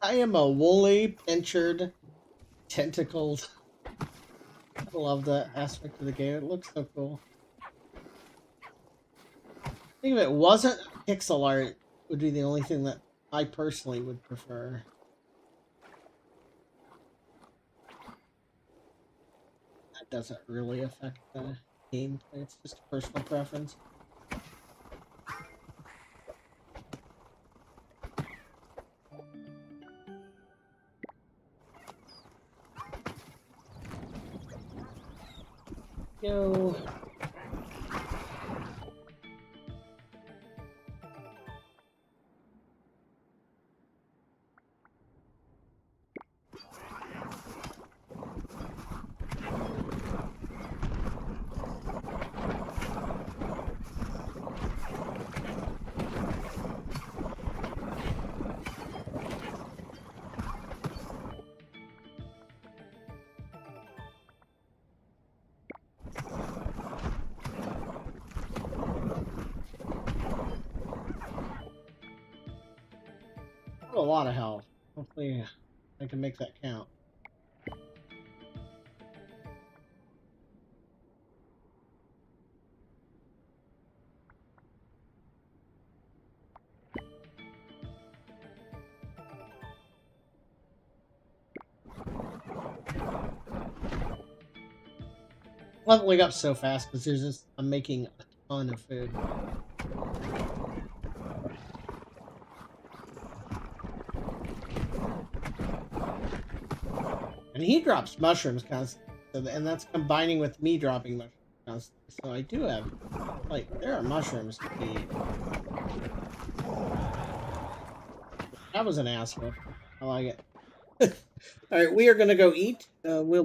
I am a woolly, pinchered, tentacled. I love that aspect of the game. It looks so cool. I think if it wasn't pixel art, it would be the only thing that I personally would prefer. That doesn't really affect the gameplay. It's just a personal preference. Yo. A lot of health. Hopefully I can make that count. Leveling up so fast because there's just I'm making a ton of food. And he drops mushrooms constantly, and that's combining with me dropping mushrooms constantly. So I do have, like, there are mushrooms to eat. That was an asshole. I like it. All right, we are gonna go eat. We'll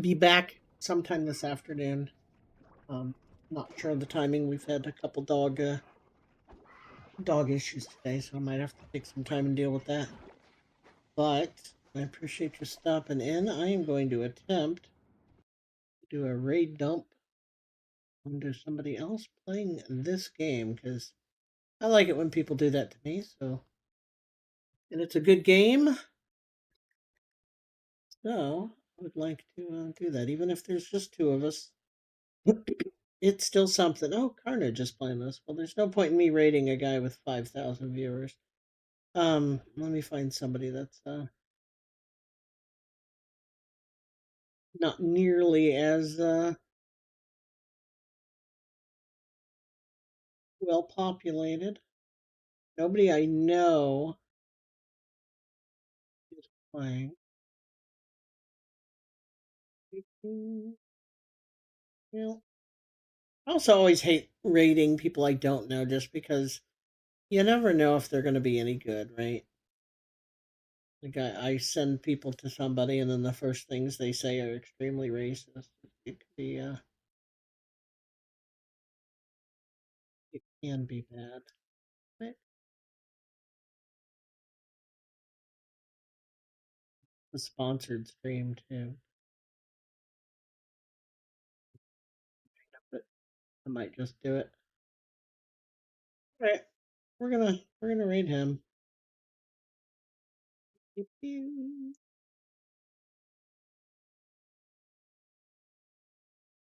be back sometime this afternoon. Not sure of the timing. We've had a couple dog issues today, so I might have to take some time and deal with that. But I appreciate you stopping in. I am going to attempt to do a raid dump onto somebody else playing this game because I like it when people do that to me. So, and it's a good game. So I would like to do that, even if there's just two of us. It's still something. Oh, Carnage is playing this. Well, there's no point in me raiding a guy with 5,000 viewers. Let me find somebody that's not nearly as well populated. Nobody I know is playing. Well, I also always hate rating people I don't know just because you never know if they're going to be any good, right? Like I send people to somebody and then the first things they say are extremely racist. It could be, it can be bad. But the sponsored stream too. But I might just do it. All right, we're gonna raid him. Pew, pew.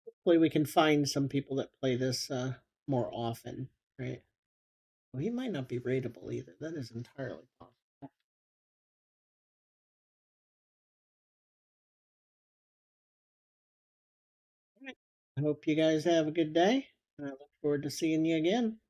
Hopefully we can find some people that play this more often, right? Well, he might not be raidable either. That is entirely possible. I hope you guys have a good day. I look forward to seeing you again.